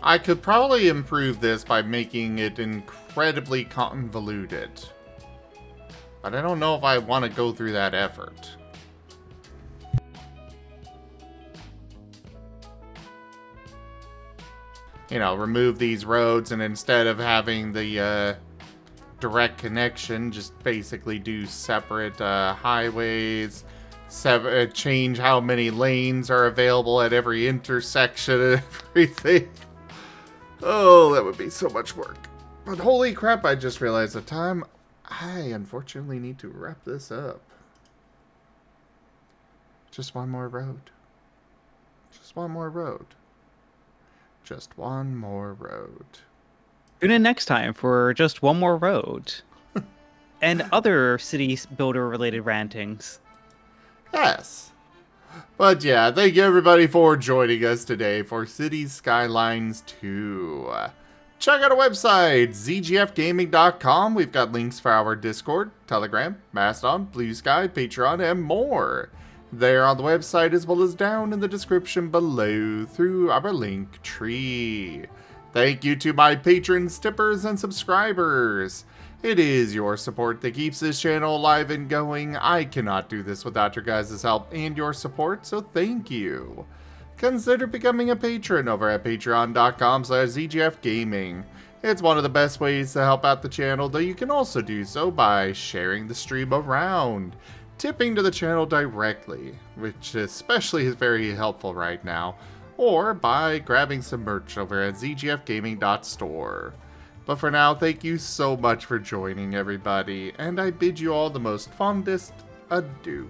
I could probably improve this by making it incredibly convoluted. But I don't know if I want to go through that effort. You know, remove these roads and instead of having the direct connection, just basically do separate highways, change how many lanes are available at every intersection and everything. Oh, that would be so much work. But holy crap, I just realized the time. I unfortunately need to wrap this up. Just one more road. Just one more road. Just one more road. Tune in next time for just one more road. And other city builder related rantings. Yes. But yeah, thank you everybody for joining us today for Cities Skylines 2. Check out our website, zgfgaming.com. We've got links for our Discord, Telegram, Mastodon, Blue Sky, Patreon, and more. There on the website as well as down in the description below through our link tree. Thank you to my patrons, tippers, and subscribers. It is your support that keeps this channel alive and going. I cannot do this without your guys' help and your support, so thank you. Consider becoming a patron over at patreon.com/zgfgaming. It's one of the best ways to help out the channel, though you can also do so by sharing the stream around, tipping to the channel directly, which especially is very helpful right now. or by grabbing some merch over at zgfgaming.store. But for now, thank you so much for joining, everybody, and I bid you all the most fondest adieu.